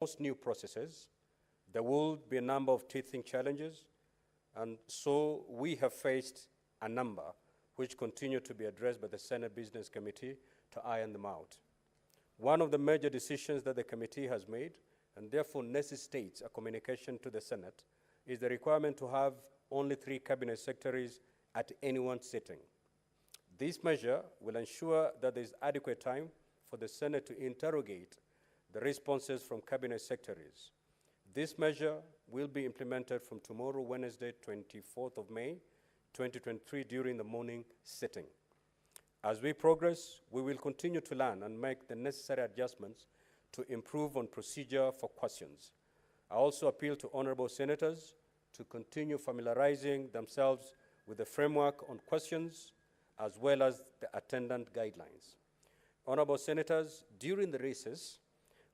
most new processes, there will be a number of teething challenges, and so we have faced a number which continue to be addressed by the Senate Business Committee to iron them out. One of the major decisions that the committee has made, and therefore necessitates a communication to the Senate, is the requirement to have only 3 cabinet secretaries at any one sitting. This measure will ensure that there is adequate time for the Senate to interrogate the responses from cabinet secretaries. This measure will be implemented from tomorrow, Wednesday, 24th of May, 2023, during the morning sitting. As we progress, we will continue to learn and make the necessary adjustments to improve on procedure for questions. I also appeal to honorable senators to continue familiarizing themselves with the framework on questions as well as the attendant guidelines. Honorable senators, during the recess,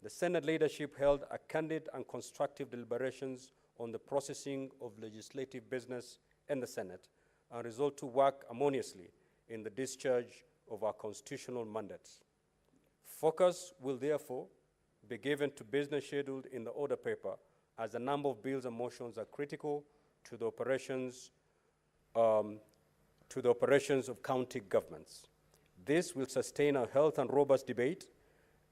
the Senate leadership held a candid and constructive deliberations on the processing of legislative business in the Senate and resolved to work harmoniously in the discharge of our constitutional mandates. Focus will therefore be given to business scheduled in the order paper, as a number of bills and motions are critical to the operations of county governments. This will sustain a healthy and robust debate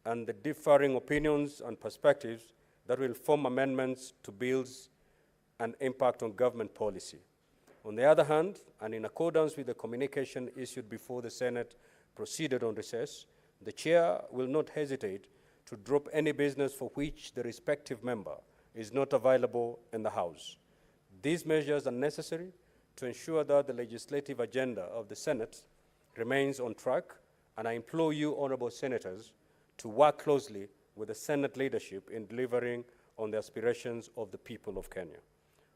and the differing opinions and perspectives that will form amendments to bills and impact on government policy. On the other hand, and in accordance with the communication issued before the Senate proceeded on recess, the Chair will not hesitate to drop any business for which the respective member is not available in the House. These measures are necessary to ensure that the legislative agenda of the Senate remains on track, and I implore you, honorable senators, to work closely with the Senate leadership in delivering on the aspirations of the people of Kenya.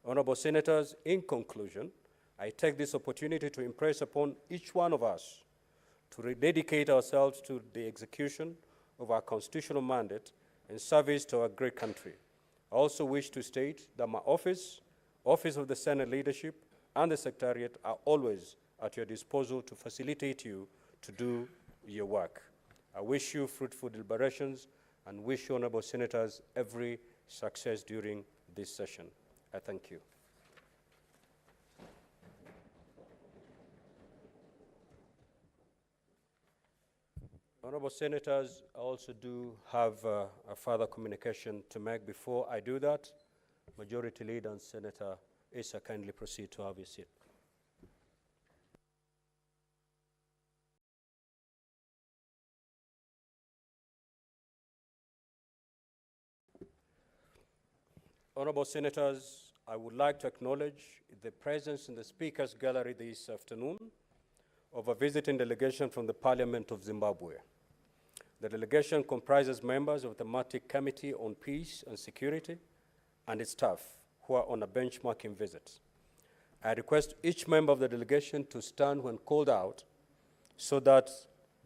Honorable senators, in conclusion, I take this opportunity to impress upon each one of us to rededicate ourselves to the execution of our constitutional mandate in service to our great country. I also wish to state that my office of the Senate leadership, and the Secretariat are always at your disposal to facilitate you to do your work. I wish you fruitful deliberations and wish you, honorable senators, every success during this session. I thank you. Honorable senators, I also do have a further communication to make. Before I do that, Majority Leader and Senator Issa, kindly proceed to have your seat. Honorable senators, I would like to acknowledge the presence in the Speaker's Gallery this afternoon of a visiting delegation from the Parliament of Zimbabwe. The delegation comprises members of the thematic Committee on Peace and Security and its staff who are on a benchmarking visit. I request each member of the delegation to stand when called out so that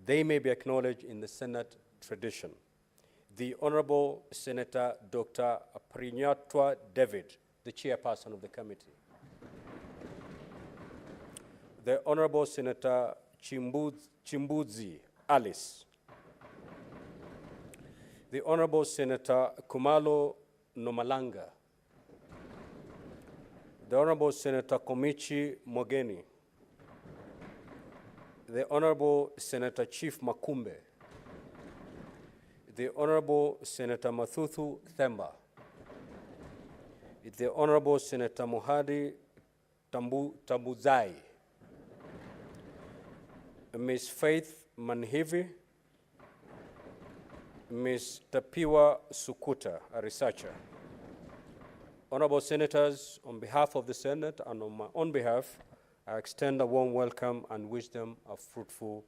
they may be acknowledged in the Senate tradition. The Honorable Senator Dr. Prinyatwa David, the chairperson of the committee. The Honorable Senator Chimbuzi Alice. The Honorable Senator Kumalo Nomalanga. The Honorable Senator Komichi Mogeni. The Honorable Senator Chief Makumbe. The Honorable Senator Mathuthu Themba. The Honorable Senator Muhadi Tambuzai. Ms. Faith Manhivi. Ms. Tapiwa Sukuta, a researcher. Honorable senators, on behalf of the Senate and on my own behalf, I extend a warm welcome and wish them a fruitful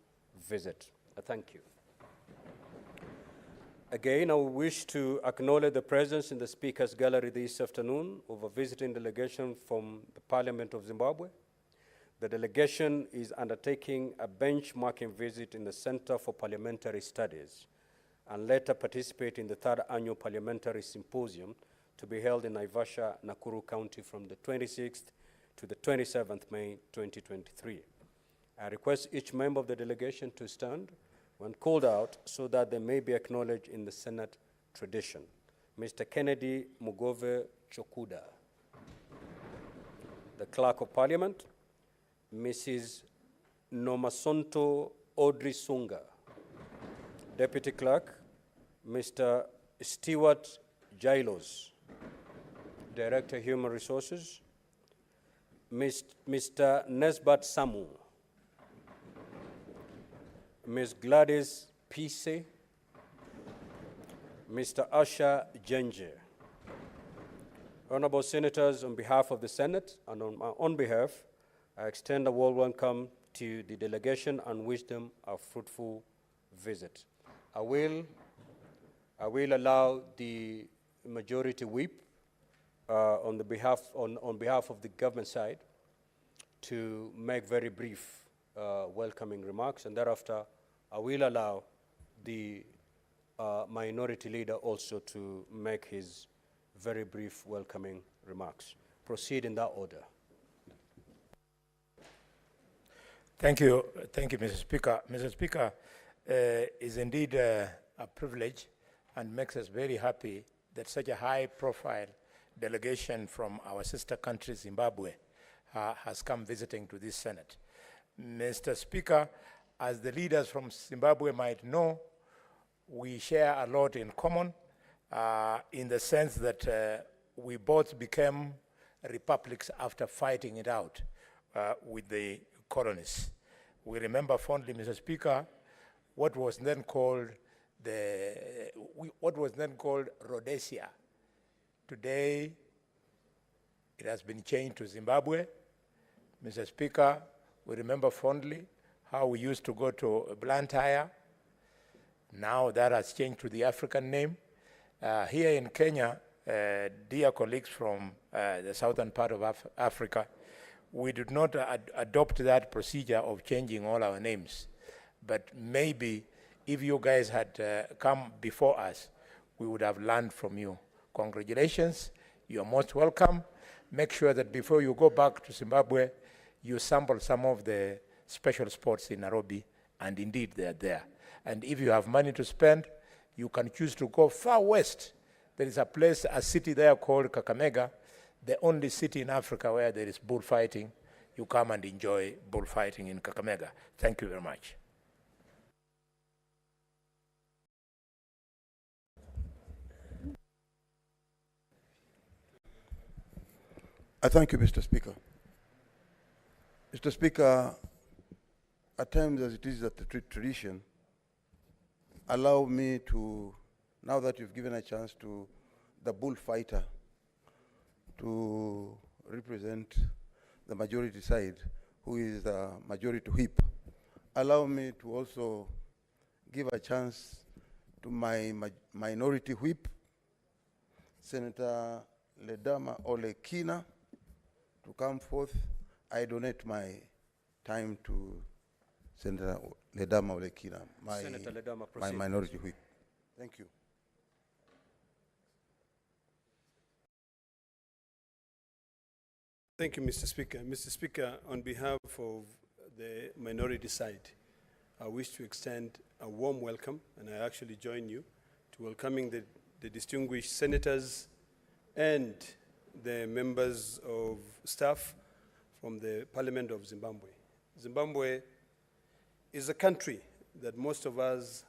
visit. I thank you. Again, I wish to acknowledge the presence in the Speaker's Gallery this afternoon of a visiting delegation from the Parliament of Zimbabwe. The delegation is undertaking a benchmarking visit in the Center for Parliamentary Studies and later participate in the 3rd Annual Parliamentary Symposium to be held in Naivasha, Nakuru County from the 26th to the 27th May 2023. I request each member of the delegation to stand when called out so that they may be acknowledged in the Senate tradition. Mr. Kennedy Mugove Chokuda. The Clerk of Parliament, Mrs. Nomasonto Audrey Sunga. Deputy Clerk, Mr. Stewart Jailos. Director, Human Resources, Mr. Nesbat Samu. Ms. Gladys Pise, Mr. Asha Jenje. Honorable Senators, on behalf of the Senate and on my own behalf, I extend a warm welcome to the delegation and wish them a fruitful visit. I will allow the majority whip on behalf of the government side to make very brief welcoming remarks, and thereafter I will allow the minority leader also to make his very brief welcoming remarks. Proceed in that order. Thank you, Mr. Speaker. Mr. Speaker, is indeed a privilege and makes us very happy that such a high-profile delegation from our sister country, Zimbabwe, has come visiting to this Senate. Mr. Speaker, as the leaders from Zimbabwe might know, we share a lot in common in the sense that we both became republics after fighting it out with the colonists. We remember fondly, Mr. Speaker, what was then called Rhodesia. Today, it has been changed to Zimbabwe. Mr. Speaker, we remember fondly how we used to go to Blantyre. Now that has changed to the African name. Here in Kenya, dear colleagues from the southern part of Africa, we did not adopt that procedure of changing all our names. But maybe if you guys had come before us, we would have learned from you. Congratulations, you are most welcome. Make sure that before you go back to Zimbabwe, you sample some of the special sports in Nairobi, and indeed they are there. And if you have money to spend, you can choose to go far west. There is a city there called Kakamega, the only city in Africa where there is bullfighting. You come and enjoy bullfighting in Kakamega. Thank you very much. I thank you, Mr. Speaker. Mr. Speaker, at times as it is at the tradition, allow me to, now that you've given a chance to the bullfighter to represent the majority side, who is the majority whip, allow me to also give a chance to my minority whip, Senator Ledama Olekina, to come forth. I donate my time to Senator Ledama Olekina, my minority whip. Thank you. Thank you, Mr. Speaker. Mr. Speaker, on behalf of the minority side, I wish to extend a warm welcome, and I actually join you, to welcoming the distinguished senators and the members of staff from the Parliament of Zimbabwe. Zimbabwe is a country that most of us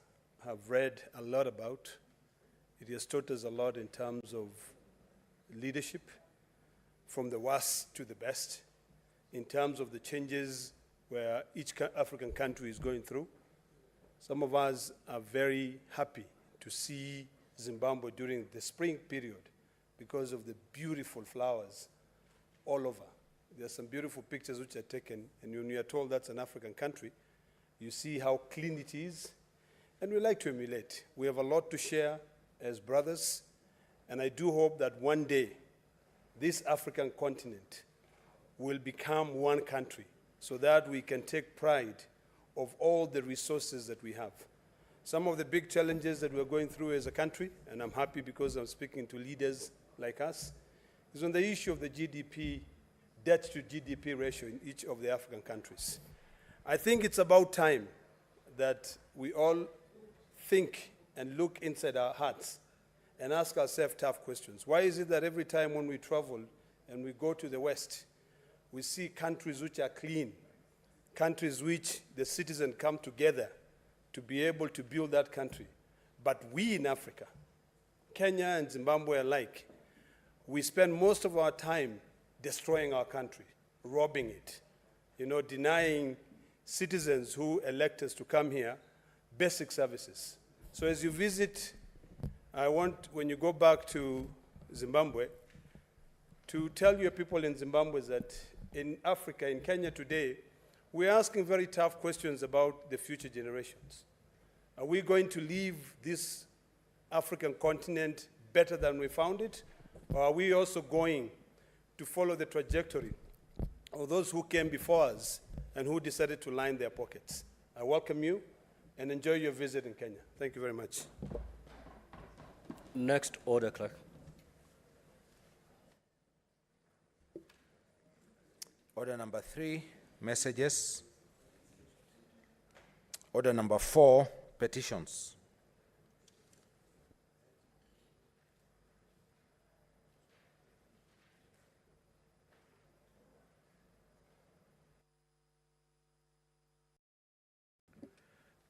have read a lot about. It has taught us a lot in terms of leadership, from the worst to the best, in terms of the changes where each African country is going through. Some of us are very happy to see Zimbabwe during the spring period because of the beautiful flowers all over. There are some beautiful pictures which are taken, and when you are told that's an African country, you see how clean it is, and we like to emulate. We have a lot to share as brothers, and I do hope that one day this African continent will become one country so that we can take pride of all the resources that we have. Some of the big challenges that we're going through as a country, and I'm happy because I'm speaking to leaders like us, is on the issue of the GDP, debt to GDP ratio in each of the African countries. I think it's about time that we all think and look inside our hearts and ask ourselves tough questions. Why is it that every time when we travel and we go to the West, we see countries which are clean, countries which the citizens come together to be able to build that country. But we in Africa, Kenya and Zimbabwe alike, we spend most of our time destroying our country, robbing it, denying citizens who elect us to come here basic services. So as you visit, I want, when you go back to Zimbabwe, to tell your people in Zimbabwe that in Africa, in Kenya today, we're asking very tough questions about the future generations. Are we going to leave this African continent better than we found it? Or are we also going to follow the trajectory of those who came before us and who decided to line their pockets? I welcome you and enjoy your visit in Kenya. Thank you very much. Next order, clerk. Order number 3, messages. Order number 4, petitions.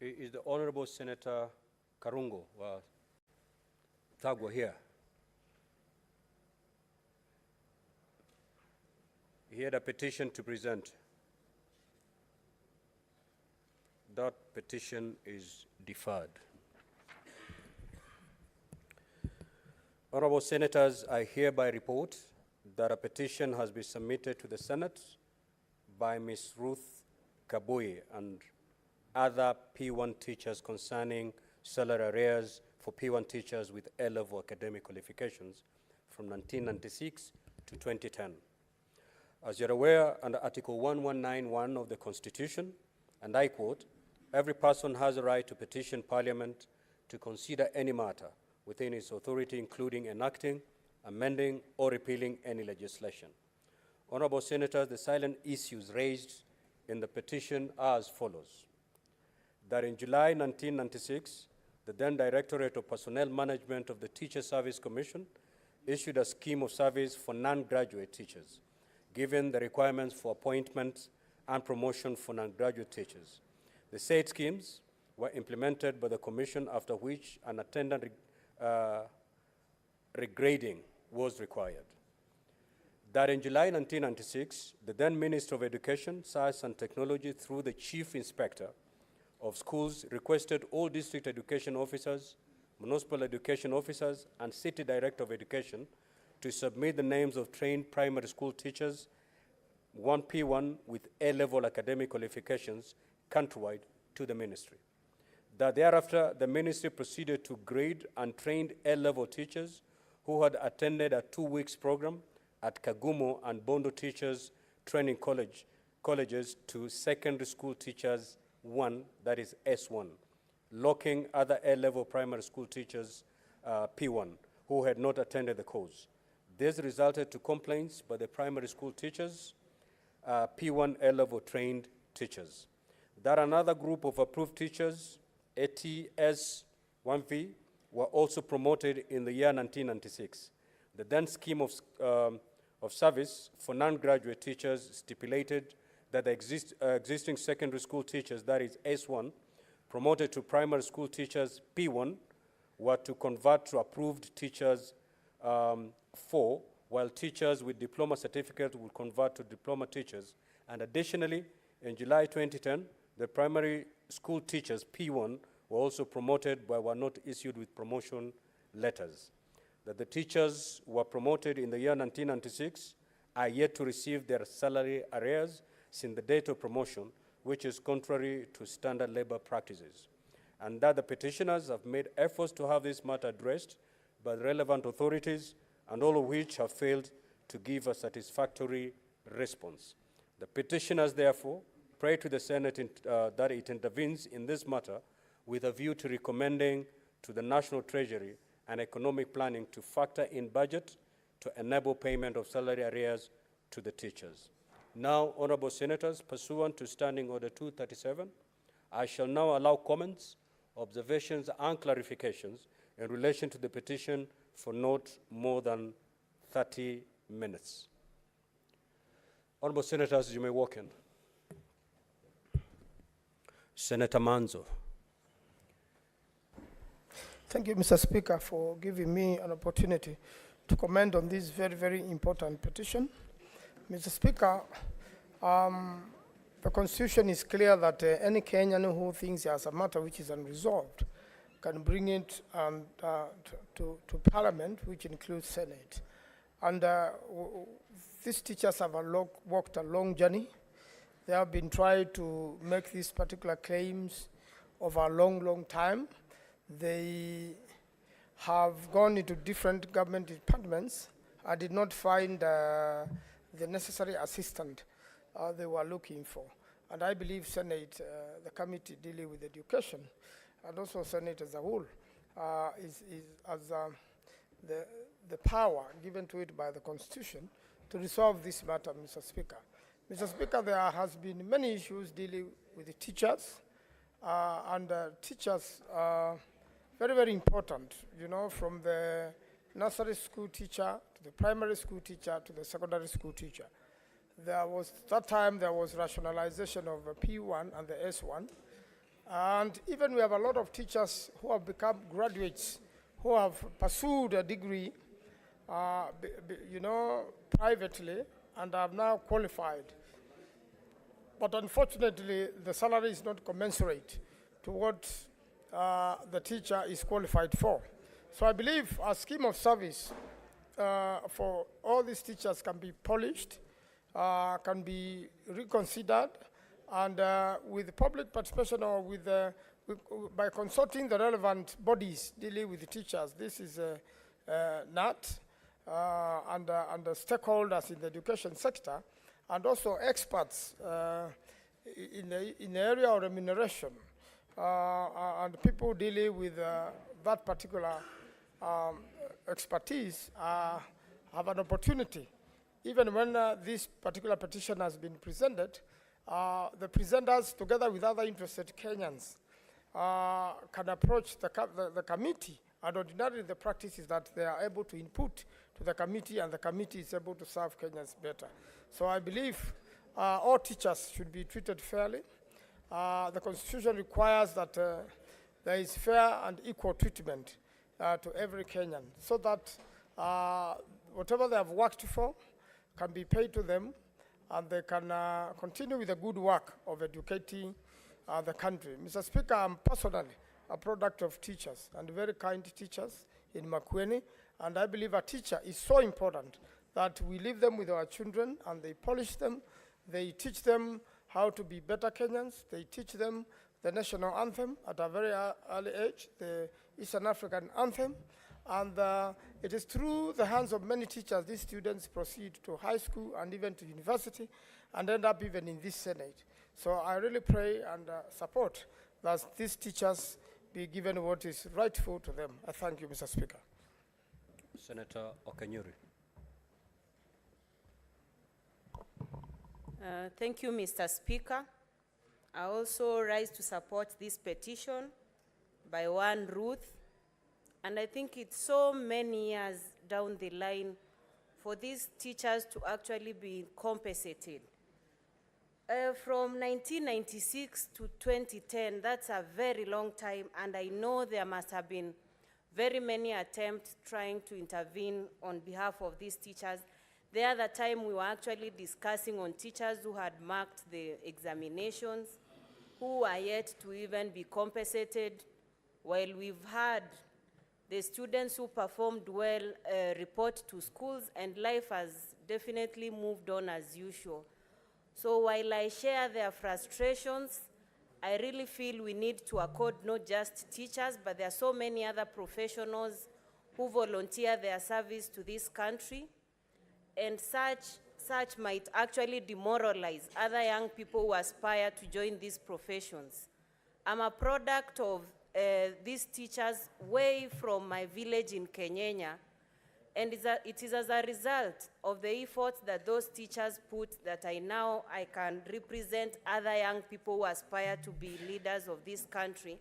Is the Honorable Senator Karungo Thagwa here? He had a petition to present. That petition is deferred. Honorable Senators, I hereby report that a petition has been submitted to the Senate by Ms. Ruth Kabui and other P1 teachers concerning salary arrears for P1 teachers with A-level academic qualifications from 1996 to 2010. As you're aware, under Article 1191 of the Constitution, and I quote, "Every person has a right to petition Parliament to consider any matter within its authority, including enacting, amending, or repealing any legislation." Honorable Senators, the silent issues raised in the petition are as follows: that in July 1996, the then Directorate of Personnel Management of the Teacher Service Commission issued a scheme of service for non-graduate teachers, given the requirements for appointment and promotion for non-graduate teachers. The said schemes were implemented by the Commission, after which an attendant regrading was required. That in July 1996, the then Minister of Education, Science and Technology, through the Chief Inspector of Schools, requested all district education officers, municipal education officers, and city director of education to submit the names of trained primary school teachers, 1P1 with A-level academic qualifications countrywide to the ministry. That thereafter, the ministry proceeded to grade and trained A-level teachers who had attended a 2-week program at Kagumo and Bondo Teachers Training colleges to secondary school teachers 1, that is S1, locking other A-level primary school teachers, P1, who had not attended the course. This resulted to complaints by the primary school teachers, P1 A-level trained teachers. That another group of approved teachers, ATS-1V, were also promoted in the year 1996. The then scheme of service for non-graduate teachers stipulated that the existing secondary school teachers, that is S1, promoted to primary school teachers, P1, were to convert to approved teachers 4, while teachers with diploma certificates will convert to diploma teachers. And additionally, in July 2010, the primary school teachers, P1, were also promoted but were not issued with promotion letters. That the teachers who were promoted in the year 1996 are yet to receive their salary arrears since the date of promotion, which is contrary to standard labor practices. And that the petitioners have made efforts to have this matter addressed by the relevant authorities, and all of which have failed to give a satisfactory response. The petitioners, therefore, pray to the Senate that it intervenes in this matter with a view to recommending to the National Treasury and Economic Planning to factor in budget to enable payment of salary arrears to the teachers. Now, Honorable Senators, pursuant to Standing Order 237, I shall now allow comments, observations, and clarifications in relation to the petition for not more than 30 minutes. Honorable Senators, you may walk in. Senator Manzo. Thank you, Mr. Speaker, for giving me an opportunity to comment on this very, very important petition. Mr. Speaker, the Constitution is clear that any Kenyan who thinks he has a matter which is unresolved can bring it to Parliament, which includes Senate. And these teachers have walked a long journey. They have been trying to make these particular claims over a long, long time. They have gone into different government departments and did not find the necessary assistance they were looking for. And I believe Senate, the committee dealing with education, and also Senate as a whole, has the power given to it by the Constitution to resolve this matter, Mr. Speaker. Mr. Speaker, there has been many issues dealing with the teachers, and teachers are very, very important, you know, from the nursery school teacher to the primary school teacher to the secondary school teacher. There was rationalization of the P1 and the S1. And even we have a lot of teachers who have become graduates, who have pursued a degree, you know, privately, and are now qualified. But unfortunately, the salary is not commensurate to what the teacher is qualified for. So I believe a scheme of service for all these teachers can be polished, can be reconsidered, and with public participation or by consulting the relevant bodies dealing with the teachers. This is NAT and the stakeholders in the education sector, and also experts in the area of remuneration, and people dealing with that particular expertise have an opportunity. Even when this particular petition has been presented, the presenters, together with other interested Kenyans, can approach the committee, and ordinarily the practice is that they are able to input to the committee, and the committee is able to serve Kenyans better. So I believe all teachers should be treated fairly. The Constitution requires that there is fair and equal treatment to every Kenyan, so that whatever they have worked for can be paid to them, and they can continue with the good work of educating the country. Mr. Speaker, I'm personally a product of teachers, and very kind teachers in Makueni, and I believe a teacher is so important that we leave them with our children, and they polish them, they teach them how to be better Kenyans, they teach them the national anthem at a very early age, the Eastern African anthem, and it is through the hands of many teachers these students proceed to high school and even to university and end up even in this Senate. So I really pray and support that these teachers be given what is rightful to them. I thank you, Mr. Speaker. Senator Okanyuri. Thank you, Mr. Speaker. I also rise to support this petition by one Ruth. And I think it's so many years down the line for these teachers to actually be compensated. From 1996 to 2010, that's a very long time, and I know there must have been very many attempts trying to intervene on behalf of these teachers. The other time we were actually discussing on teachers who had marked the examinations, who are yet to even be compensated, while we've had the students who performed well report to schools, and life has definitely moved on as usual. So while I share their frustrations, I really feel we need to accord not just teachers, but there are so many other professionals who volunteer their service to this country, and such might actually demoralize other young people who aspire to join these professions. I'm a product of these teachers way from my village in Kenyenya, and it is as a result of the efforts that those teachers put that I can represent other young people who aspire to be leaders of this country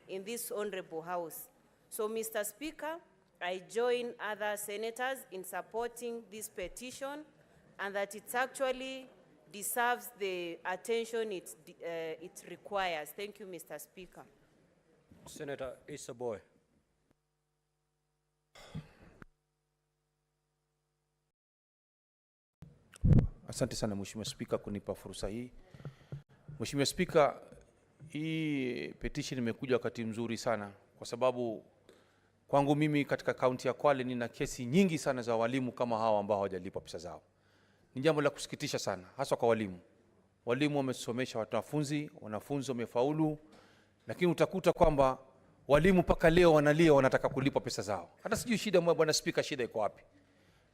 in this honorable house. So, Mr. Speaker, I join other senators in supporting this petition, and that it actually deserves the attention it requires. Thank you, Mr. Speaker. Senator Issa Boy. Asante sana Mheshimiwa Spika kunipa fursa hii. Mheshimiwa Spika, hii petition imekuja wakati mzuri sana kwa sababu kwangu mimi katika kaunti ya Kwale nina kesi nyingi sana za walimu kama hao ambao hawajalipwa pesa zao. Ni jambo la kusikitisha sana, hasa kwa walimu. Walimu wamesomesha wanafunzi wamefaulu, lakini utakuta kwamba walimu mpaka leo wanalia wanataka kulipwa pesa zao. Hata sijui shida Bwana Spika, shida iko wapi?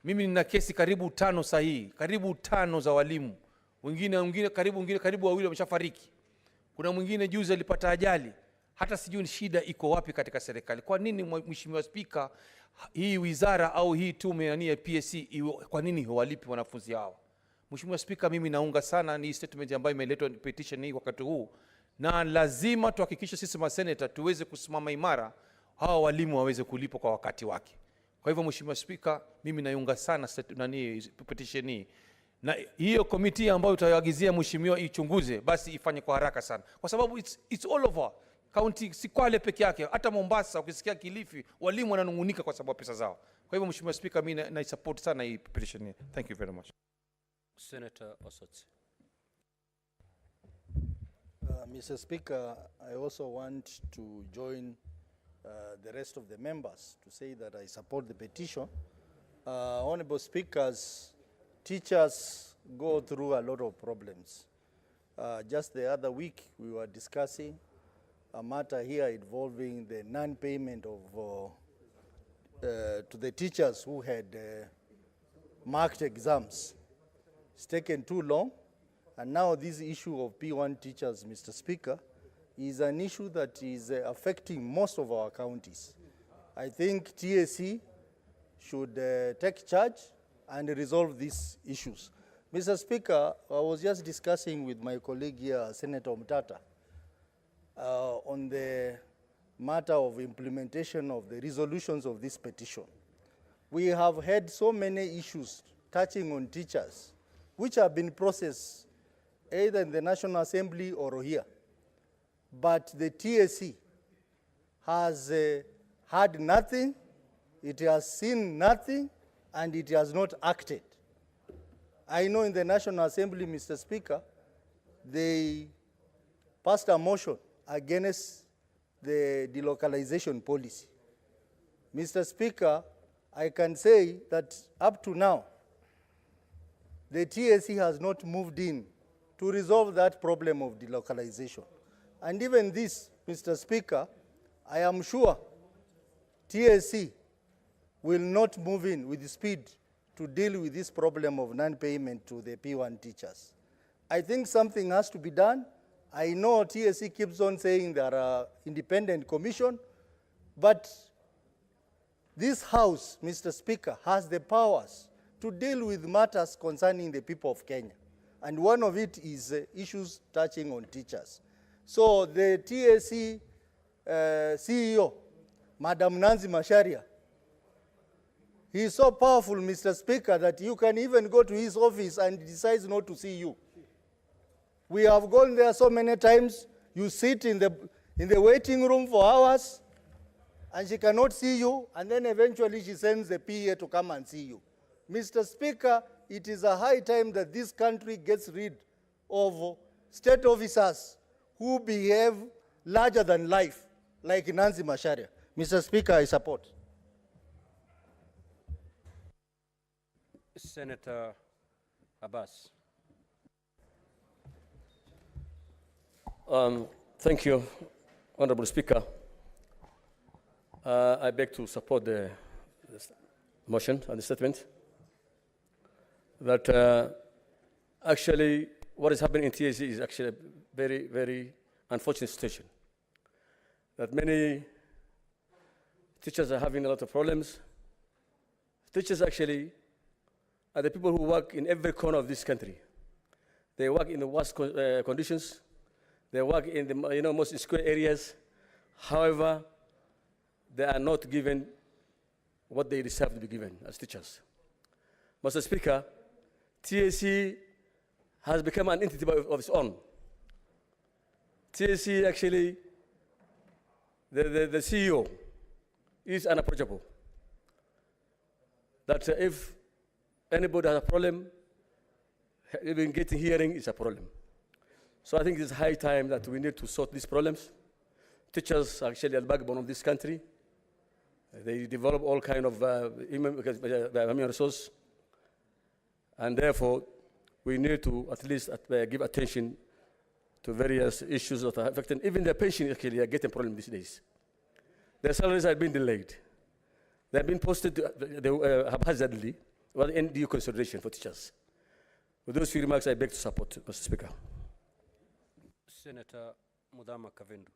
Mimi nina kesi karibu 5 sahihi, karibu 5 za walimu. Wengine karibu wawili wameshafariki. Kuna mwingine juzi alipata ajali. Hata sijui shida iko wapi katika serikali. Kwa nini Mheshimiwa Spika, hii wizara au hii tume ya PSC kwa nini hawalipi wanafunzi hao? Mheshimiwa Spika, mimi naunga sana ni statement ambayo imeletwa petition hii wakati huu, na lazima tuhakikishe sisi maseneta tuweze kusimama imara, hao walimu waweze kulipwa kwa wakati wake. Kwa hivyo Mheshimiwa Spika, mimi naunga sana petition hii, na hiyo komiti ambayo utaagizia mheshimiwa ichunguze basi ifanye kwa haraka sana, kwa sababu it's all over county, si Kwale peke yake, hata Mombasa, ukisikia Kilifi, walimu wananungunika kwa sababu pesa zao. Kwa hivyo Mheshimiwa Spika, mimi na support sana hii petition hii. Thank you very much. Senator Osotsi. Mr. Speaker, I also want to join the rest of the members to say that I support the petition. Honorable Speakers, teachers go through a lot of problems. Just the other week, we were discussing a matter here involving the non-payment of to the teachers who had marked exams. It's taken too long, and now this issue of P1 teachers, Mr. Speaker, is an issue that is affecting most of our counties. I think TSC should take charge and resolve these issues. Mr. Speaker, I was just discussing with my colleague here, Senator Mtata, on the matter of implementation of the resolutions of this petition. We have had so many issues touching on teachers, which have been processed either in the National Assembly or here. But the TSC has had nothing, it has seen nothing, and it has not acted. I know in the National Assembly, Mr. Speaker, they passed a motion against the delocalization policy. Mr. Speaker, I can say that up to now, the TSC has not moved in to resolve that problem of delocalization. And even this, Mr. Speaker, I am sure TSC will not move in with speed to deal with this problem of non-payment to the P1 teachers. I think something has to be done. I know TSC keeps on saying there are independent commission, but this House, Mr. Speaker, has the powers to deal with matters concerning the people of Kenya. And one of it is issues touching on teachers. So the TSC CEO, Madam Nancy Macharia, he is so powerful, Mr. Speaker, that you can even go to his office and he decides not to see you. We have gone there so many times. You sit in the waiting room for hours, and she cannot see you, and then eventually she sends the PA to come and see you. Mr. Speaker, it is a high time that this country gets rid of state officers who behave larger than life, like Nancy Macharia. Mr. Speaker, I support. Senator Abbas. Thank you, Honorable Speaker. I beg to support the motion and the statement that actually what is happening in TSC is actually a very, very unfortunate situation. That many teachers are having a lot of problems. Teachers actually are the people who work in every corner of this country. They work in the worst conditions. They work in the most insecure areas. However, they are not given what they deserve to be given as teachers. Mr. Speaker, TSC has become an entity of its own. TSC actually, the CEO is unapproachable. That if anybody has a problem, even getting hearing is a problem. So I think it's high time that we need to sort these problems. Teachers are actually the backbone of this country. They develop all kind of human resource, and therefore we need to at least give attention to various issues that are affecting even the pension. Actually, are getting problem these days. Their salaries have been delayed. They have been posted haphazardly without any due consideration for teachers. With those few remarks, I beg to support, Mr. Speaker. Senator Mudama Kavindu.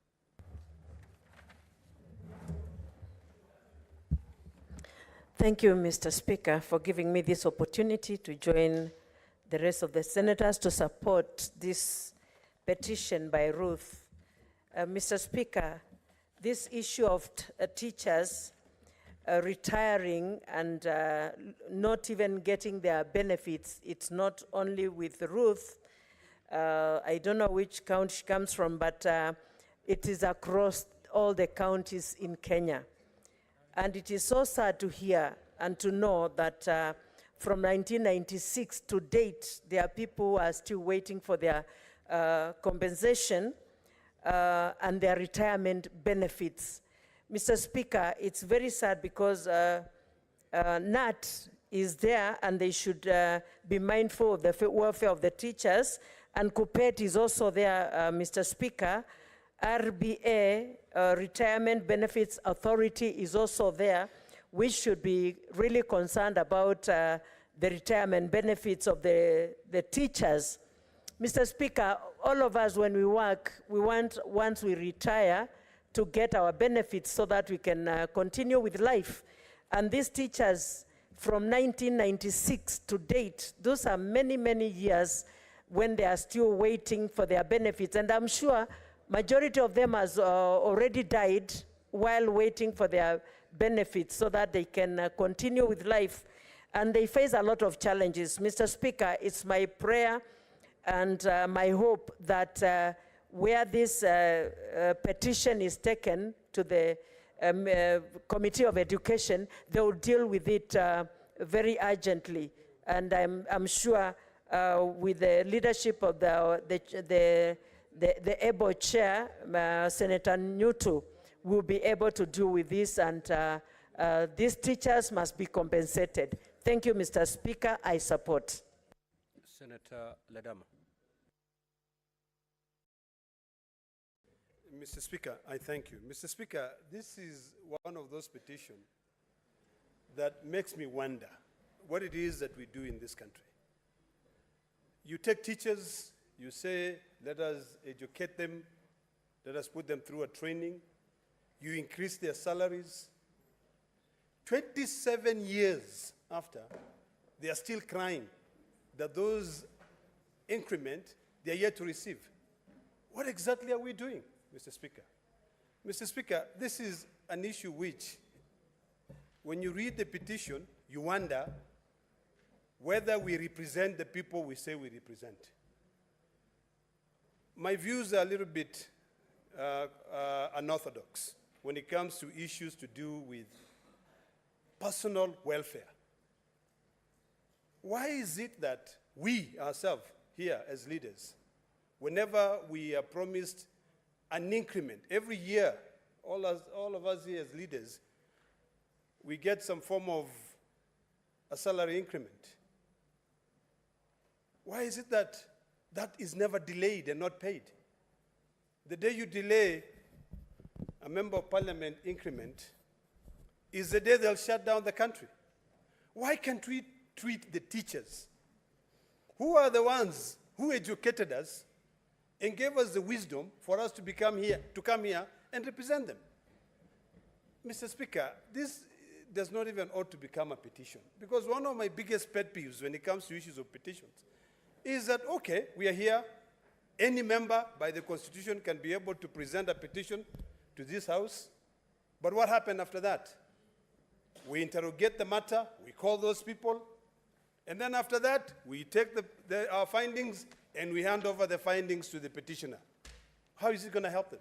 Thank you, Mr. Speaker, for giving me this opportunity to join the rest of the senators to support this petition by Ruth. Mr. Speaker, this issue of teachers retiring and not even getting their benefits, it's not only with Ruth. I don't know which county she comes from, but it is across all the counties in Kenya. And it is so sad to hear and to know that from 1996 to date, there are people who are still waiting for their compensation and their retirement benefits. Mr. Speaker, it's very sad because NAT is there and they should be mindful of the welfare of the teachers, and KUPPET is also there, Mr. Speaker. RBA, Retirement Benefits Authority, is also there. We should be really concerned about the retirement benefits of the teachers. Mr. Speaker, all of us, when we work, we want, once we retire, to get our benefits so that we can continue with life. And these teachers, from 1996 to date, those are many, many years when they are still waiting for their benefits. And I'm sure majority of them has already died while waiting for their benefits so that they can continue with life. And they face a lot of challenges. Mr. Speaker, it's my prayer and my hope that where this petition is taken to the Committee of Education, they will deal with it very urgently. And I'm sure with the leadership of the able chair, Senator Nyutu, will be able to deal with this, and these teachers must be compensated. Thank you, Mr. Speaker. I support. Senator Ledama. Mr. Speaker, I thank you. Mr. Speaker, this is one of those petitions that makes me wonder what it is that we do in this country. You take teachers, you say, let us educate them, let us put them through a training, you increase their salaries. 27 years after, they are still crying that those increments they are yet to receive. What exactly are we doing, Mr. Speaker? Mr. Speaker, this is an issue which, when you read the petition, you wonder whether we represent the people we say we represent. My views are a little bit unorthodox when it comes to issues to do with personal welfare. Why is it that we ourselves here as leaders, whenever we are promised an increment, every year, all of us here as leaders, we get some form of a salary increment? Why is it that that is never delayed and not paid? The day you delay a member of parliament increment is the day they'll shut down the country. Why can't we treat the teachers, who are the ones who educated us and gave us the wisdom for us to come here and represent them? Mr. Speaker, this does not even ought to become a petition, because one of my biggest pet peeves when it comes to issues of petitions is that, okay, we are here, any member by the Constitution can be able to present a petition to this House, but what happened after that? we interrogate the matter, we call those people, and then after that, we take our findings and we hand over the findings to the petitioner. How is it going to help them?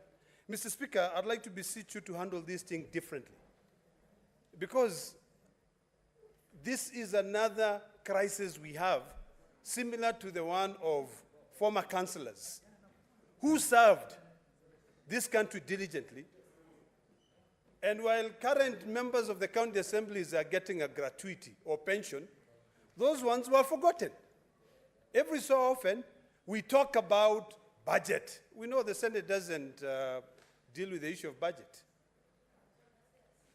Mr. Speaker, I'd like to beseech you to handle this thing differently, because this is another crisis we have, similar to the one of former councillors who served this country diligently, and while current members of the county assemblies are getting a gratuity or pension, those ones were forgotten. Every so often, we talk about budget. We know the Senate doesn't deal with the issue of budget.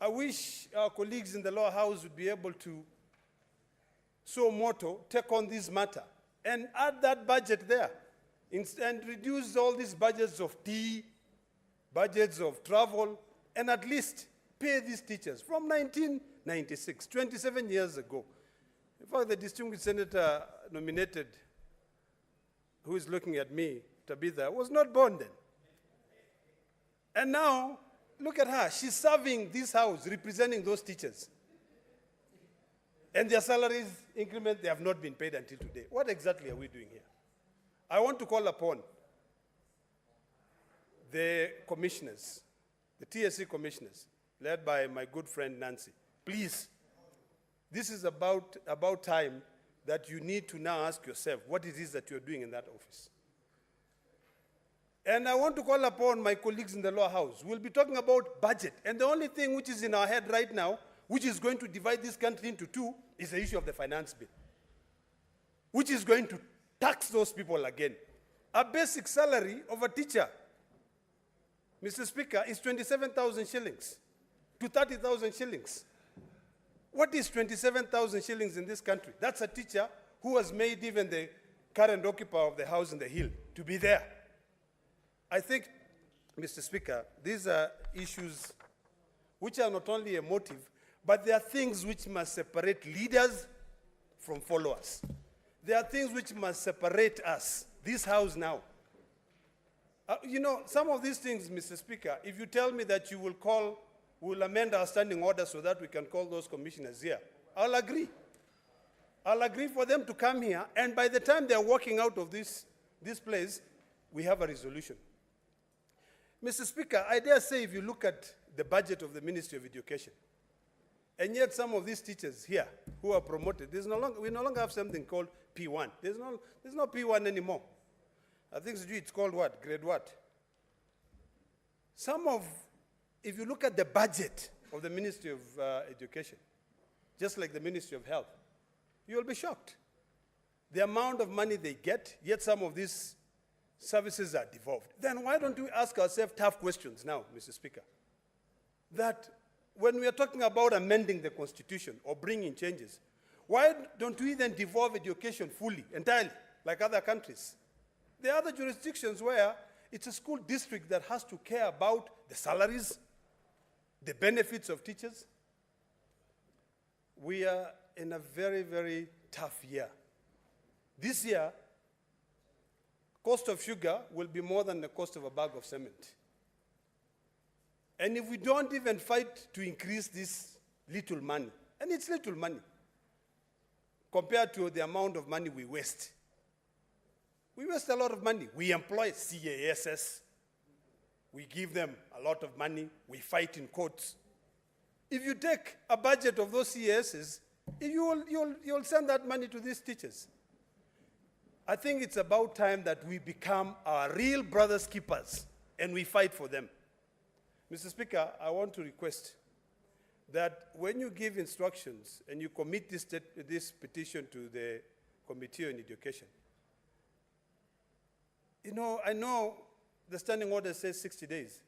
I wish our colleagues in the lower house would be able to, so moto, take on this matter and add that budget there and reduce all these budgets of tea, budgets of travel, and at least pay these teachers from 1996, 27 years ago. In fact, the distinguished senator nominated, who is looking at me, Tabitha, was not born then. And now, look at her. She's serving this house, representing those teachers. And their salaries, increment, they have not been paid until today. What exactly are we doing here? I want to call upon the commissioners, the TSC commissioners, led by my good friend Nancy. Please, this is about time that you need to now ask yourself what it is that you're doing in that office. And I want to call upon my colleagues in the lower house. We'll be talking about budget. And the only thing which is in our head right now, which is going to divide this country into two, is the issue of the finance bill, which is going to tax those people again. A basic salary of a teacher, Mr. Speaker, is 27,000 shillings to 30,000 shillings. What is 27,000 shillings in this country? That's a teacher who has made even the current occupier of the house in the hill to be there. I think, Mr. Speaker, these are issues which are not only a motive, but they are things which must separate leaders from followers. There are things which must separate us, this house now. You know, some of these things, Mr. Speaker, if you tell me that you will amend our standing order so that we can call those commissioners here, I'll agree. I'll agree for them to come here, and by the time they're walking out of this place, we have a resolution. Mr. Speaker, I dare say if you look at the budget of the Ministry of Education, and yet some of these teachers here who are promoted, we no longer have something called P1. There's no P1 anymore. I think it's called what? Grade what? If you look at the budget of the Ministry of Education, just like the Ministry of Health, you'll be shocked. The amount of money they get, yet some of these services are devolved. Then why don't we ask ourselves tough questions now, Mr. Speaker? That when we are talking about amending the Constitution or bringing changes, why don't we then devolve education fully, entirely, like other countries? There are other jurisdictions where it's a school district that has to care about the salaries, the benefits of teachers. We are in a very, very tough year. This year, cost of sugar will be more than the cost of a bag of cement. And if we don't even fight to increase this little money, and it's little money, compared to the amount of money we waste. We waste a lot of money. We employ CASs. We give them a lot of money. We fight in courts. If you take a budget of those CASs, you'll send that money to these teachers. I think it's about time that we become our real brothers' keepers and we fight for them. Mr. Speaker, I want to request that when you give instructions and you commit this petition to the Committee on Education, you know, I know the standing order says 60 days,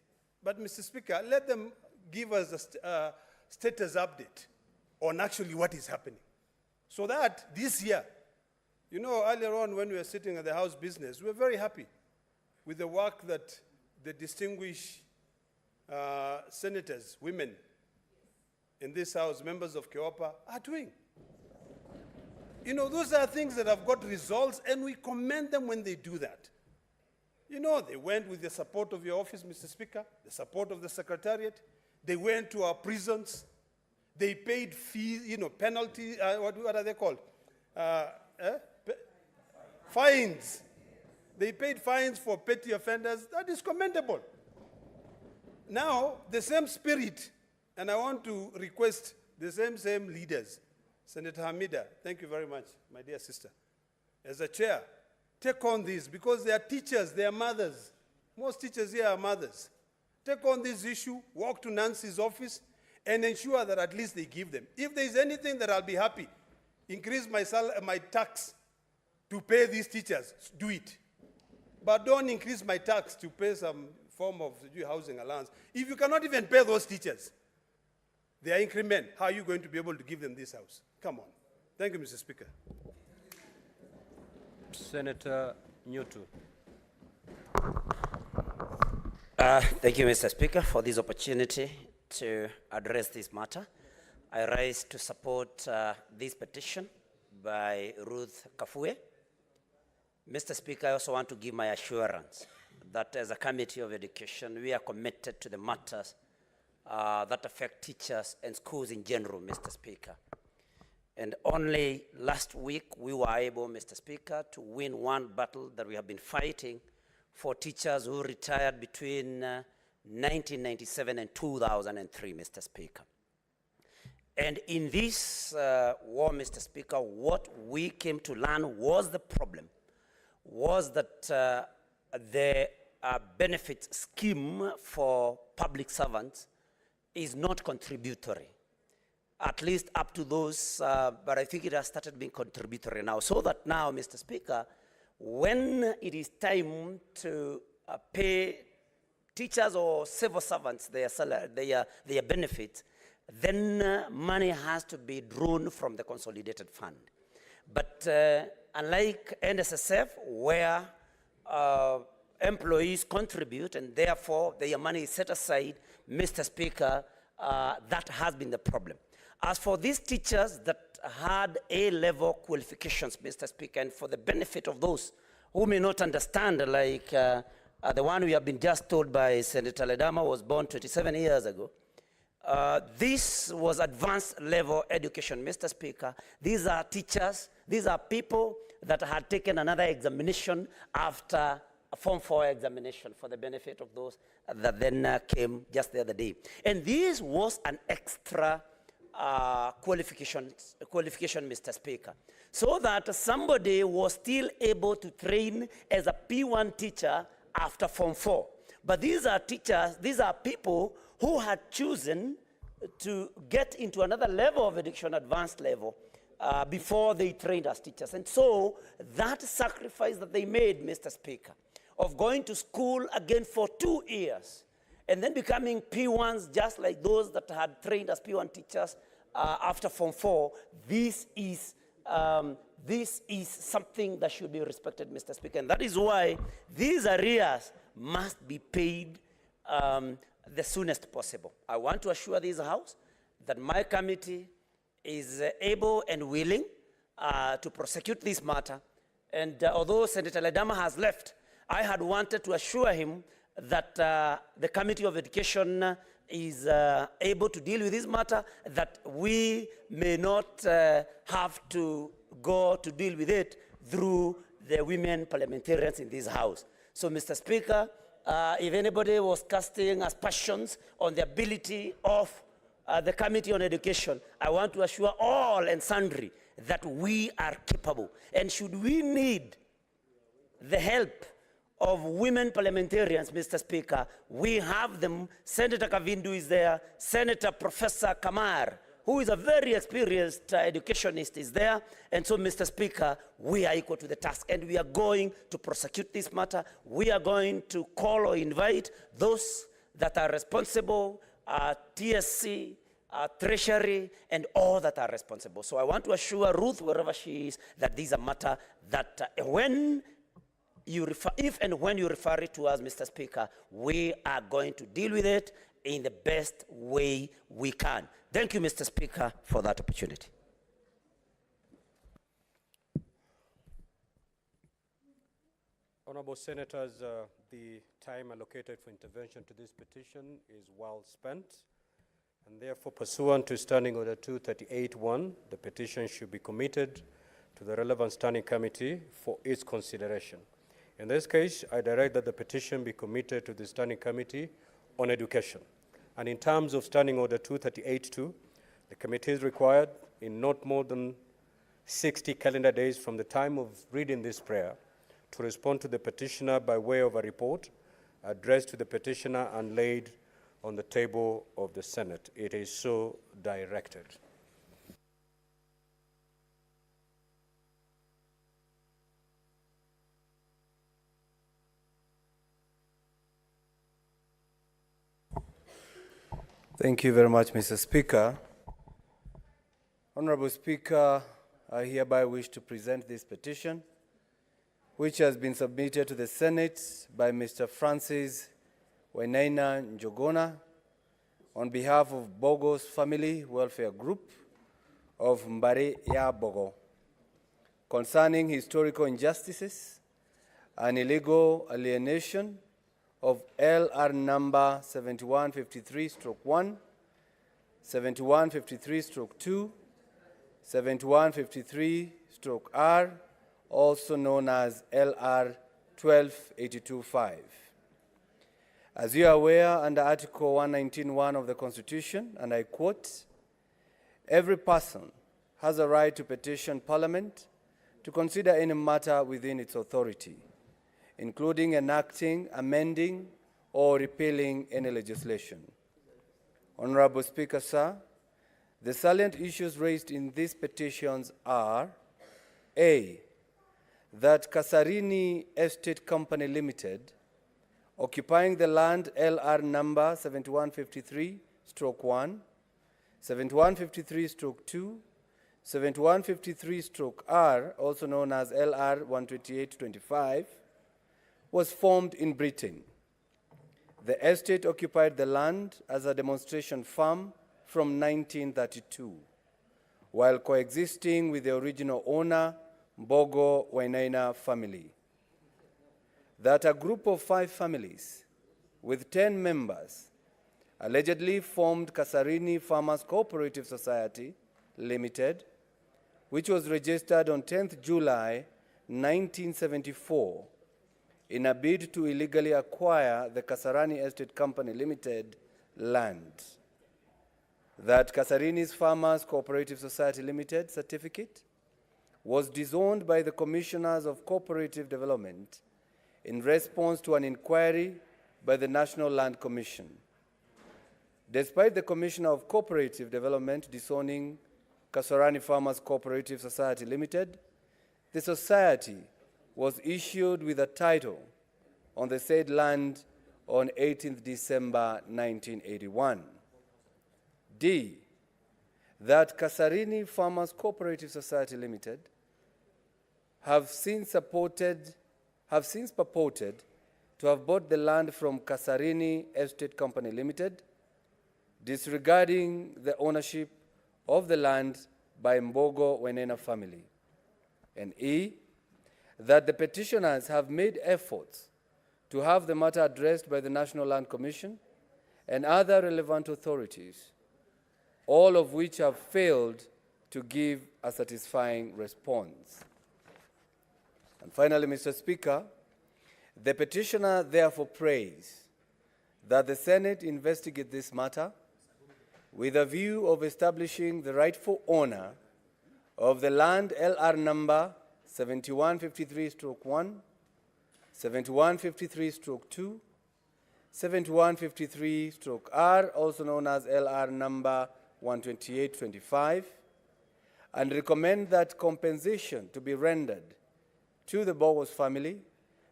but Mr. Speaker, let them give us a status update on actually what is happening. So that this year, you know, earlier on when we were sitting at the House Business, we were very happy with the work that the distinguished senators, women in this House, members of KEOPA, are doing. You know, those are things that have got results, and we commend them when they do that. You know, they went with the support of your office, Mr. Speaker, the support of the Secretariat. They went to our prisons. They paid fees, you know, penalty, what are they called? Fines. They paid fines for petty offenders. That is commendable. Now, the same spirit, and I want to request the same leaders. Senator Hamida, thank you very much, my dear sister. As a chair, take on this because they are teachers, they are mothers. Most teachers here are mothers. Take on this issue, walk to Nancy's office, and ensure that at least they give them. If there is anything that I'll be happy, increase my tax to pay these teachers, do it. But don't increase my tax to pay some form of housing allowance. If you cannot even pay those teachers, their increment, how are you going to be able to give them this house? Come on. Thank you, Mr. Speaker. Senator Newton. Thank you, Mr. Speaker, for this opportunity to address this matter. I rise to support this petition by Ruth Kafue. Mr. Speaker, I also want to give my assurance that as a Committee of Education, we are committed to the matters that affect teachers and schools in general, Mr. Speaker. And only last week, we were able, Mr. Speaker, to win one battle that we have been fighting for teachers who retired between 1997 and 2003, Mr. Speaker. And in this war, Mr. Speaker, what we came to learn was the problem, was that the benefit scheme for public servants is not contributory, at least up to those, but I think it has started being contributory now. So that now, Mr. Speaker, when it is time to pay teachers or civil servants their salary, their benefits, then money has to be drawn from the consolidated fund. But unlike NSSF, where employees contribute and therefore their money is set aside, Mr. Speaker, that has been the problem. As for these teachers that had A-level qualifications, Mr. Speaker, and for the benefit of those who may not understand, like the one we have been just told by Senator Ledama was born 27 years ago, this was advanced level education, Mr. Speaker. These are teachers, these are people that had taken another examination after a Form 4 examination for the benefit of those that then came just the other day. And this was an extra qualification, Mr. Speaker, so that somebody was still able to train as a P1 teacher after Form 4. But these are teachers, these are people who had chosen to get into another level of education, advanced level, before they trained as teachers. And so that sacrifice that they made, Mr. Speaker, of going to school again for 2 years and then becoming P1s just like those that had trained as P1 teachers after Form 4, this is something that should be respected, Mr. Speaker. And that is why these arrears must be paid the soonest possible. I want to assure this House that my committee is able and willing to prosecute this matter. And although Senator Ledama has left, I had wanted to assure him that the Committee of Education is able to deal with this matter, that we may not have to go to deal with it through the women parliamentarians in this House. So, Mr. Speaker, if anybody was casting aspersions on the ability of the Committee on Education, I want to assure all and sundry that we are capable. And should we need the help of women parliamentarians, Mr. Speaker, we have them. Senator Kavindu is there, Senator Professor Kamar, who is a very experienced educationist, is there. And so, Mr. Speaker, we are equal to the task, and we are going to prosecute this matter. We are going to call or invite those that are responsible, TSC, Treasury, and all that are responsible. So I want to assure Ruth, wherever she is, that this is a matter that when you refer, if and when you refer it to us, Mr. Speaker, we are going to deal with it in the best way we can. Thank you, Mr. Speaker, for that opportunity. Honorable Senators, the time allocated for intervention to this petition is well spent. And therefore, pursuant to Standing Order 238-1, the petition should be committed to the relevant standing committee for its consideration. In this case, I direct that the petition be committed to the Standing Committee on Education. And in terms of Standing Order 238-2, the committee is required in not more than 60 calendar days from the time of reading this prayer to respond to the petitioner by way of a report addressed to the petitioner and laid on the table of the Senate. It is so directed. Thank you very much, Mr. Speaker. Honorable Speaker, I hereby wish to present this petition, which has been submitted to the Senate by Mr. Francis Wainaina Njogona on behalf of Bogo's Family Welfare Group of Mbare ya Bogo, concerning historical injustices and illegal alienation of LR number 7153/1, 7153/2, 7153/R, also known as LR 12825. As you are aware, under Article 119(1) of the Constitution, and I quote, "Every person has a right to petition Parliament to consider any matter within its authority, including enacting, amending, or repealing any legislation." Honorable Speaker, sir, the salient issues raised in these petitions are: A, that Kasarini Estate Company Limited, occupying the land LR number 7153/1, 7153/2, 7153/R, also known as LR 12825, was formed in Britain. The estate occupied the land as a demonstration farm from 1932, while coexisting with the original owner, Mbogo Wainaina family. That a group of 5 families with 10 members allegedly formed Kasarini Farmers Cooperative Society Limited, which was registered on 10th July 1974 in a bid to illegally acquire the Kasarani Estate Company Limited land. That Kasarini's Farmers Cooperative Society Limited certificate was disowned by the Commissioners of Cooperative Development in response to an inquiry by the National Land Commission. Despite the Commissioner of Cooperative Development disowning Kasarani Farmers Cooperative Society Limited, the society was issued with a title on the said land on 18th December 1981. D, that Kasarini Farmers Cooperative Society Limited have since purported to have bought the land from Kasarini Estate Company Limited, disregarding the ownership of the land by Mbogo Wainaina family. And E, that the petitioners have made efforts to have the matter addressed by the National Land Commission and other relevant authorities, all of which have failed to give a satisfying response. And finally, Mr. Speaker, the petitioner therefore prays that the Senate investigate this matter with a view of establishing the rightful owner of the land LR number 7153/1, 7153/2, 7153/R, also known as LR number 12825, and recommend that compensation to be rendered to the Bogos family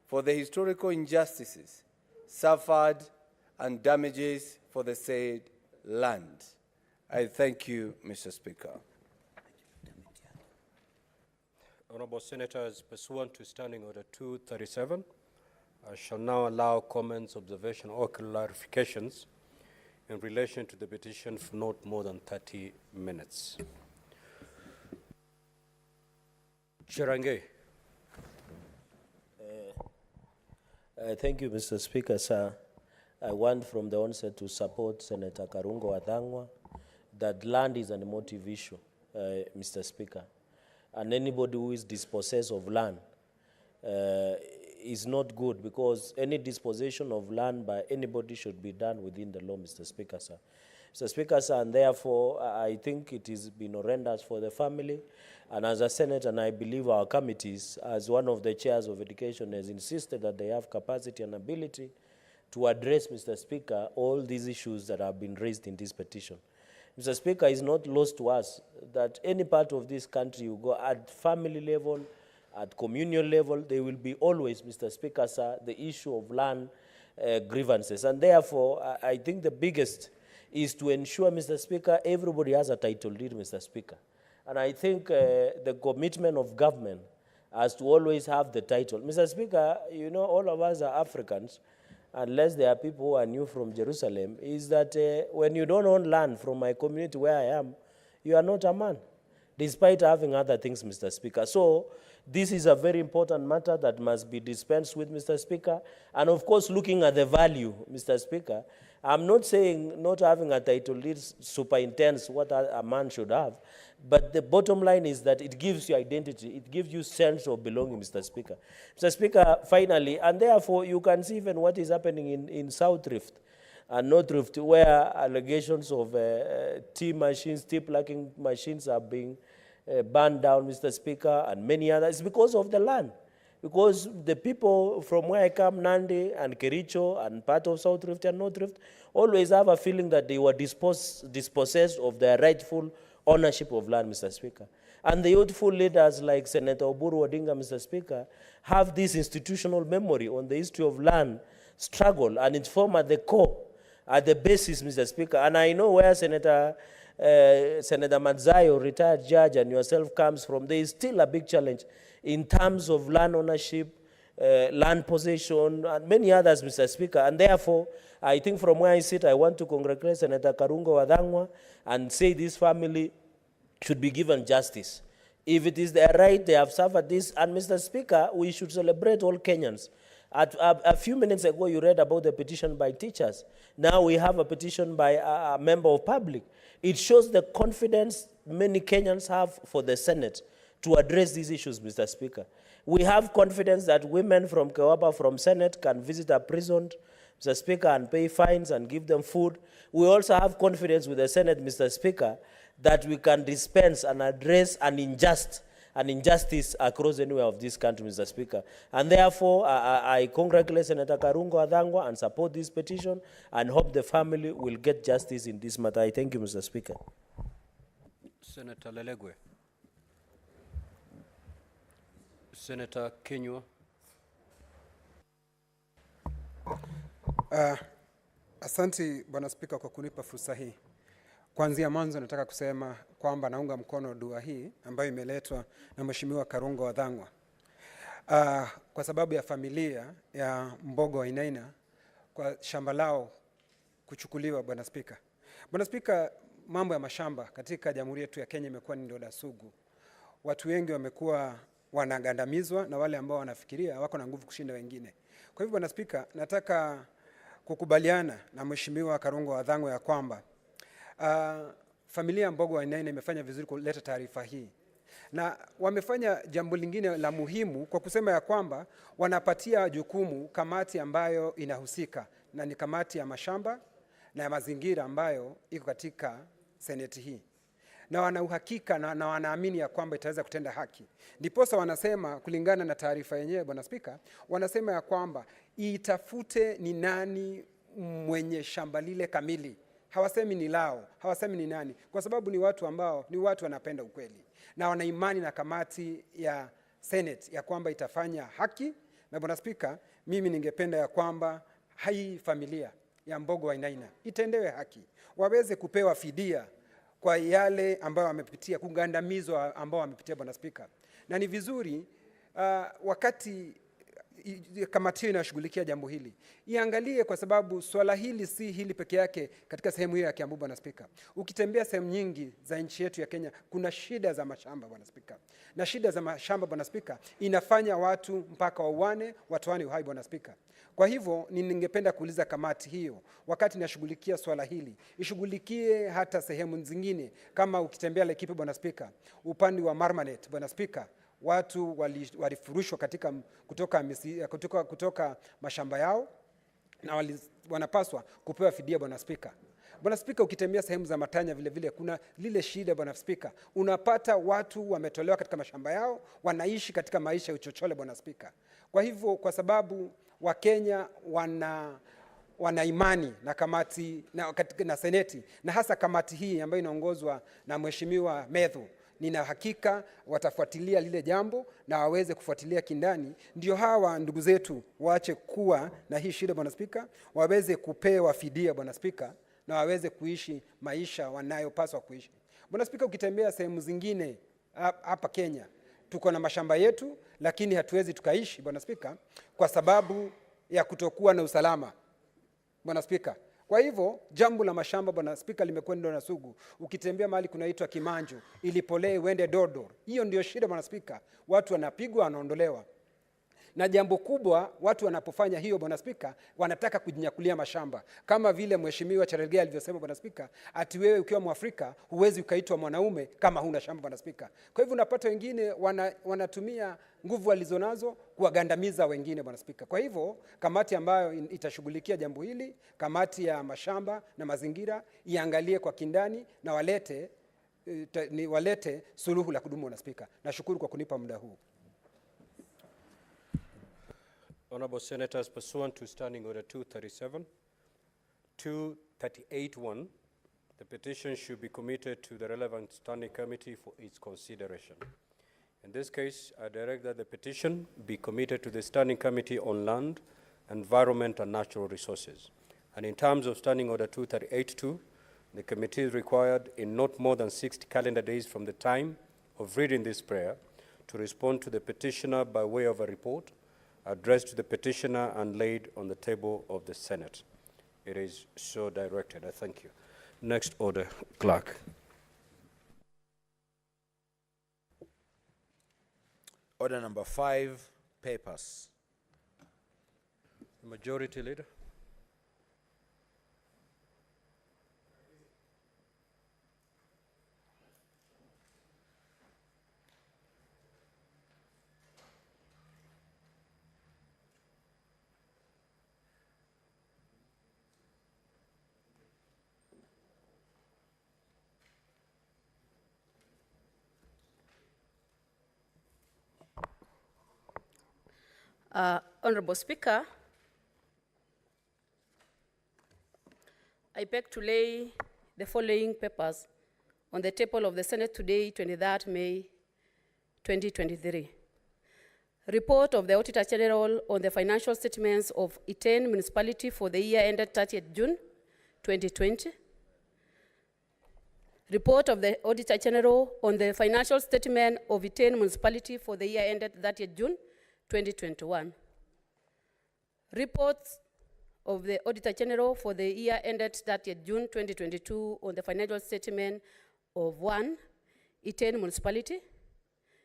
for the historical injustices suffered and damages for the said land. I thank you, Mr. Speaker. Honorable Senators, pursuant to Standing Order 237, I shall now allow comments, observation, or clarifications in relation to the petition for not more than 30 minutes. Chirange. Thank you, Mr. Speaker, sir. I want from the onset to support Senator Karungo Wathangwa that land is an emotive issue, Mr. Speaker. And anybody who is dispossessed of land is not good, because any dispossession of land by anybody should be done within the law, Mr. Speaker, sir. Mr. Speaker, sir, and therefore I think it has been horrendous for the family. And as a Senate, and I believe our committees, as one of the chairs of education, has insisted that they have capacity and ability to address, Mr. Speaker, all these issues that have been raised in this petition. Mr. Speaker, it's not lost to us that any part of this country you go at family level, at communal level, there will be always, Mr. Speaker, sir, the issue of land grievances. And therefore, I think the biggest is to ensure, Mr. Speaker, everybody has a title deed, Mr. Speaker. And I think the commitment of government has to always have the title. Mr. Speaker, you know, all of us are Africans, unless there are people who are new from Jerusalem, is that when you don't own land from my community where I am, you are not a man, despite having other things, Mr. Speaker. So this is a very important matter that must be dispensed with, Mr. Speaker. And of course, looking at the value, Mr. Speaker, I'm not saying not having a title deed super intense what a man should have, but the bottom line is that it gives you identity, it gives you sense of belonging, Mr. Speaker. Mr. Speaker, finally, and therefore you can see even what is happening in South Rift and North Rift, where allegations of tea machines, tea plucking machines are being burned down, Mr. Speaker, and many others, because of the land. Because the people from where I come, Nandi and Kericho and part of South Rift and North Rift, always have a feeling that they were dispossessed of their rightful ownership of land, Mr. Speaker. And the youthful leaders like Senator Oburu Odinga, Mr. Speaker, have this institutional memory on the history of land struggle, and it forms at the core, at the basis, Mr. Speaker. And I know where Senator Madzayo, retired judge, and yourself comes from. There is still a big challenge in terms of land ownership, land possession, and many others, Mr. Speaker. And therefore, I think from where I sit, I want to congratulate Senator Karungo Wadhangwa and say this family should be given justice. If it is their right, they have suffered this. And Mr. Speaker, we should celebrate all Kenyans. A few minutes ago, you read about the petition by teachers. Now we have a petition by a member of public. It shows the confidence many Kenyans have for the Senate to address these issues, Mr. Speaker. We have confidence that women from Kewaba, from Senate, can visit a prison, Mr. Speaker, and pay fines and give them food. We also have confidence with the Senate, Mr. Speaker, that we can dispense and address an injustice across anywhere of this country, Mr. Speaker. And therefore, I congratulate Senator Karungo Wadhangwa and support this petition and hope the family will get justice in this matter. I thank you, Mr. Speaker. Senator Lelegwe. Senator Kenywa. Asante Bwana Spika kwa kunipa fursa hii. Kuanzia mwanzo nataka kusema kwamba naunga mkono dua hii ambayo imeletwa na Mheshimiwa Karungo Wadhangwa. Kwa sababu ya familia ya Mbogo Wainaina kwa shamba lao kuchukuliwa, Bwana Spika. Bwana Spika, mambo ya mashamba katika Jamhuri yetu ya Kenya imekuwa ni ndoda sugu. Watu wengi wamekuwa wanagandamizwa na wale ambao wanafikiria wako na nguvu kushinda wengine. Kwa hivyo Bwana Spika, nataka kukubaliana na Mheshimiwa Karungo Wadhangwa ya kwamba familia Mbogo Wainaina imefanya vizuri kuleta taarifa hii. Na wamefanya jambo lingine la muhimu kwa kusema ya kwamba wanapatia jukumu kamati ambayo inahusika, na ni kamati ya mashamba na ya mazingira ambayo iko katika seneti hii. Na wana uhakika na wanaamini ya kwamba itaweza kutenda haki. Ndiposa wanasema, kulingana na taarifa yenyewe Bwana Spika, wanasema ya kwamba itafute ni nani mwenye shamba lile kamili. Hawasemi ni lao, hawasemi ni nani, kwa sababu ni watu ambao ni watu wanapenda ukweli. Na wana imani na kamati ya Senate ya kwamba itafanya haki. Na Bwana Spika, mimi ningependa ya kwamba hii familia ya Mbogo Wainaina itendewe haki. Waweze kupewa fidia kwa yale ambayo wamepitia, kugandamizwa ambao wamepitia, Bwana Spika. Na ni vizuri wakati kamati hiyo inashughulikia jambo hili iangalie, kwa sababu swala hili si hili peke yake katika sehemu hiyo ya Kiambu, Bwana Spika. Ukitembea sehemu nyingi za nchi yetu ya Kenya, kuna shida za mashamba, Bwana Spika, na shida za mashamba, Bwana Spika, inafanya watu mpaka wauane, watoane uhai, Bwana Spika. Kwa hivyo ningependa kuuliza kamati hiyo, wakati inashughulikia swala hili, ishughulikie hata sehemu zingine, kama ukitembea Laikipia, Bwana Spika, upande wa Marmanet, Bwana Spika, watu walifurushwa kutoka mashamba yao na wanapaswa kupewa fidia, Bwana Spika. Bwana Spika, ukitembea sehemu za Matanya vile vile kuna lile shida, Bwana Spika. Unapata watu wametolewa katika mashamba yao, wanaishi katika maisha ya uchochole, Bwana Spika. Kwa hivyo, kwa sababu Wakenya wana imani na kamati na seneti, na hasa kamati hii ambayo inaongozwa na Mheshimiwa Methu, nina hakika watafuatilia lile jambo na waweze kufuatilia kindani, ndio hawa ndugu zetu waache kuwa na hii shida, Bwana Spika, waweze kupewa fidia, Bwana Spika, na waweze kuishi maisha wanayopaswa kuishi. Bwana Spika, ukitembea sehemu zingine hapa Kenya, tuko na mashamba yetu, lakini hatuwezi tukaishi, Bwana Spika, kwa sababu ya kutokuwa na usalama, Bwana Spika. Kwa hivyo jambo la mashamba, Bwana Spika, limekwenda na sugu. Ukitembea mahali kunaitwa Kimanju, Ilipolee, uende Dodor, hiyo ndio shida, Bwana Spika. Watu wanapigwa, wanaondolewa. Na jambo kubwa, watu wanapofanya hiyo, Bwana Spika, wanataka kujinyakulia mashamba. Kama vile Mheshimiwa Cherargei alivyosema, Bwana Spika, ati wewe ukiwa Mwafrika huwezi ukaitwa mwanaume kama huna shamba, Bwana Spika. Kwa hivyo unapata wengine wanatumia nguvu walizonazo kuwagandamiza wengine, Bwana Spika. Kwa hivyo kamati ambayo itashughulikia jambo hili, kamati ya mashamba na mazingira, iangalie kwa kindani na walete suluhu la kudumu, Bwana Spika. Nashukuru kwa kunipa muda huu. Honorable Senators, pursuant to Standing Order 237, 238(1), the petition should be committed to the relevant standing committee for its consideration. In this case, I direct that the petition be committed to the Standing Committee on Land, Environment and Natural Resources. And in terms of Standing Order 238(2), the committee is required in not more than 60 calendar days from the time of reading this prayer to respond to the petitioner by way of a report addressed to the petitioner and laid on the table of the Senate. It is so directed. I thank you. Next order, Clerk. Order number 5, papers. The Majority Leader. Honorable Speaker, I beg to lay the following papers on the table of the Senate today, 23rd May 2023. Report of the Auditor General on the financial statements of Iten Municipality for the year ended 30th June 2020. Report of the Auditor General on the financial statement of Iten Municipality for the year ended 30th June 2021. Reports of the Auditor General for the year ended 30th June 2022 on the financial statement of 1, Iten Municipality,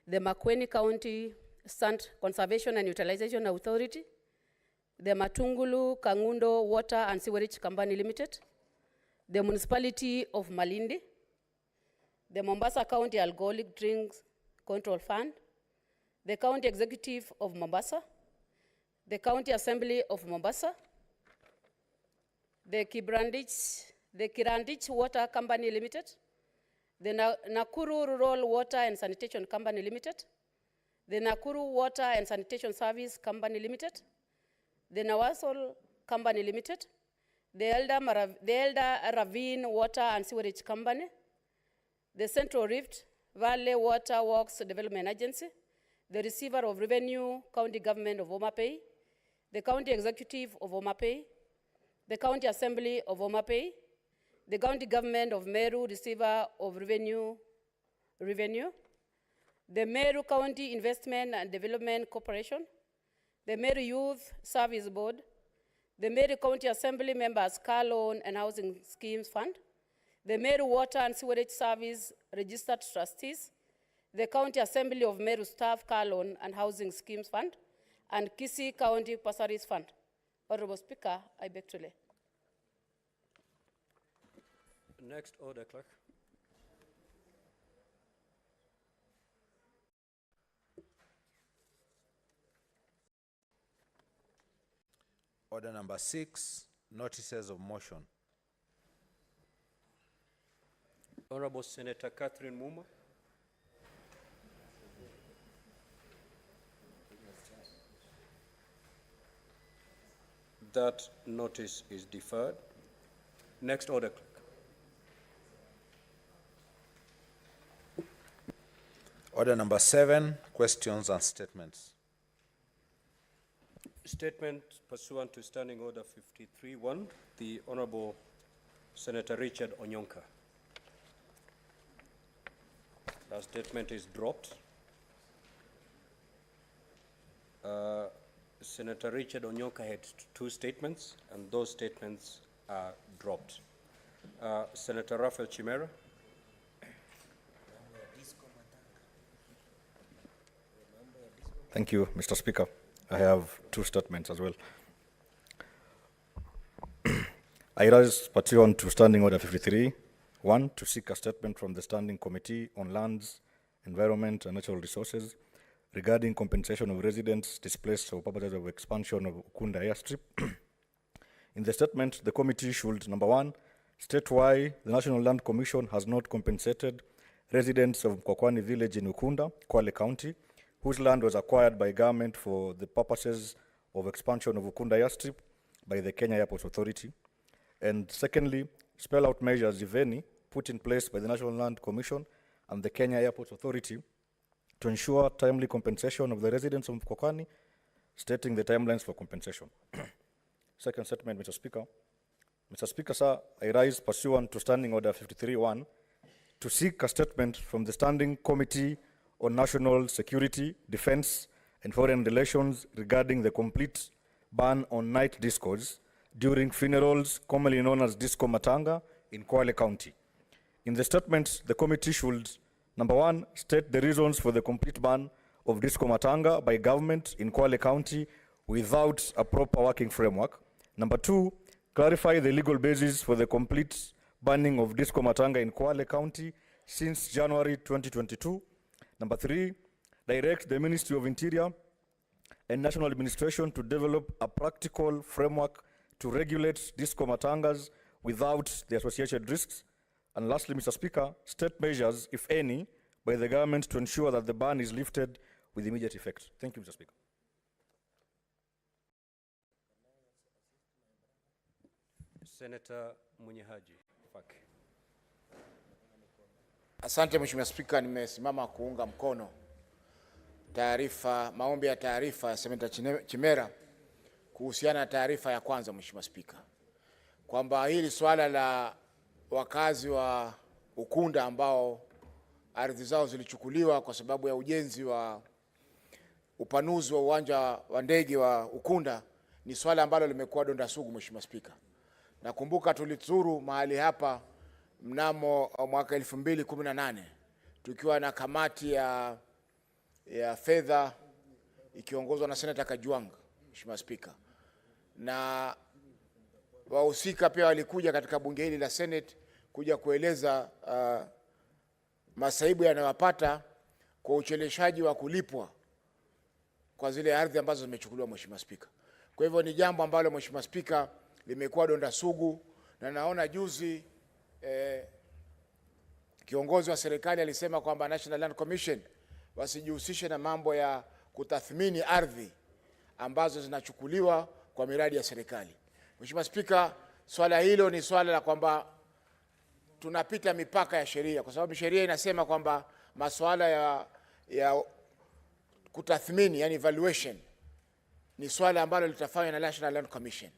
the Makueni County Sand Conservation and Utilization Authority, the Matungulu Kangundo Water and Sewerage Company Limited, the Municipality of Malindi, the Mombasa County Alcoholic Drinks Control Fund, the County Executive of Mombasa, the County Assembly of Mombasa, the Kirandich Water Company Limited, the Nakuru Rural Water and Sanitation Company Limited, the Nakuru Water and Sanitation Service Company Limited, the Nawasol Company Limited, the Elder Ravine Water and Sewerage Company, the Central Rift Valley Water Works Development Agency, the Receiver of Revenue, County Government of Homa Bay, the County Executive of Homa Bay, the County Assembly of Homa Bay, the County Government of Meru, Receiver of Revenue, the Meru County Investment and Development Corporation, the Meru Youth Service Board, the Meru County Assembly Members Car Loan and Housing Schemes Fund, the Meru Water and Sewerage Service Registered Trustees, the County Assembly of Meru Staff Car Loan and Housing Schemes Fund, and Kisii County Bursaries Fund. Honorable Speaker, I beg to lay. Next order, clerk. Order number 6, notices of motion. Honorable Senator Catherine Muma. That notice is deferred. Next order, clerk. Order number 7, questions and statements. Statement pursuant to Standing Order 53-1, the Honorable Senator Richard Onyonka. That statement is dropped. Senator Richard Onyonka had 2 statements, and those statements are dropped. Senator Raphael Chimera. Thank you, Mr. Speaker. I have 2 statements as well. I rise pursuant to Standing Order 53-1 to seek a statement from the Standing Committee on Lands, Environment and Natural Resources regarding compensation of residents displaced for purposes of expansion of Ukunda Airstrip. In the statement, the committee should, number 1, state why the National Land Commission has not compensated residents of Mkwakwani village in Ukunda, Kwale County, whose land was acquired by government for the purposes of expansion of Ukunda Airstrip by the Kenya Airports Authority. And secondly, spell out measures, if any, put in place by the National Land Commission and the Kenya Airports Authority to ensure timely compensation of the residents of Mkwakwani, stating the timelines for compensation. Second statement, Mr. Speaker. Mr. Speaker, sir, I rise pursuant to Standing Order 53-1 to seek a statement from the Standing Committee on National Security, Defense and Foreign Relations regarding the complete ban on night discos during funerals, commonly known as Disco Matanga, in Kwale County. In the statement, the committee should, number 1, state the reasons for the complete ban of Disco Matanga by government in Kwale County without a proper working framework. Number 2, clarify the legal basis for the complete banning of Disco Matanga in Kwale County since January 2022. Number 3, direct the Ministry of Interior and National Administration to develop a practical framework to regulate disco matangas without the associated risks. And lastly, Mr. Speaker, state measures, if any, by the government to ensure that the ban is lifted with immediate effect. Thank you, Mr. Speaker. Senator Munyehaji. Asante Mheshimiwa Spika, nimesimama kuunga mkono maombi ya taarifa ya Senator Chimera kuhusiana na taarifa ya kwanza, Mheshimiwa Spika, kwamba hili swala la wakazi wa Ukunda ambao ardhi zao zilichukuliwa kwa sababu ya ujenzi wa upanuzi wa uwanja wa ndege wa Ukunda ni swala ambalo limekuwa donda sugu, Mheshimiwa Spika. Nakumbuka tulizuru mahali hapa mnamo mwaka 2018 tukiwa na kamati ya fedha ikiongozwa na Senator Kajwang, Mheshimiwa Spika, na wahusika pia walikuja katika bunge hili la Senate kuja kueleza masaibu yanayowapata kwa ucheleshaji wa kulipwa kwa zile ardhi ambazo zimechukuliwa, Mheshimiwa Spika. Kwa hivyo ni jambo ambalo, Mheshimiwa Spika, limekuwa donda sugu, na naona juzi kiongozi wa serikali alisema kwamba National Land Commission wasijihusishe na mambo ya kutathmini ardhi ambazo zinachukuliwa kwa miradi ya serikali. Mheshimiwa Spika, swala hilo ni swala la kwamba tunapita mipaka ya sheria, kwa sababu sheria inasema kwamba masuala ya kutathmini, yani evaluation, ni swala ambalo litafanywa na National Land Commission.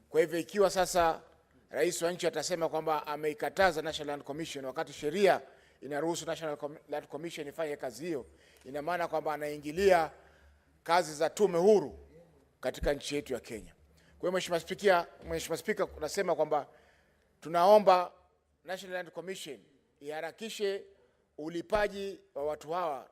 Kwa hivyo ikiwa sasa rais wa nchi atasema kwamba ameikataza National Land Commission wakati sheria inaruhusu National Land Commission ifanye kazi hiyo, ina maana kwamba anaingilia kazi za tume huru katika nchi yetu ya Kenya. Kwa hiyo Mheshimiwa Spika, nasema kwamba tunaomba National Land Commission iharakishe ulipaji wa watu hawa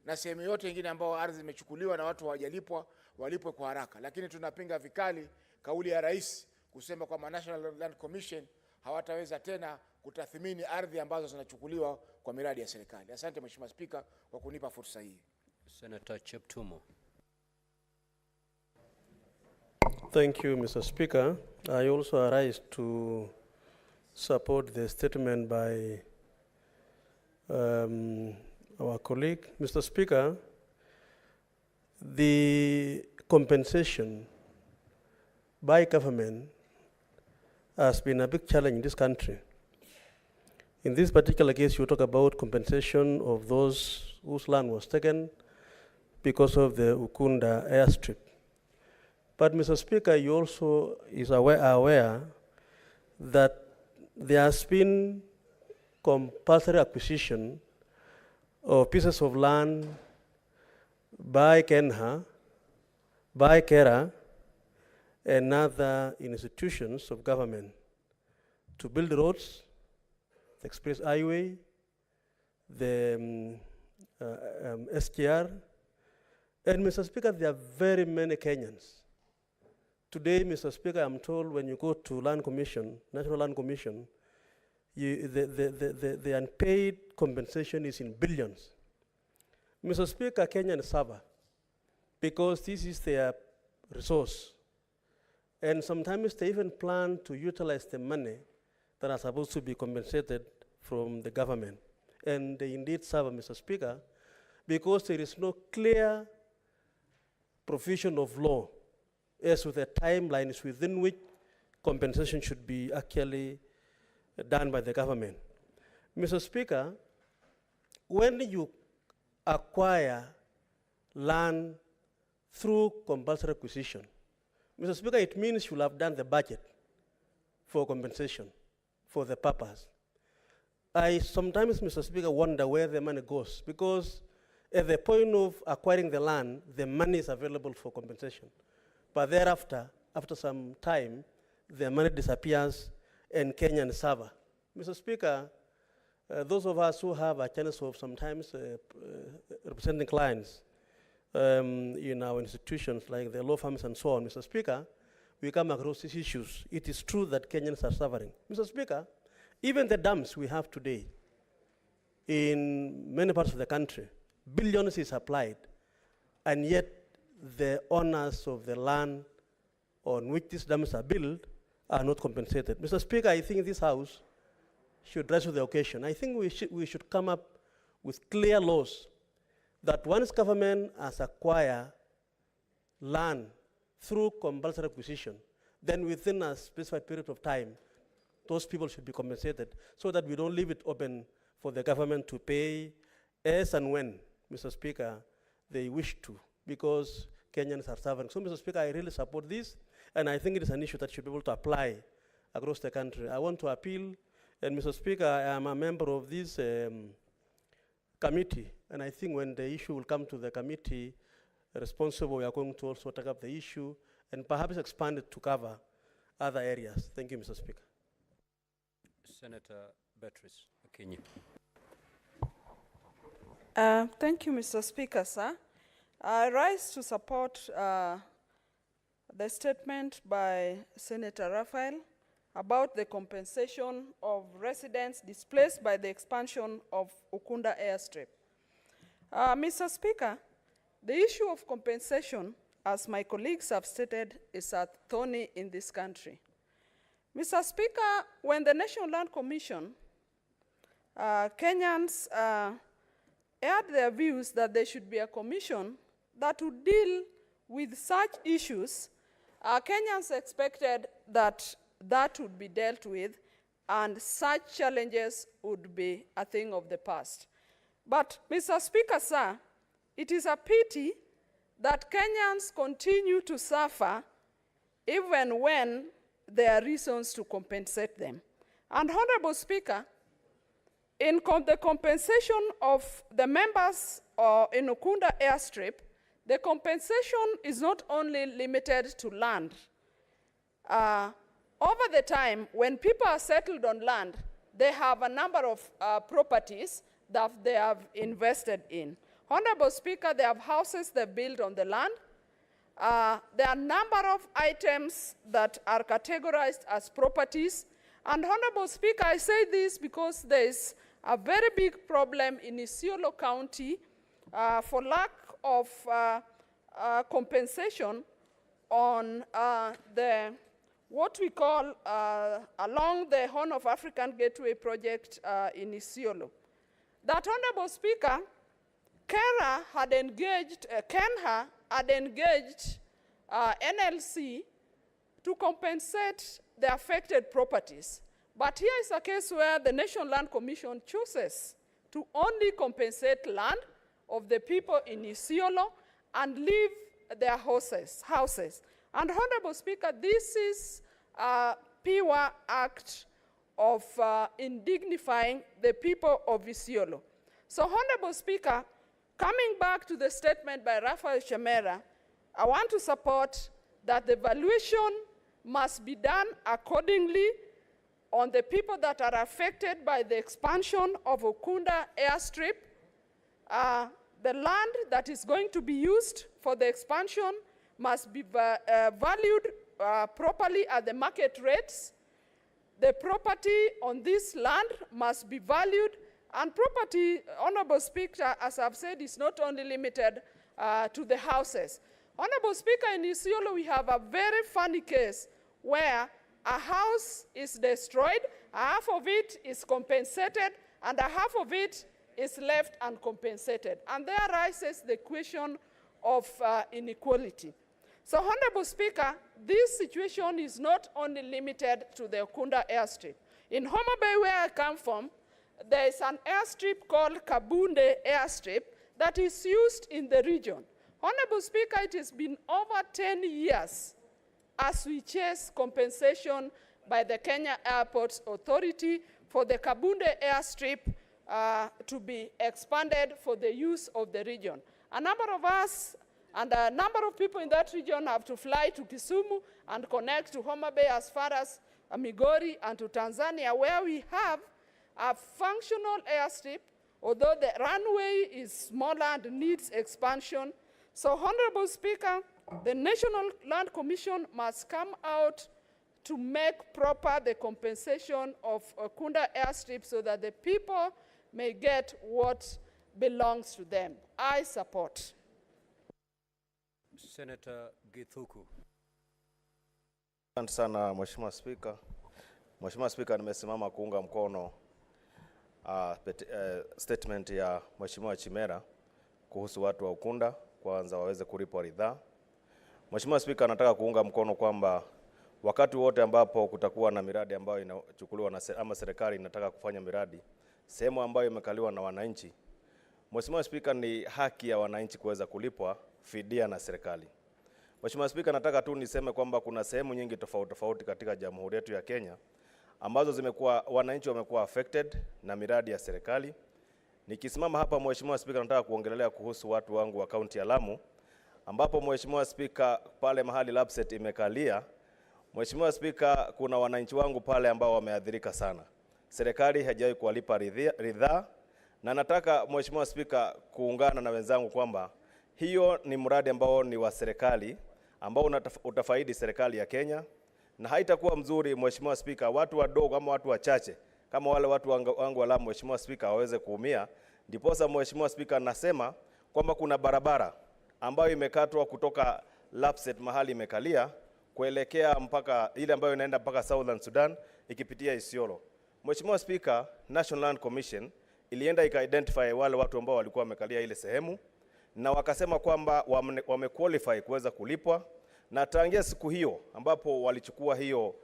na sehemu yote nyingine ambao ardhi imechukuliwa na watu hawajalipwa walipwe kwa haraka. Lakini tunapinga vikali kauli ya rais kusema kwamba National Land Commission hawataweza tena kutathmini ardhi ambazo zinachukuliwa kwa miradi ya serikali. Asante Mheshimiwa Spika kwa kunipa fursa hii. Senator Cheptumo. Thank you, Mr. Speaker. I also arise to support the statement by our colleague. Mr. Speaker, the compensation by government has been a big challenge in this country. In this particular case, you talk about compensation of those whose land was taken because of the Ukunda airstrip. But Mr. Speaker, you also are aware that there has been compulsory acquisition of pieces of land by Kenha, by Kera, and other institutions of government to build roads, the express highway, the SGR. And Mr. Speaker, there are very many Kenyans. Today, Mr. Speaker, I'm told when you go to Land Commission, National Land Commission, the unpaid compensation is in billions. Mr. Speaker, Kenyans suffer because this is their resource. And sometimes they even plan to utilize the money that are supposed to be compensated from the government. And they indeed suffer, Mr. Speaker, because there is no clear provision of law as to the timelines within which compensation should be actually done by the government. Mr. Speaker, when you acquire land through compulsory acquisition, Mr. Speaker, it means you'll have done the budget for compensation for the purpose. I sometimes, Mr. Speaker, wonder where the money goes, because at the point of acquiring the land, the money is available for compensation. But thereafter, after some time, the money disappears and Kenyans suffer. Mr. Speaker, those of us who have a chance of sometimes representing clients in our institutions like the law firms and so on, Mr. Speaker, we come across these issues. It is true that Kenyans are suffering. Mr. Speaker, even the dams we have today in many parts of the country, billions is applied, and yet the owners of the land on which these dams are built are not compensated. Mr. Speaker, I think this House should rise to the occasion. I think we should come up with clear laws that once government has acquired land through compulsory acquisition, then within a specified period of time, those people should be compensated so that we don't leave it open for the government to pay as and when, Mr. Speaker, they wish to, because Kenyans are suffering. So, Mr. Speaker, I really support this, and I think it is an issue that should be able to apply across the country. I want to appeal, and Mr. Speaker, I am a member of this committee, and I think when the issue will come to the committee responsible, we are going to also take up the issue and perhaps expand it to cover other areas. Thank you, Mr. Speaker. Senator Beatrice Akinyi. Thank you, Mr. Speaker, sir. I rise to support the statement by Senator Raphael about the compensation of residents displaced by the expansion of Ukunda Airstrip. Mr. Speaker, the issue of compensation, as my colleagues have stated, is a thorny in this country. Mr. Speaker, when the National Land Commission, Kenyans aired their views that there should be a commission that would deal with such issues, Kenyans expected that that would be dealt with and such challenges would be a thing of the past. But, Mr. Speaker, sir, it is a pity that Kenyans continue to suffer even when there are reasons to compensate them. And, Honorable Speaker, in the compensation of the members in Ukunda Airstrip, The compensation is not only limited to land. Over the time, when people are settled on land, they have a number of properties that they have invested in. Honorable Speaker, they have houses they built on the land. There are a number of items that are categorized as properties. And Honorable Speaker, I say this because there is a very big problem in Isiolo County for lack of compensation on what we call along the Horn of African Gateway project in Isiolo. That, Honorable Speaker, Kenha had engaged NLC to compensate the affected properties. But here is a case where the National Land Commission chooses to only compensate land of the people in Isiolo and leave their houses. And Honorable Speaker, this is a pure act of indignifying the people of Isiolo. So, Honorable Speaker, coming back to the statement by Raphael Shemera, I want to support that the valuation must be done accordingly on the people that are affected by the expansion of Ukunda Airstrip. The land that is going to be used for the expansion must be valued properly at the market rates. The property on this land must be valued, and property, Honorable Speaker, as I've said, is not only limited to the houses. Honorable Speaker, in Isiolo, we have a very funny case where a house is destroyed, half of it is compensated, and a half of it is left uncompensated. And there arises the question of inequality. So, Honorable Speaker, this situation is not only limited to the Ukunda Airstrip. In Homa Bay, where I come from, there is an airstrip called Kabunde Airstrip that is used in the region. Honorable Speaker, it has been over 10 years as we chase compensation by the Kenya Airports Authority for the Kabunde Airstrip to be expanded for the use of the region. A number of us and a number of people in that region have to fly to Kisumu and connect to Homa Bay as far as Migori and to Tanzania, where we have a functional airstrip, although the runway is smaller and needs expansion. So, Honorable Speaker, the National Land Commission must come out to make proper the compensation of Ukunda Airstrip so that the people may get what belongs to them. I support. Senator Githuku. Asante sana Mheshimiwa Spika. Mheshimiwa Spika, nimesimama kuunga mkono statement ya Mheshimiwa Chimera kuhusu watu wa Ukunda kwanza waweze kulipwa ridhaa. Mheshimiwa Spika, nataka kuunga mkono kwamba wakati wote ambapo kutakuwa na miradi ambayo inachukuliwa na ama serikali inataka kufanya miradi sehemu ambayo imekaliwa na wananchi, Mheshimiwa Spika, ni haki ya wananchi kuweza kulipwa fidia na serikali. Mheshimiwa Spika, nataka tu niseme kwamba kuna sehemu nyingi tofauti katika Jamhuri yetu ya Kenya ambazo wananchi wamekuwa affected na miradi ya serikali. Nikisimama hapa Mheshimiwa Spika, nataka kuongelea kuhusu watu wangu wa kaunti ya Lamu, ambapo Mheshimiwa Spika, pale mahali Lapset imekalia, Mheshimiwa Spika, kuna wananchi wangu pale ambao wameathirika sana. Serikali haijawahi kuwalipa ridhaa, na nataka Mheshimiwa Spika kuungana na wenzangu kwamba hiyo ni mradi ambao ni wa serikali ambao utafaidi serikali ya Kenya, na haitakuwa mzuri Mheshimiwa Spika watu wadogo ama watu wachache kama wale watu wangu wa Lamu Mheshimiwa Spika waweze kuumia. Ndiposa Mheshimiwa Spika nasema kwamba kuna barabara ambayo imekatwa kutoka Lapset mahali imekalia kuelekea mpaka ile ambayo inaenda mpaka Southern Sudan ikipitia Isiolo. Mheshimiwa Spika, National Land Commission ilienda ika-identify wale watu ambao walikuwa wamekalia ile sehemu na wakasema kwamba wamequalify kuweza kulipwa, na tangia siku hiyo ambapo walichukua hiyo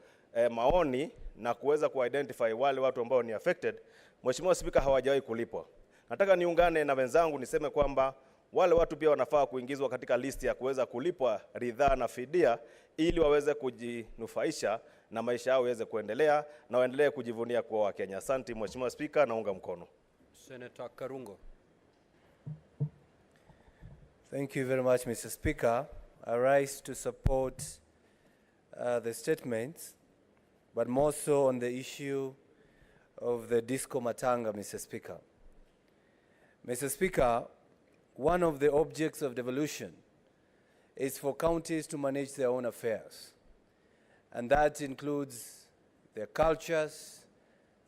maoni na kuweza ku-identify wale watu ambao ni affected, Mheshimiwa Spika, hawajawahi kulipwa. Nataka niungane na wenzangu niseme kwamba wale watu pia wanafaa kuingizwa katika listi ya kuweza kulipwa ridhaa na fidia ili waweze kujinufaisha na maisha yao yaweze kuendelea na waendelee kujivunia kuwa Wakenya. Asante Mheshimiwa Spika, naunga mkono. Senator Karungo. Thank you very much, Mr. Speaker. I rise to support the statements, but more so on the issue of the disco matanga, Mr. Speaker. Mr. Speaker, one of the objects of devolution is for counties to manage their own affairs. And that includes their cultures,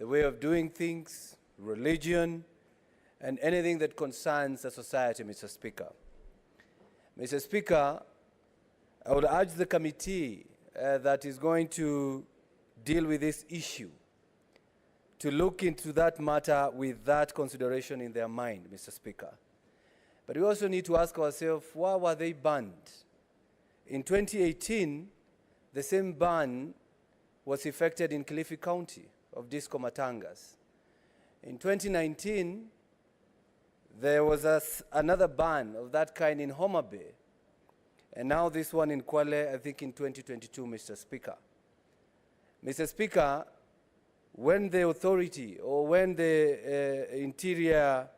the way of doing things, religion, and anything that concerns the society, Mr. Speaker. Mr. Speaker, I would urge the committee that is going to deal with this issue to look into that matter with that consideration in their mind, Mr. Speaker. But we also need to ask ourselves, why were they banned? In 2018, the same ban was effected in Kilifi County of disco matangas. In 2019, there was another ban of that kind in Homa Bay. And now this one in Kwale, I think in 2022, Mr. Speaker. Mr. Speaker, when the authority or when the Interior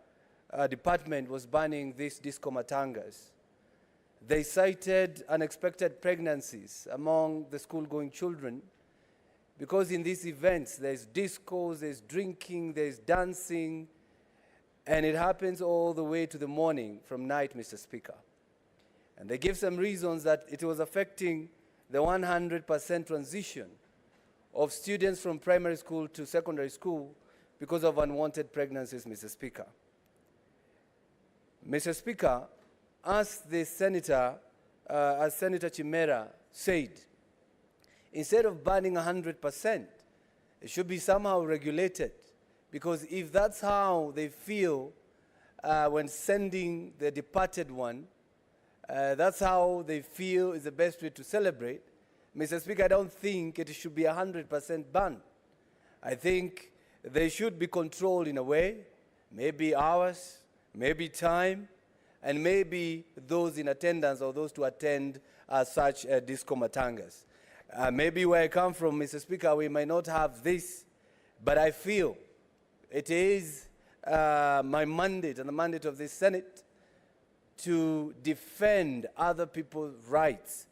Department was banning these disco matangas, they cited unexpected pregnancies among the school-going children because in these events there's discos, there's drinking, there's dancing, and it happens all the way to the morning from night, Mr. Speaker. And they give some reasons that it was affecting the 100% transition of students from primary school to secondary school because of unwanted pregnancies, Mr. Speaker. Mr. Speaker, as the Senator, as Senator Chimera said, instead of banning 100%, it should be somehow regulated. Because if that's how they feel when sending the departed one, that's how they feel is the best way to celebrate, Mr. Speaker, I don't think it should be 100% ban. I think they should be controlled in a way, maybe hours, maybe time, and maybe those in attendance or those to attend such disco matangas. Maybe where I come from, Mr. Speaker, we might not have this, but I feel it is my mandate and the mandate of this Senate to defend other people's rights.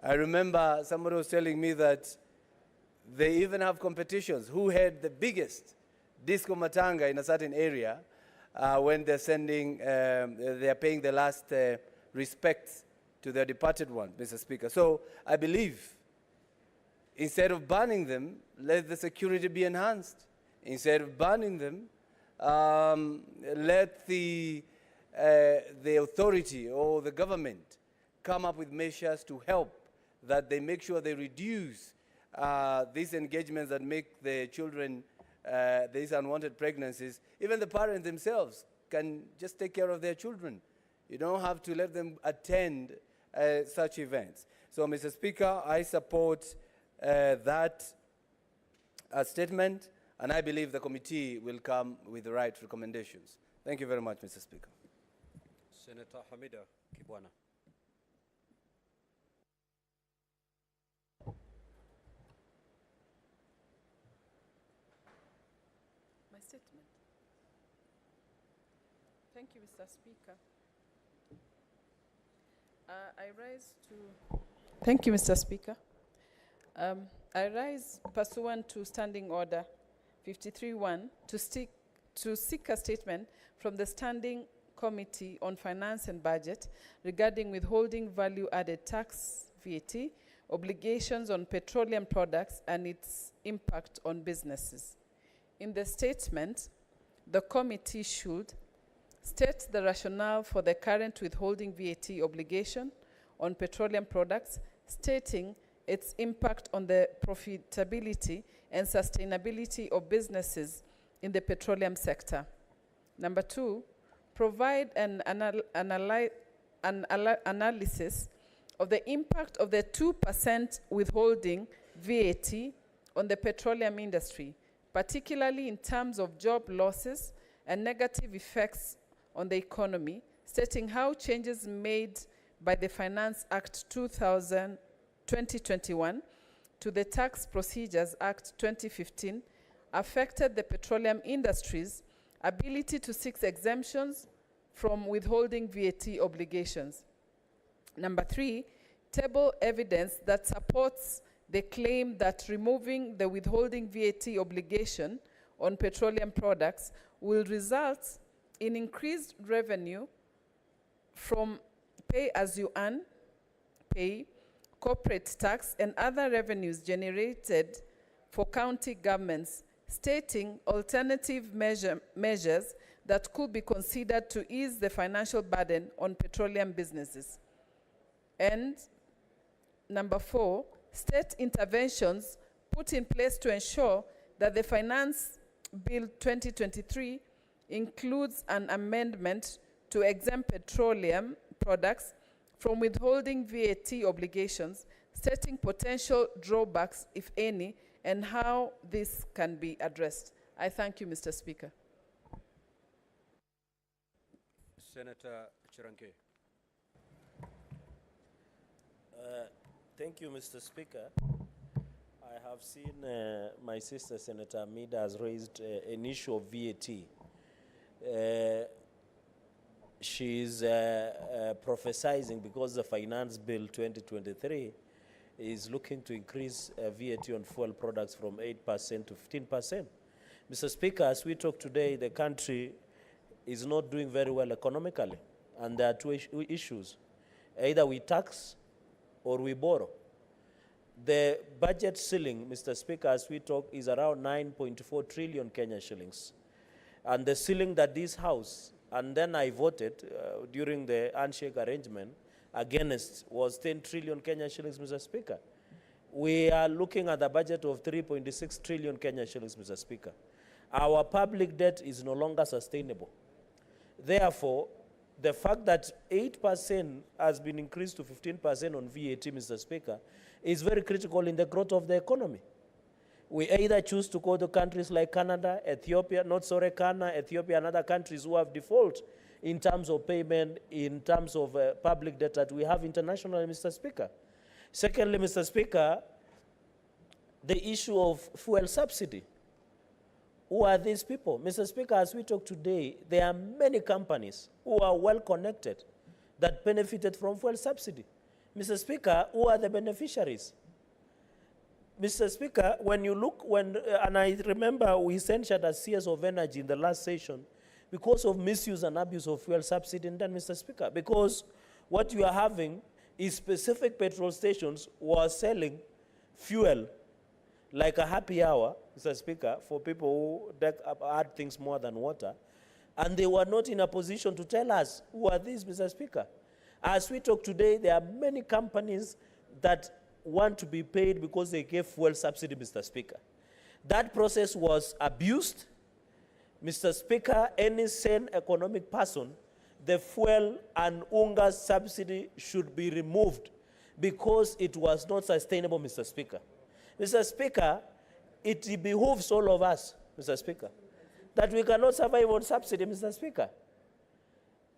I remember somebody was telling me that they even have competitions. Who had the biggest disco matanga in a certain area when they're sending, they're paying the last respects to their departed one, Mr. Speaker. So I believe instead of banning them, let the security be enhanced. Instead of banning them, let the authority or the government come up with measures to help that they make sure they reduce these engagements that make the children, these unwanted pregnancies. Even the parents themselves can just take care of their children. You don't have to let them attend such events. So, Mr. Speaker, I support that statement, and I believe the committee will come with the right recommendations. Thank you very much, Mr. Speaker. Senator Hamida Kibwana. My statement. Thank you, Mr. Speaker. I rise to... Thank you, Mr. Speaker. I rise pursuant to Standing Order 53-1 to seek a statement from the Standing Committee on Finance and Budget regarding withholding value-added tax, VAT, obligations on petroleum products and its impact on businesses. In the statement, the committee should state the rationale for the current withholding VAT obligation on petroleum products, stating its impact on the profitability and sustainability of businesses in the petroleum sector. Number two, provide an analysis of the impact of the 2% withholding VAT on the petroleum industry, particularly in terms of job losses and negative effects on the economy, stating how changes made by the Finance Act 2021 to the Tax Procedures Act 2015 affected the petroleum industry's ability to seek exemptions from withholding VAT obligations. Number 3, table evidence that supports the claim that removing the withholding VAT obligation on petroleum products will result in increased revenue from pay-as-you-earn, pay, corporate tax, and other revenues generated for county governments, stating alternative measures that could be considered to ease the financial burden on petroleum businesses. And number 4, state interventions put in place to ensure that the Finance Bill 2023 includes an amendment to exempt petroleum products from withholding VAT obligations, stating potential drawbacks, if any, and how this can be addressed. I thank you, Mr. Speaker. Senator Chiranke. Thank you, Mr. Speaker. I have seen my sister, Senator Amida, has raised an issue of VAT. She's prophesizing because the Finance Bill 2023 is looking to increase VAT on fuel products from 8% to 15%. Mr. Speaker, as we talk today, the country is not doing very well economically, and there are two issues. Either we tax or we borrow. The budget ceiling, Mr. Speaker, as we talk, is around 9.4 trillion Kenya shillings. And the ceiling that this House, and then I voted during the handshake arrangement against, was 10 trillion Kenya shillings, Mr. Speaker. We are looking at a budget of 3.6 trillion Kenya shillings, Mr. Speaker. Our public debt is no longer sustainable. Therefore, the fact that 8% has been increased to 15% on VAT, Mr. Speaker, is very critical in the growth of the economy. We either choose to go to countries like Canada, Ethiopia, Ghana, Ethiopia, and other countries who have default in terms of payment, in terms of public debt that we have internationally, Mr. Speaker. Secondly, Mr. Speaker, the issue of fuel subsidy. Who are these people? Mr. Speaker, as we talk today, there are many companies who are well connected that benefited from fuel subsidy. Mr. Speaker, who are the beneficiaries? Mr. Speaker, when you look, and I remember we censured as CS of Energy in the last session because of misuse and abuse of fuel subsidy, and then, Mr. Speaker, because what you are having is specific petrol stations who are selling fuel like a happy hour, Mr. Speaker, for people who add things more than water, and they were not in a position to tell us who are these, Mr. Speaker. As we talk today, there are many companies that want to be paid because they gave fuel subsidy, Mr. Speaker. That process was abused. Mr. Speaker, any sane economic person, the fuel and unga subsidy should be removed because it was not sustainable, Mr. Speaker. Mr. Speaker, it behooves all of us, Mr. Speaker, that we cannot survive on subsidy, Mr. Speaker.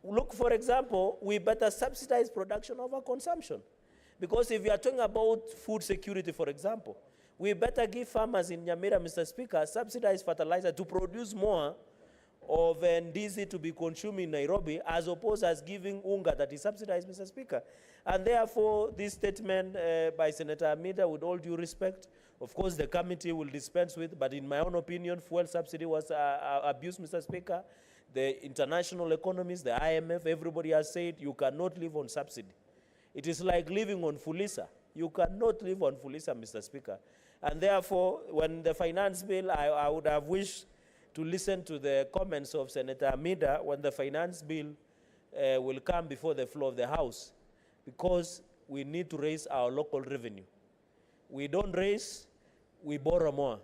Look, for example, we better subsidize production over consumption. Because if you are talking about food security, for example, we better give farmers in Nyamira, Mr. Speaker, subsidized fertilizer to produce more of ndizi to be consumed in Nairobi, as opposed as giving unga that is subsidized, Mr. Speaker. And therefore, this statement by Senator Amida, with all due respect, of course, the committee will dispense with, but in my own opinion, fuel subsidy was abused, Mr. Speaker. The international economists, the IMF, everybody has said you cannot live on subsidy. It is like living on Fulisa. You cannot live on Fulisa, Mr. Speaker. And therefore, when the finance bill, I would have wished to listen to the comments of Senator Amida when the finance bill will come before the floor of the House, because we need to raise our local revenue. We don't raise, we borrow more.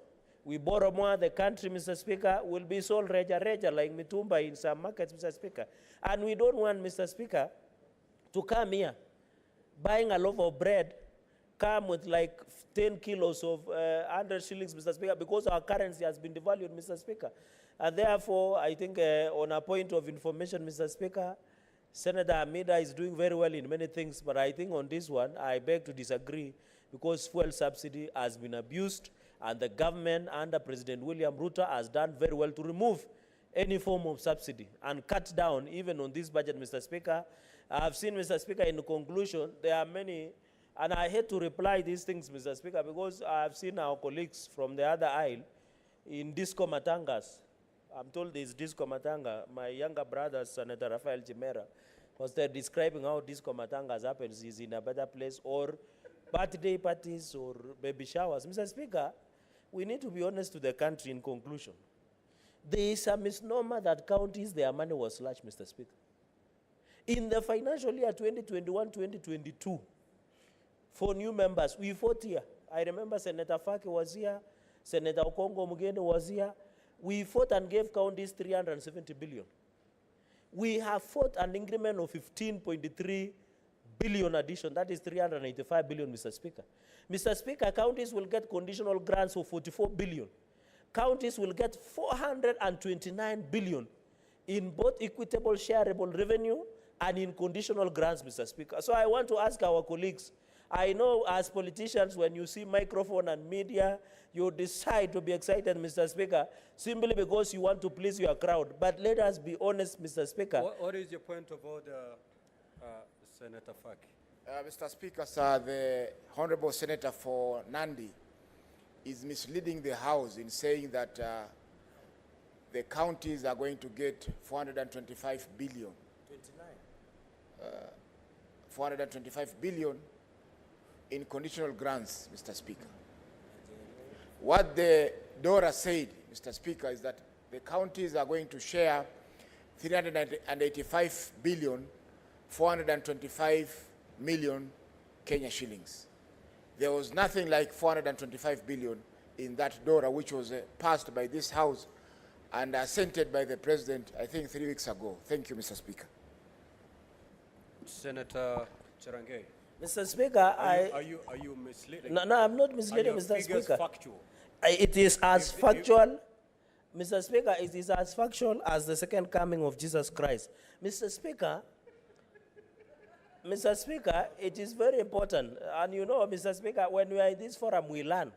We borrow more, the country, Mr. Speaker, will be sold reja like mitumba in some markets, Mr. Speaker. And we don't want, Mr. Speaker, to come here buying a loaf of bread, come with like 10 kilos of 100 shillings, Mr. Speaker, because our currency has been devalued, Mr. Speaker. And therefore, I think on a point of information, Mr. Speaker, Senator Amida is doing very well in many things, but I think on this one, I beg to disagree, because fuel subsidy has been abused, and the government under President William Ruto has done very well to remove any form of subsidy and cut down even on this budget, Mr. Speaker. I've seen, Mr. Speaker, in the conclusion, there are many, and I hate to reply these things, Mr. Speaker, because I've seen our colleagues from the other aisle in disco matangas. I'm told there's disco matanga. My younger brother, Senator Rafael Chimera, was there describing how disco matangas happens is in a better place, or birthday parties or baby showers. Mr. Speaker, we need to be honest to the country in conclusion. There is a misnomer that counties, their money was slashed, Mr. Speaker. In the financial year 2021-2022, for new members, we fought here. I remember Senator Faki was here, Senator Okongo Mugende was here. We fought and gave counties 370 billion. We have fought an increment of 15.3 billion addition. That is 385 billion, Mr. Speaker. Mr. Speaker, counties will get conditional grants of 44 billion. Counties will get 429 billion in both equitable shareable revenue and in conditional grants, Mr. Speaker. So I want to ask our colleagues, I know as politicians, when you see microphone and media, you decide to be excited, Mr. Speaker, simply because you want to please your crowd. But let us be honest, Mr. Speaker. What is your point of order, Senator Faki? Mr. Speaker, sir, the Honorable Senator for Nandi is misleading the House in saying that the counties are going to get 425 billion. 425 billion in conditional grants, Mr. Speaker. What the DORA said, Mr. Speaker, is that the counties are going to share 385 billion, 425 million Kenya shillings. There was nothing like 425 billion in that DORA, which was passed by this House and assented by the President, I think 3 weeks ago. Thank you, Mr. Speaker. Senator Cherangei. Mr. Speaker, are you misleading? No, I'm not misleading, Mr. Speaker. Factual? It is as factual, Mr. Speaker, it is as factual as the second coming of Jesus Christ. Mr. Speaker, it is very important. And you know, Mr. Speaker, when we are in this forum, we learn.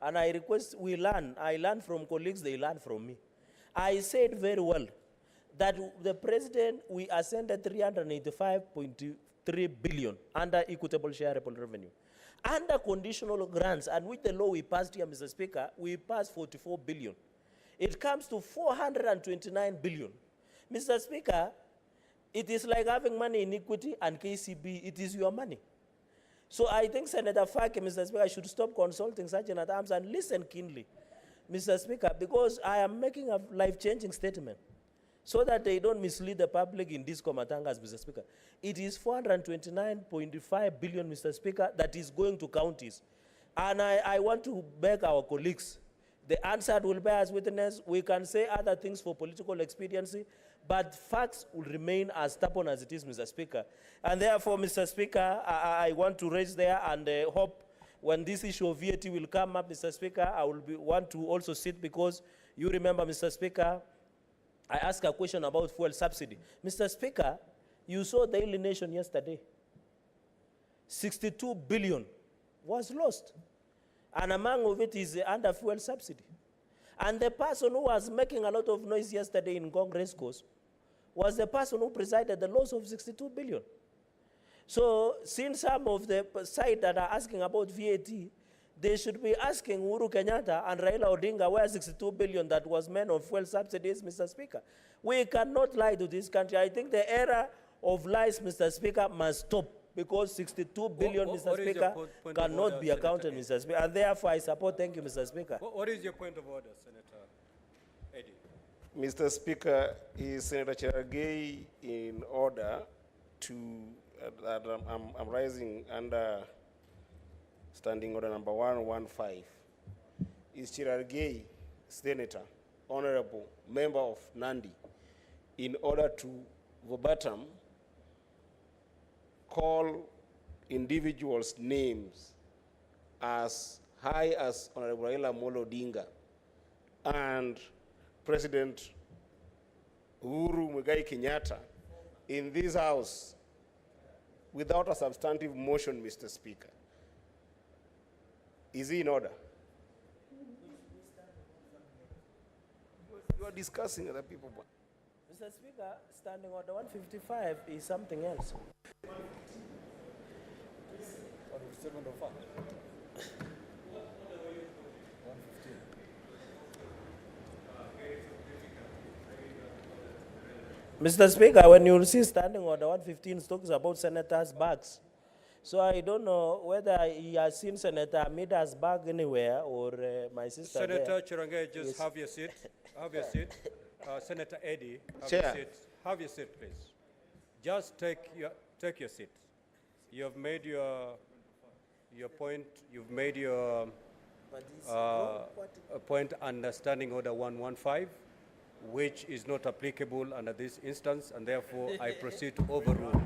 And I request we learn. I learn from colleagues, they learn from me. I said very well that the President, we ascended 385.3 billion under equitable shareable revenue. Under conditional grants, and with the law we passed here, Mr. Speaker, we passed 44 billion. It comes to 429 billion. Mr. Speaker, it is like having money in equity and KCB. It is your money. So I think Senator Faki, Mr. Speaker, should stop consulting Sergeant at Arms and listen keenly, Mr. Speaker, because I am making a life-changing statement so that they don't mislead the public in these comatangas, Mr. Speaker. It is 429.5 billion, Mr. Speaker, that is going to counties. And I want to beg our colleagues, the answer will bear as witness. We can say other things for political expediency, but facts will remain as stubborn as it is, Mr. Speaker. And therefore, Mr. Speaker, I want to raise there and hope when this issue of VAT will come up, Mr. Speaker, I will want to also sit because you remember, Mr. Speaker, I asked a question about fuel subsidy. Mr. Speaker, you saw the Daily Nation yesterday. 62 billion was lost. And among of it is under fuel subsidy. And the person who was making a lot of noise yesterday in Congress Course was the person who presided the loss of 62 billion. So since some of the side that are asking about VAT, they should be asking Uhuru Kenyatta and Raila Odinga where 62 billion that was meant of fuel subsidies, Mr. Speaker. We cannot lie to this country. I think the era of lies, Mr. Speaker, must stop because 62 billion, Mr. Speaker, cannot be accounted, Mr. Speaker. And therefore, I support, thank you, Mr. Speaker. What is your point of order, Senator Eddie? Mr. Speaker, is Senator Cherangei in order to, I'm rising under Standing Order number 115. Is Cherangei, Senator, Honorable Member of Nandi, in order to verbatim call individuals' names as high as Honorable Raila Amolo Odinga and President Uhuru Muigai Kenyatta in this House without a substantive motion, Mr. Speaker? Is he in order? You are discussing other people. Mr. Speaker, Standing Order 155 is something else. Mr. Speaker, when you see Standing Order 115, it talks about senators' bags. So I don't know whether he has seen Senator Amida's bag anywhere or my sister Senator there. Chirange, just Yes. have your seat. Have your seat. Senator Eddie, have Chair. your seat. Have your seat, please. Just take your seat. You have made your point. You've made your point under Standing Order 115, which is not applicable under this instance, and therefore I proceed to overrule.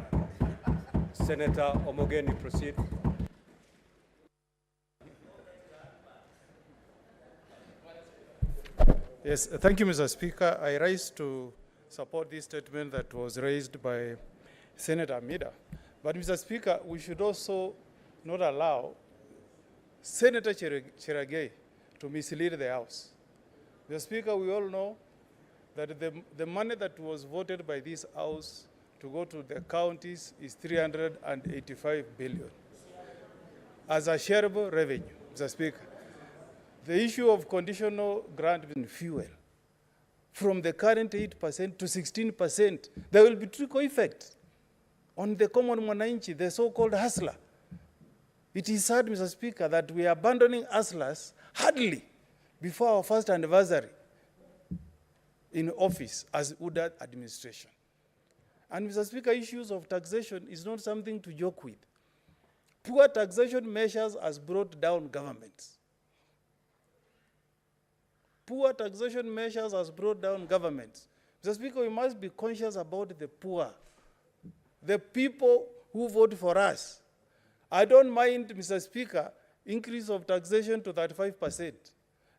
Senator Omogeni, proceed. Yes, thank you, Mr. Speaker. I rise to support this statement that was raised by Senator Amida. But, Mr. Speaker, we should also not allow Senator Cheragay to mislead the House. Mr. Speaker, we all know that the money that was voted by this House to go to the counties is 385 billion as a shareable revenue, Mr. Speaker. The issue of conditional grant in fuel, from the current 8% to 16%, there will be trickle effect on the common mwananchi, the so-called hustler. It is sad, Mr. Speaker, that we are abandoning hustlers hardly before our first anniversary in office as UDA administration. And, Mr. Speaker, issues of taxation is not something to joke with. Poor taxation measures has brought down governments. Poor taxation measures has brought down governments. Mr. Speaker, we must be conscious about the poor, the people who vote for us. I don't mind, Mr. Speaker, increase of taxation to 35%.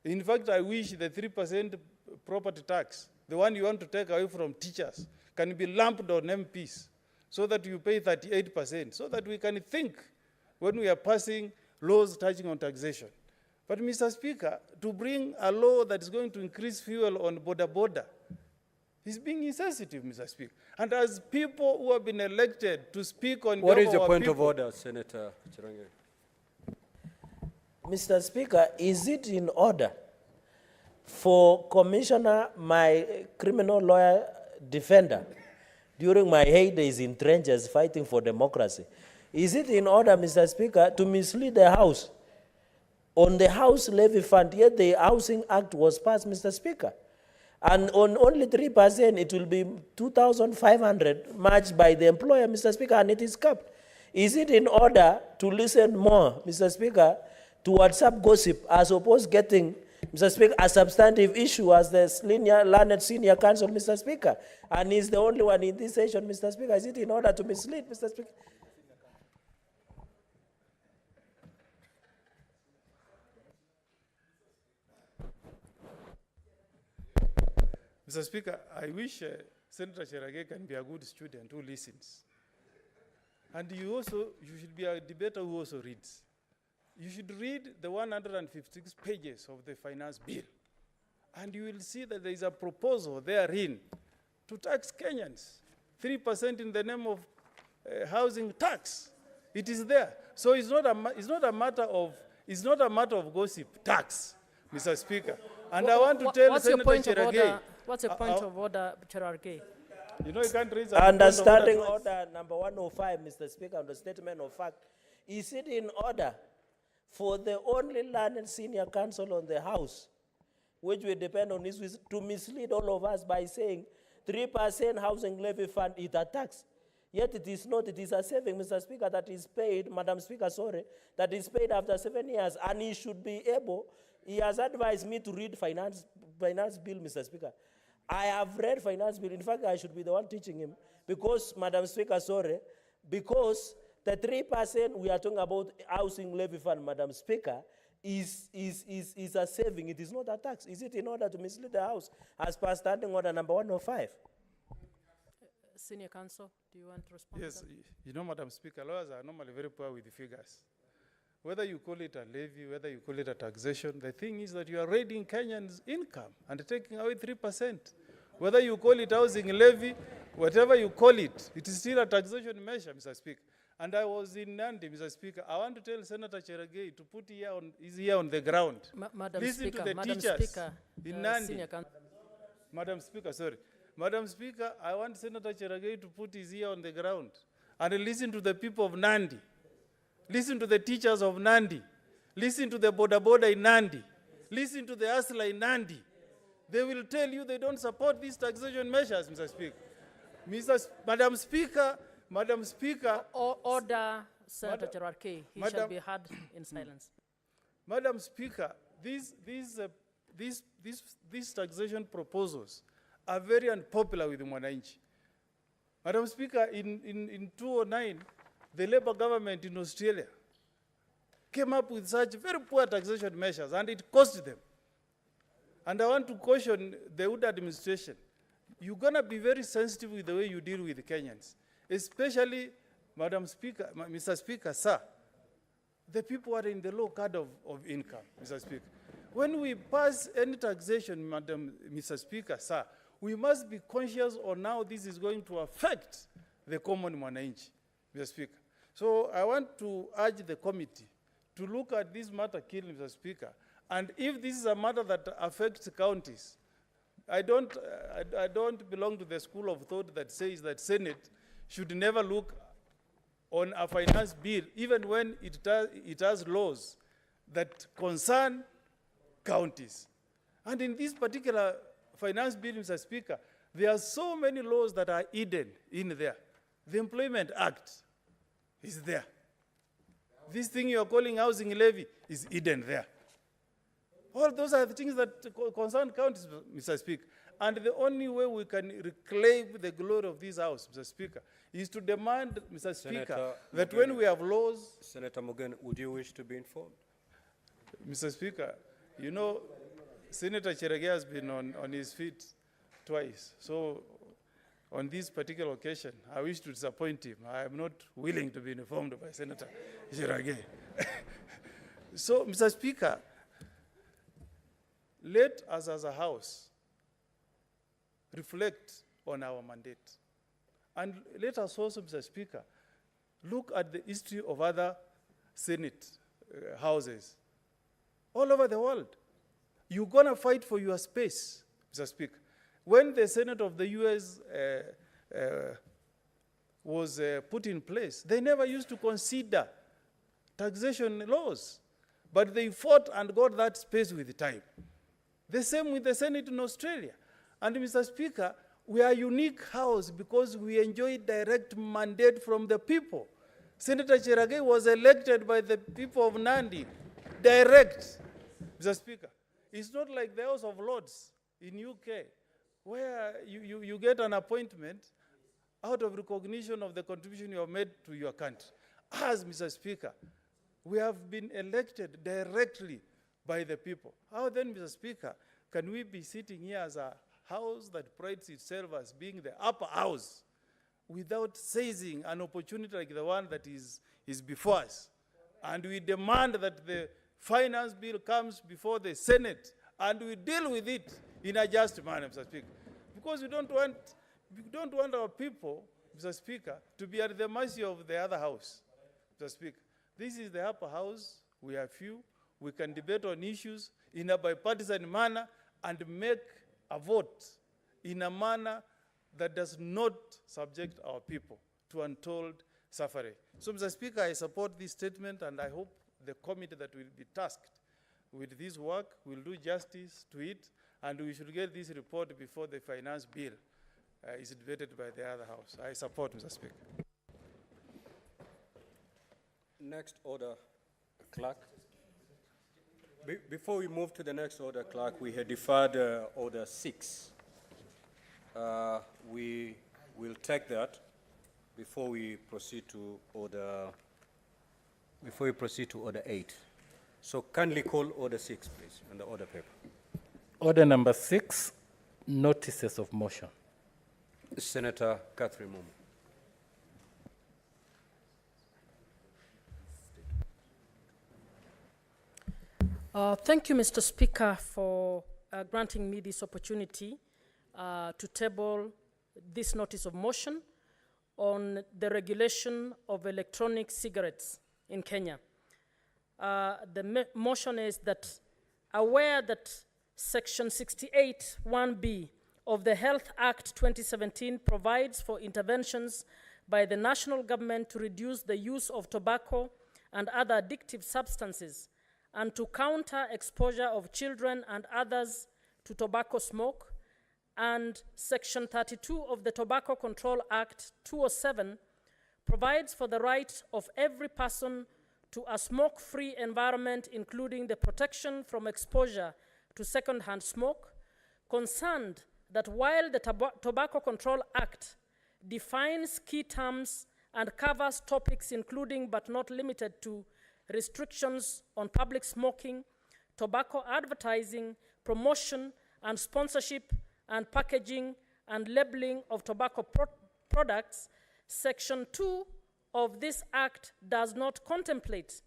In fact, I wish the 3% property tax, the one you want to take away from teachers, can be lumped on MPs so that you pay 38%, so that we can think when we are passing laws touching on taxation. But, Mr. Speaker, to bring a law that is going to increase fuel on border is being insensitive, Mr. Speaker. And as people who have been elected to speak on What behalf is your our point people, of order, Senator Chirange? Mr. Speaker, is it in order for Commissioner, my criminal lawyer defender, during my heydays in trenches fighting for democracy, is it in order, Mr. Speaker, to mislead the House on the House levy fund, yet the Housing Act was passed, Mr. Speaker? And on only 3%, it will be 2,500 matched by the employer, Mr. Speaker, and it is capped. Is it in order to listen more, Mr. Speaker, to WhatsApp gossip as opposed getting, Mr. Speaker, a substantive issue as the learned senior counsel, Mr. Speaker, and he's the only one in this session, Mr. Speaker? Is it in order to mislead, Mr. Speaker? Mr. Speaker, I wish Senator Cheragay can be a good student who listens. And you should be a debater who also reads. You should read the 156 pages of the finance bill, and you will see that there is a proposal therein to tax Kenyans 3% in the name of housing tax. It is there. So it's not a matter of gossip. Tax, Mr. Speaker. And I want to tell Senator Cheragay. What's your point of order, Cheragay? You know, you can't raise Understanding order number 105, Mr. Speaker, on the statement of fact, is it in order for the only learned senior counsel on the House, which we depend on this, to mislead all of us by saying 3% housing levy fund is a tax? Yet it is not, it is a saving, Mr. Speaker, that is paid, Madam Speaker, sorry, that is paid after 7 years, and he should be able, he has advised me to read finance bill, Mr. Speaker. I have read finance bill. In fact, I should be the one teaching him because, Madam Speaker, sorry, because the 3% we are talking about housing levy fund, Madam Speaker, is a saving. It is not a tax. Is it in order to mislead the House as per Standing Order number 105? Senior Counsel, do you want to respond? Yes, you know, Madam Speaker, lawyers are normally very poor with the figures. whether you call it a levy, whether you call it a taxation, the thing is that you are raiding Kenyans' income and taking away 3%. Whether you call it housing levy, whatever you call it, it is still a taxation measure, Mr. Speaker. And I was in Nandi, Mr. Speaker. I want to tell Senator Cheragei to put his ear on the ground. Madam Listen Speaker, to the Madam teachers Speaker, in Nandi. Senior Counsel. Madam Speaker, sorry. Madam Speaker, I want Senator Cheragei to put his ear on the ground and listen to the people of Nandi. Listen to the teachers of Nandi. Listen to the border in Nandi. Listen to the Asla in Nandi. They will tell you they don't support these taxation measures, Mr. Speaker. Madam Speaker. Order, Senator Cherarkey. He shall be heard in silence. Madam Speaker, these taxation proposals are very unpopular with the Mwananchi. Madam Speaker, in 2009, the Labour government in Australia came up with such very poor taxation measures, and it cost them. And I want to caution the Wood administration. You're going to be very sensitive with the way you deal with the Kenyans, especially, Madam Speaker, Mr. Speaker, sir, the people are in the low card of income, Mr. Speaker. When we pass any taxation, Mr. Speaker, sir, we must be conscious on how this is going to affect the common Mwananchi, Mr. Speaker. So I want to urge the committee to look at this matter carefully, Mr. Speaker. And if this is a matter that affects counties, I don't belong to the school of thought that says that Senate should never look on a finance bill, even when it has laws that concern counties. And in this particular finance bill, Mr. Speaker, there are so many laws that are hidden in there. The Employment Act is there. This thing you are calling housing levy is hidden there. All those are the things that concern counties, Mr. Speaker. And the only way we can reclaim the glory of this House, Mr. Speaker, is to demand, Mr. Speaker, that when we have laws... Senator Mugen, would you wish to be informed? Mr. Speaker, you know, Senator Cheragei has been on his feet twice. So on this particular occasion, I wish to disappoint him. I am not willing to be informed by Senator Cheragei. So, Mr. Speaker, let us as a House reflect on our mandate. And let us also, Mr. Speaker, look at the history of other Senate houses all over the world. You're going to fight for your space, Mr. Speaker. When the Senate of the US was put in place, they never used to consider taxation laws, but they fought and got that space with time. The same with the Senate in Australia. And Mr. Speaker, we are a unique house because we enjoy direct mandate from the people. Senator Cheragei was elected by the people of Nandi, direct, Mr. Speaker. It's not like the House of Lords in UK, where you get an appointment out of recognition of the contribution you have made to your country. As, Mr. Speaker, we have been elected directly by the people. How then, Mr. Speaker, can we be sitting here as a house that prides itself as being the upper house without seizing an opportunity like the one that is before us? And we demand that the finance bill comes before the Senate and we deal with it in a just manner, Mr. Speaker. Because we don't want our people, Mr. Speaker, to be at the mercy of the other house, Mr. Speaker. This is the upper house. We are few. We can debate on issues in a bipartisan manner and make a vote in a manner that does not subject our people to untold suffering. So, Mr. Speaker, I support this statement, and I hope the committee that will be tasked with this work will do justice to it, and we should get this report before the finance bill is debated by the other house. I support, Mr. Speaker. Next order, clerk. Before we move to the next order, clerk, we had deferred order 6. We will take that before we proceed to order 8. So kindly call order 6, please, on the order paper. Order number 6, notices of motion. Senator Catherine Mumu. Thank you, Mr. Speaker, for granting me this opportunity to table this notice of motion on the regulation of electronic cigarettes in Kenya. The motion is that aware that Section 68(1)(b) of the Health Act 2017 provides for interventions by the national government to reduce the use of tobacco and other addictive substances and to counter exposure of children and others to tobacco smoke, and Section 32 of the Tobacco Control Act 2007 provides for the right of every person to a smoke-free environment, including the protection from exposure to secondhand smoke, concerned that while the Tobacco Control Act defines key terms and covers topics including but not limited to restrictions on public smoking, tobacco advertising, promotion and sponsorship and packaging and labeling of tobacco products, Section 2 of this Act does not contemplate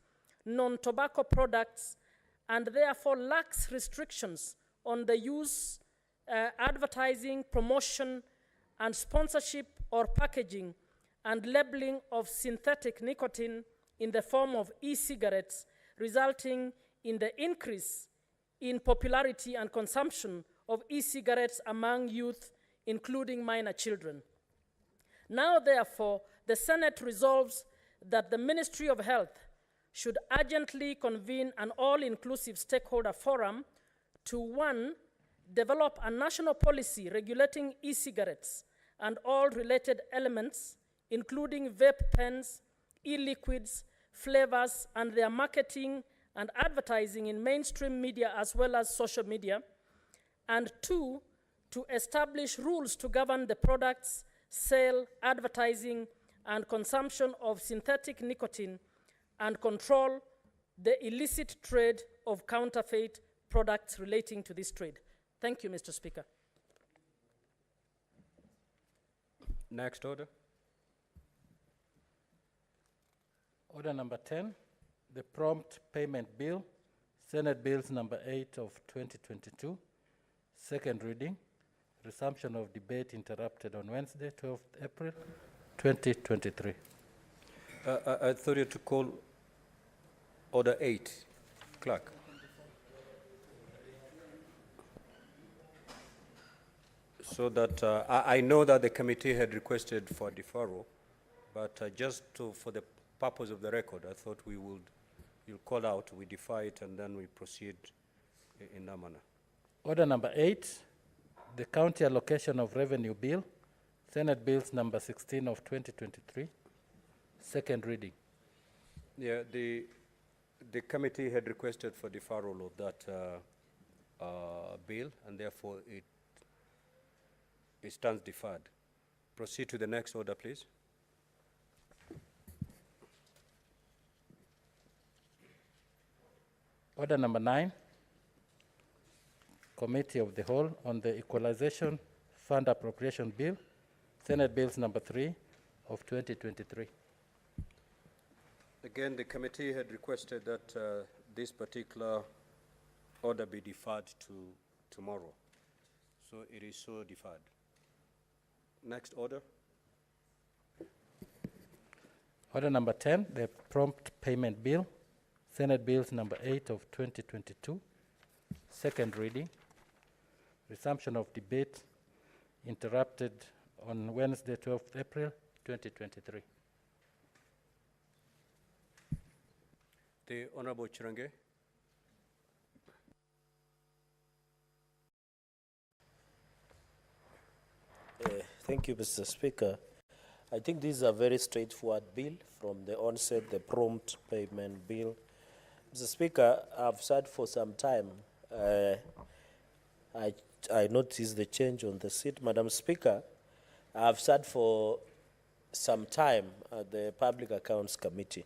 non-tobacco products and therefore lacks restrictions on the use, advertising, promotion, and sponsorship or packaging and labeling of synthetic nicotine in the form of e-cigarettes, resulting in the increase in popularity and consumption of e-cigarettes among youth, including minor children. Now, therefore, the Senate resolves that the Ministry of Health should urgently convene an all-inclusive stakeholder forum to, 1, develop a national policy regulating e-cigarettes and all related elements, including vape pens, e-liquids, flavors, and their marketing and advertising in mainstream media as well as social media, and 2, to establish rules to govern the products, sale, advertising, and consumption of synthetic nicotine and control the illicit trade of counterfeit products relating to this trade. Thank you, Mr. Speaker. Next order. Order number 10, the prompt payment bill, Senate Bills number 8 of 2022, second reading, resumption of debate interrupted on Wednesday, 12th April, 2023. I thought you to call order 8, clerk. So that I know that the committee had requested for deferral, but for the purpose of the record, I thought you'll call out, we defer it, and then we proceed in that manner. Order number 8, the county allocation of revenue bill, Senate Bills number 16 of 2023, second reading. Yeah, the committee had requested for deferral of that bill, and therefore it stands deferred. Proceed to the next order, please. Order number 9, Committee of the Whole on the Equalization Fund Appropriation Bill, Senate Bills number 3 of 2023. Again, the committee had requested that this particular order be deferred to tomorrow. So it is so deferred. Next order. Order number 10, the prompt payment bill, Senate Bills number 8 of 2022, second reading, resumption of debate interrupted on Wednesday, 12th April, 2023. The Honorable Chirange. Thank you, Mr. Speaker. I think this is a very straightforward bill from the onset, the prompt payment bill. Mr. Speaker, I've sat for some time. I noticed the change on the seat. Madam Speaker, I've sat for some time at the Public Accounts Committee.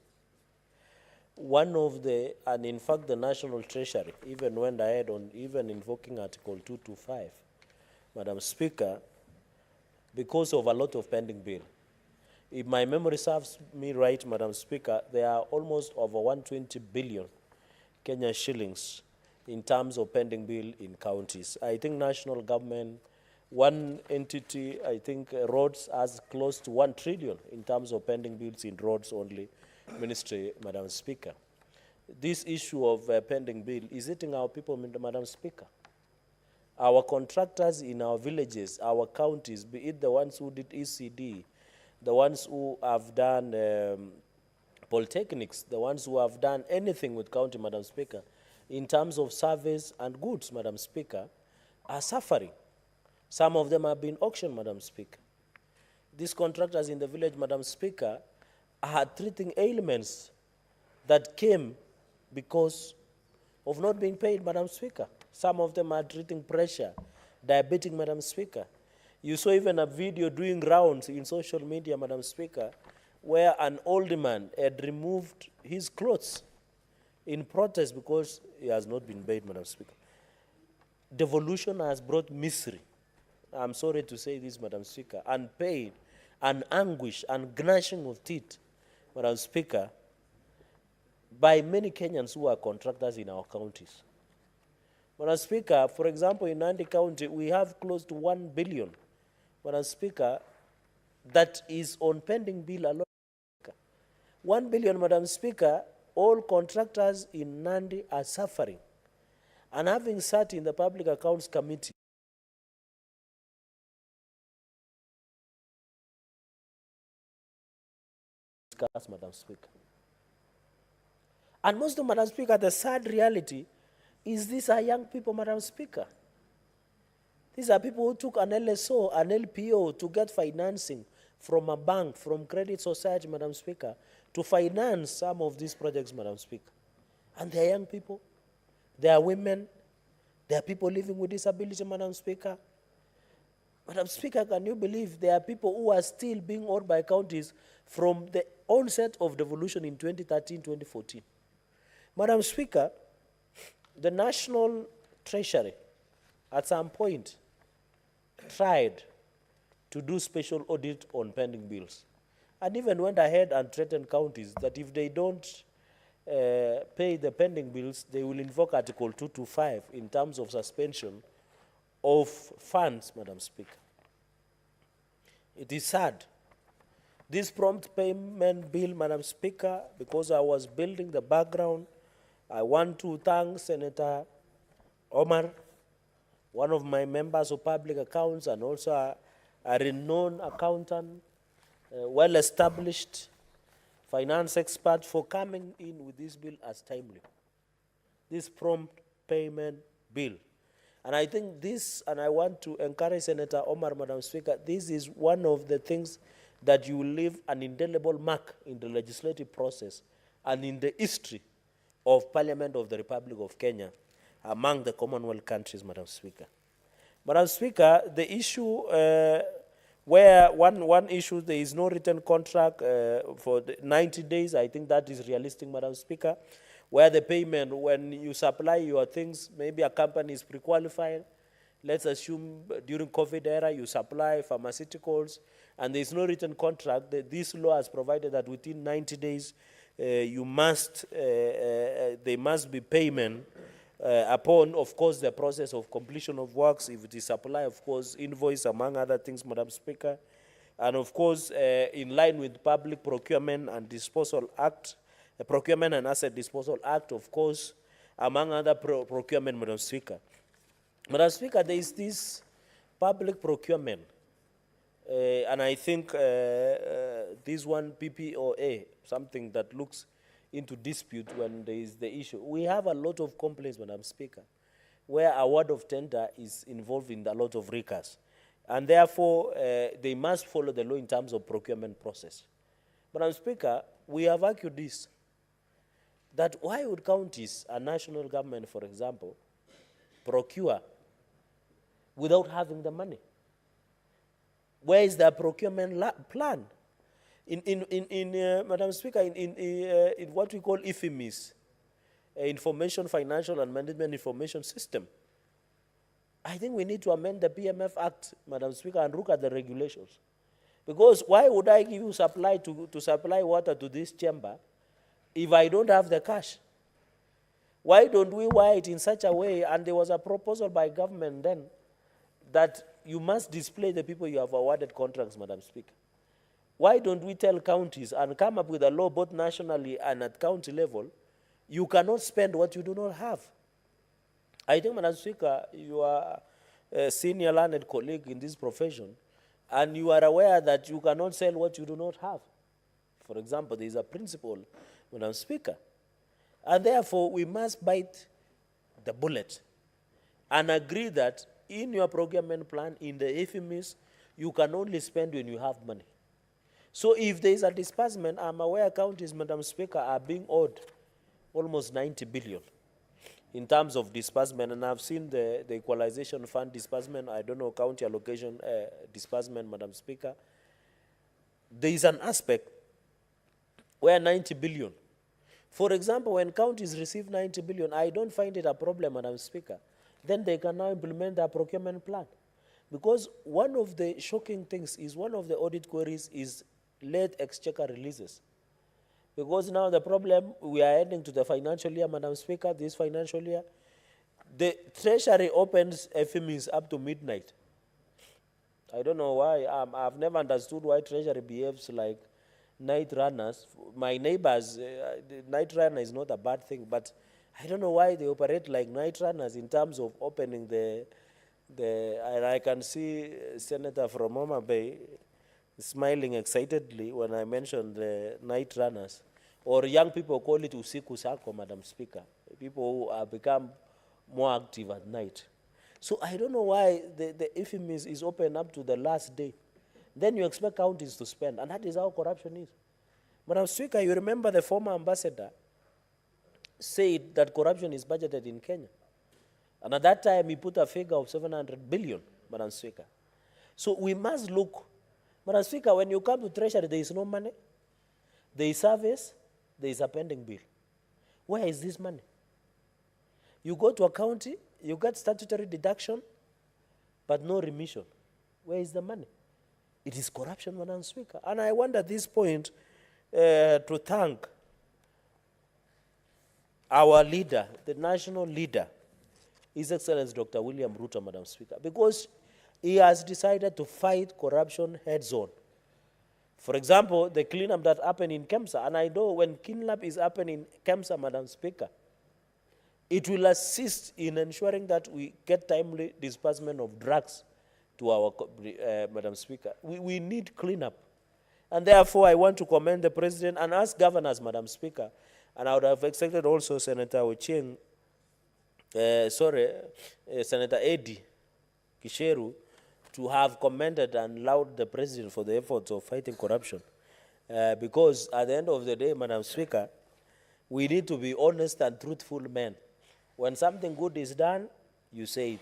And in fact, the National Treasury even went ahead on even invoking Article 225, Madam Speaker, because of a lot of pending bill. If my memory serves me right, Madam Speaker, there are almost over 120 billion Kenyan shillings in terms of pending bill in counties. I think national government, one entity, I think roads has close to 1 trillion in terms of pending bills in roads only ministry, Madam Speaker. This issue of pending bill is hitting our people, Madam Speaker. Our contractors in our villages, our counties, be it the ones who did ECD, the ones who have done polytechnics, the ones who have done anything with county, Madam Speaker, in terms of service and goods, Madam Speaker, are suffering. Some of them have been auctioned, Madam Speaker. These contractors in the village, Madam Speaker, are treating ailments that came because of not being paid, Madam Speaker. Some of them are treating pressure, diabetic, Madam Speaker. You saw even a video doing rounds in social media, Madam Speaker, where an old man had removed his clothes in protest because he has not been paid, Madam Speaker. Devolution has brought misery. I'm sorry to say this, Madam Speaker, and pain, and anguish, and gnashing of teeth, Madam Speaker, by many Kenyans who are contractors in our counties. Madam Speaker, for example, in Nandi County, we have close to 1 billion, Madam Speaker, that is on pending bill alone. 1 billion, Madam Speaker, all contractors in Nandi are suffering. And having sat in the Public Accounts Committee, Madam Speaker. And most of Madam Speaker, the sad reality is these are young people, Madam Speaker. These are people who took an LSO, an LPO to get financing from a bank, from credit society, Madam Speaker, to finance some of these projects, Madam Speaker. And they are young people, they are women, they are people living with disability, Madam Speaker. Madam Speaker, can you believe there are people who are still being owed by counties from the onset of devolution in 2013, 2014? Madam Speaker, the National Treasury at some point tried to do special audit on pending bills and even went ahead and threatened counties that if they don't pay the pending bills, they will invoke Article 225 in terms of suspension of funds, Madam Speaker. It is sad. This prompt payment bill, Madam Speaker, because I was building the background, I want to thank Senator Omar, one of my members of public accounts and also a renowned accountant, well-established finance expert, for coming in with this bill as timely. This prompt payment bill. And I think this, and I want to encourage Senator Omar, Madam Speaker, this is one of the things that you will leave an indelible mark in the legislative process and in the history of Parliament of the Republic of Kenya among the Commonwealth countries, Madam Speaker. Madam Speaker, the issue where one issue, there is no written contract for the 90 days, I think that is realistic, Madam Speaker, where the payment, when you supply your things, maybe a company is pre-qualified. Let's assume during COVID era, you supply pharmaceuticals, and there is no written contract. This law has provided that within 90 days, there must be payment upon, of course, the process of completion of works. If it is supply, of course, invoice, among other things, Madam Speaker. And of course, in line with Public Procurement and Disposal Act, the Procurement and Asset Disposal Act, of course, among other procurement, Madam Speaker. Madam Speaker, there is this public procurement, and I think this one, PPOA, something that looks into dispute when there is the issue. We have a lot of complaints, Madam Speaker, where award of tender is involved in a lot of recurs. And therefore, they must follow the law in terms of procurement process. Madam Speaker, we have argued this, that why would counties and national government, for example, procure without having the money? Where is the procurement plan? Madam Speaker, in what we call IFIMIS, Information, Financial and Management Information System, I think we need to amend the PMF Act, Madam Speaker, and look at the regulations. Because why would I give you supply to supply water to this chamber if I don't have the cash? Why don't we wire it in such a way, and there was a proposal by government then, that you must display the people you have awarded contracts, Madam Speaker. Why don't we tell counties and come up with a law both nationally and at county level, you cannot spend what you do not have. I think, Madam Speaker, you are a senior learned colleague in this profession, and you are aware that you cannot sell what you do not have. For example, there is a principle, Madam Speaker, and therefore we must bite the bullet and agree that in your procurement plan, in the FMEs, you can only spend when you have money. So if there is a disbursement, I'm aware counties, Madam Speaker, are being owed almost 90 billion in terms of disbursement, and I've seen the equalization fund disbursement, I don't know, county allocation disbursement, Madam Speaker. There is an aspect where 90 billion. For example, when counties receive 90 billion, I don't find it a problem, Madam Speaker. Then they can now implement their procurement plan. Because one of the shocking things is, one of the audit queries is late exchequer releases. Because now the problem, we are heading to the financial year, Madam Speaker, this financial year. The Treasury opens FMEs up to midnight. I don't know why. I've never understood why Treasury behaves like night runners. My neighbors, the night runner is not a bad thing, but I don't know why they operate like night runners in terms of opening and I can see Senator from Homa Bay smiling excitedly when I mentioned the night runners. Or young people call it usiku sako, Madam Speaker. People who have become more active at night. So I don't know why the FMEs is open up to the last day. Then you expect counties to spend, and that is how corruption is. Madam Speaker, you remember the former ambassador said that corruption is budgeted in Kenya. And at that time, he put a figure of 700 billion, Madam Speaker. So we must look. Madam Speaker, when you come to Treasury, there is no money. There is service. There is a pending bill. Where is this money? You go to a county, you get statutory deduction, but no remission. Where is the money? It is corruption, Madam Speaker. And I want at this point to thank our leader, the national leader, His Excellency Dr. William Ruto, Madam Speaker, because he has decided to fight corruption heads-on. For example, the cleanup that happened in Kemsa, and I know when cleanup is happening in Kemsa, Madam Speaker, it will assist in ensuring that we get timely disbursement of drugs to our, Madam Speaker. We need cleanup. And therefore, I want to commend the President and ask governors, Madam Speaker, and I would have expected also Senator Ochieng, Senator Eddie Kisheru, to have commended and lauded the President for the efforts of fighting corruption. Because at the end of the day, Madam Speaker, we need to be honest and truthful men. When something good is done, you say it.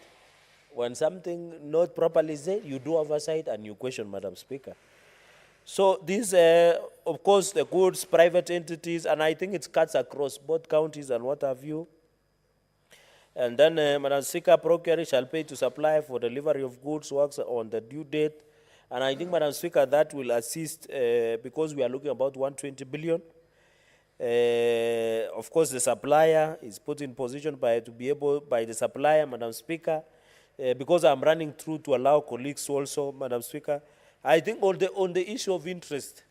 When something not properly said, you do oversight and you question, Madam Speaker. So these, of course, the goods, private entities, and I think it cuts across both counties and what have you. And then, Madam Speaker, procurator shall pay to supply for delivery of goods, works on the due date. And I think, Madam Speaker, that will assist because we are looking about 120 billion. Of course, the supplier is put in position by the supplier, Madam Speaker, because I'm running through to allow colleagues also, Madam Speaker. I think on the issue of interest,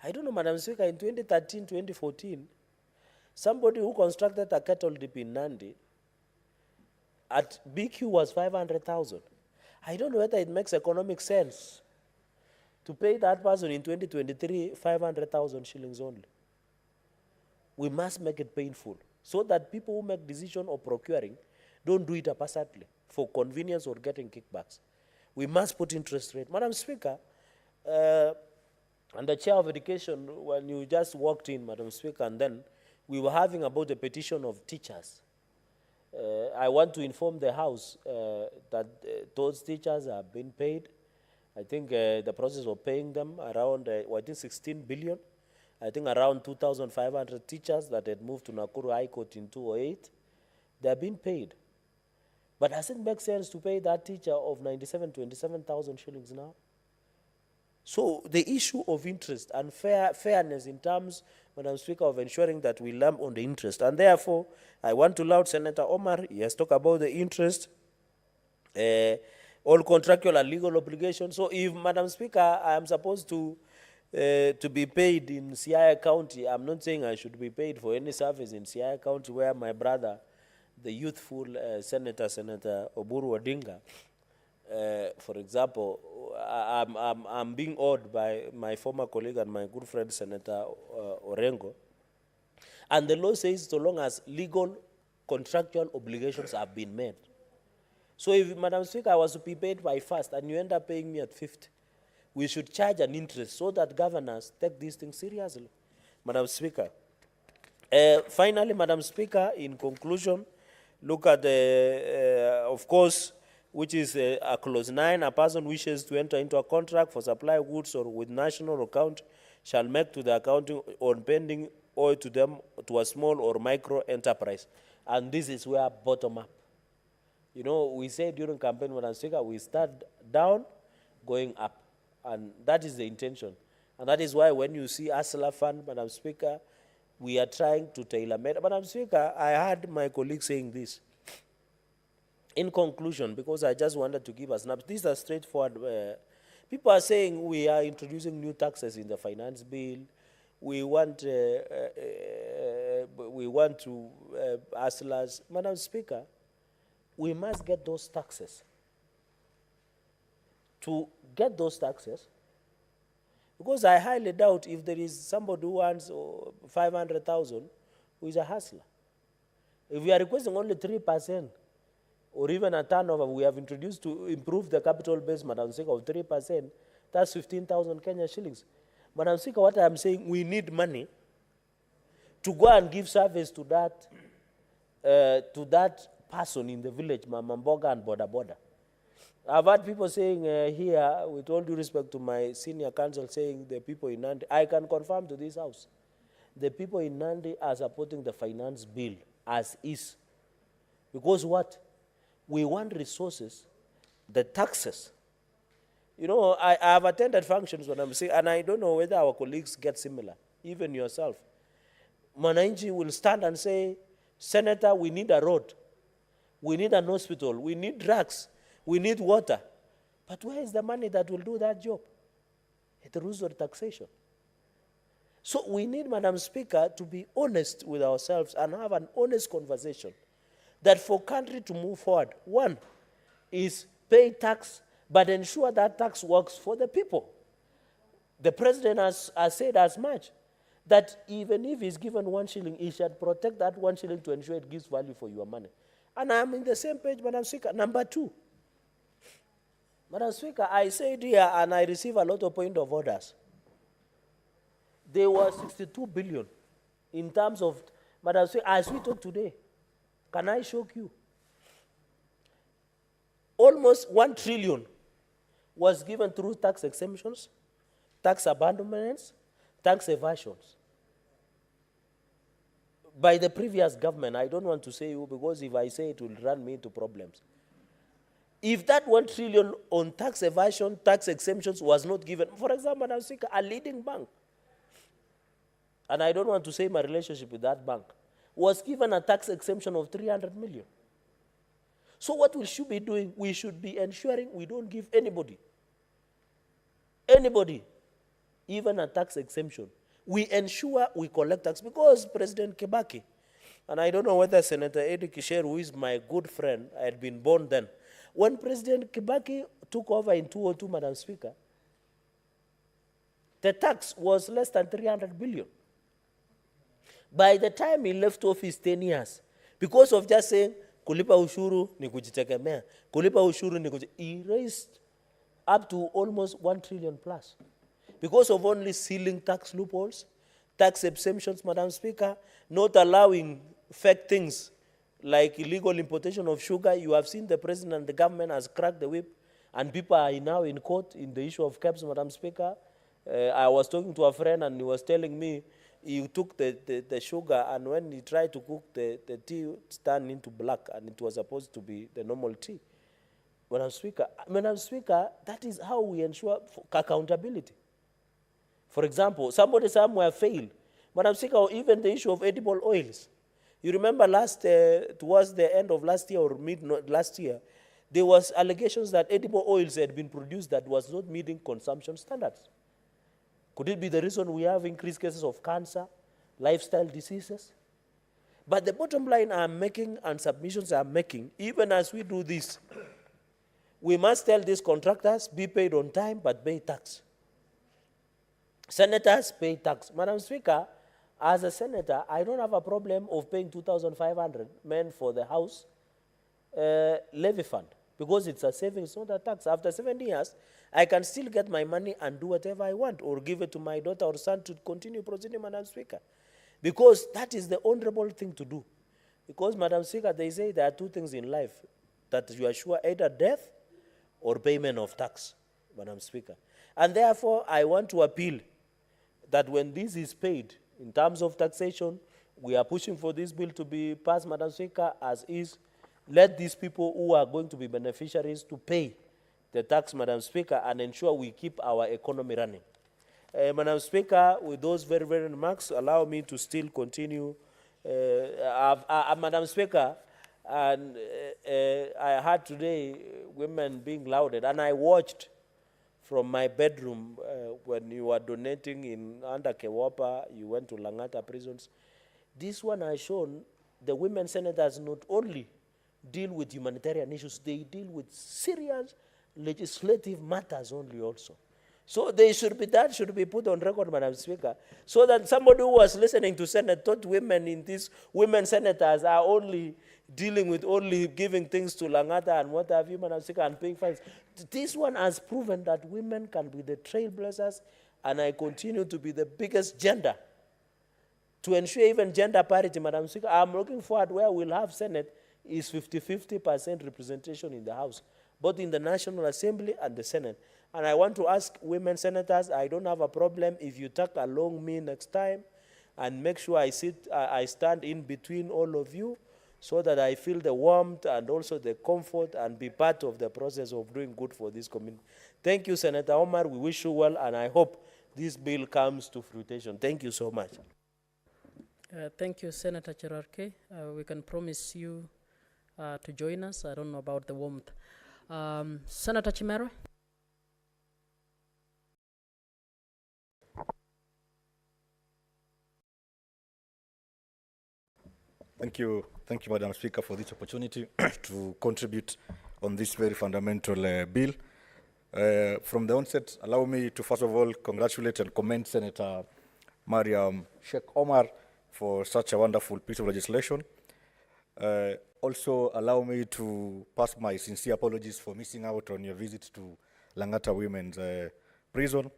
I don't know, Madam Speaker, in 2013, 2014, somebody who constructed a cattle dip in Nandi at BQ was 500,000. I don't know whether it makes economic sense to pay that person in 2023 500,000 shillings only. We must make it painful so that people who make decision of procuring don't do it haphazardly for convenience or getting kickbacks. We must put interest rate. Madam Speaker, and the Chair of Education, when you just walked in, Madam Speaker, and then we were having about the petition of teachers. I want to inform the House that those teachers have been paid. I think the process of paying them around, I think 16 billion. I think around 2,500 teachers that had moved to Nakuru High Court in 2008, they have been paid. But does it make sense to pay that teacher of 27,000 shillings now? So the issue of interest and fairness in terms, Madam Speaker, of ensuring that we lamp on the interest. And therefore, I want to laud Senator Omar. He has talked about the interest, all contractual and legal obligations. So if, Madam Speaker, I am supposed to be paid in Siaya County, I'm not saying I should be paid for any service in Siaya County where my brother, the youthful Senator Oburu Odinga, for example, I'm being owed by my former colleague and my good friend, Senator Orengo. And the law says so long as legal contractual obligations have been made. So if, Madam Speaker, I was to be paid by first and you end up paying me at 50, we should charge an interest so that governors take these things seriously, Madam Speaker. Finally, Madam Speaker, in conclusion, look at the, of course, which is a clause 9, a person wishes to enter into a contract for supply of goods or with national account shall make to the accounting on pending or to them to a small or micro enterprise. And this is where bottom up. You know, we say during campaign, Madam Speaker, we start down, going up. And that is the intention. And that is why when you see Asla Fund, Madam Speaker, we are trying to tailor-make. Madam Speaker, I heard my colleague saying this. In conclusion, because I just wanted to give a snap, these are straightforward. People are saying we are introducing new taxes in the finance bill. We want to Asla's. Madam Speaker, we must get those taxes. To get those taxes, because I highly doubt if there is somebody who wants 500,000 who is a hustler. If we are requesting only 3%, or even a turnover we have introduced to improve the capital base, Madam Speaker, of 3%, that's 15,000 Kenya shillings. Madam Speaker, what I am saying, we need money to go and give service to that person in the village, Mamamboga and Boda. I've had people saying here, with all due respect to my senior counsel, saying the people in Nandi, I can confirm to this house, the people in Nandi are supporting the finance bill as is. Because what? We want resources, the taxes. You know, I have attended functions when I'm saying, and I don't know whether our colleagues get similar, even yourself. Mwananchi will stand and say, Senator, we need a road. We need an hospital. We need drugs. We need water. But where is the money that will do that job? The rules of taxation. So we need, Madam Speaker, to be honest with ourselves and have an honest conversation that for country to move forward, one is pay tax, but ensure that tax works for the people. The president has said as much, that even if he's given 1 shilling, he should protect that 1 shilling to ensure it gives value for your money. And I'm in the same page, Madam Speaker. Number 2, Madam Speaker, I said here, and I receive a lot of point of orders. There was 62 billion in terms of, Madam Speaker, as we talk today. Can I shock you? Almost 1 trillion was given through tax exemptions, tax abandonments, tax evasions. By the previous government, I don't want to say who, because if I say it will run me into problems. If that 1 trillion on tax evasion, tax exemptions was not given, for example, Madam Speaker, a leading bank, and I don't want to say my relationship with that bank, was given a tax exemption of 300 million. So what we should be doing, we should be ensuring we don't give anybody, even a tax exemption. We ensure we collect tax, because President Kibaki, and I don't know whether Senator Eddie Kisher, who is my good friend, I had been born then. When President Kibaki took over in 2002, Madam Speaker, the tax was less than 300 billion. By the time he left office 10 years, because of just saying, kulipa ushuru ni kujitegemea, kulipa ushuru ni he raised up to almost 1 trillion plus. Because of only sealing tax loopholes, tax exemptions, Madam Speaker, not allowing fake things like illegal importation of sugar. You have seen the president and the government has cracked the whip, and people are now in court in the issue of caps, Madam Speaker. I was talking to a friend and he was telling me, he took the sugar, and when he tried to cook the tea, turned into black, and it was supposed to be the normal tea. Madam Speaker, that is how we ensure accountability. For example, somebody somewhere failed. Madam Speaker, even the issue of edible oils. You remember towards the end of last year or mid last year, there was allegations that edible oils had been produced that was not meeting consumption standards. Could it be the reason we have increased cases of cancer, lifestyle diseases? But the bottom line I'm making and submissions I'm making, even as we do this, we must tell these contractors, be paid on time, but pay tax. Senators pay tax. Madam Speaker, as a senator, I don't have a problem of paying 2,500 men for the house levy fund, because it's a savings, not a tax. After 7 years, I can still get my money and do whatever I want, or give it to my daughter or son to continue proceeding, Madam Speaker. Because that is the honorable thing to do. Because, Madam Speaker, they say there are two things in life that you are sure, either death or payment of tax, Madam Speaker. And therefore, I want to appeal that when this is paid, in terms of taxation, we are pushing for this bill to be passed, Madam Speaker, as is. Let these people who are going to be beneficiaries to pay the tax, Madam Speaker, and ensure we keep our economy running. Madam Speaker, with those very, very remarks, allow me to still continue. Madam Speaker, and I heard today women being lauded, and I watched from my bedroom when you were donating under Kewapa, you went to Langata prisons. This one has shown the women senators not only deal with humanitarian issues, they deal with serious legislative matters only also. So that should be put on record, Madam Speaker, so that somebody who was listening to Senate thought women in these women senators are only dealing with only giving things to Langata and what have you, Madam Speaker, and paying fines. This one has proven that women can be the trailblazers, and I continue to be the biggest gender to ensure even gender parity, Madam Speaker. I'm looking forward where we'll have Senate is 50-50% representation in the House, both in the National Assembly and the Senate. And I want to ask women senators, I don't have a problem if you tag along me next time and make sure I stand in between all of you so that I feel the warmth and also the comfort and be part of the process of doing good for this community. Thank you, Senator Omar. We wish you well, and I hope this bill comes to fruition. Thank you so much. Thank you, Senator Cherarke. We can promise you to join us. I don't know about the warmth. Senator Chimero. Thank you, Madam Speaker, for this opportunity to contribute on this very fundamental bill. From the onset, allow me to first of all congratulate and commend Senator Mariam Sheikh Omar for such a wonderful piece of legislation. Also, allow me to pass my sincere apologies for missing out on your visit to Langata Women's Prison.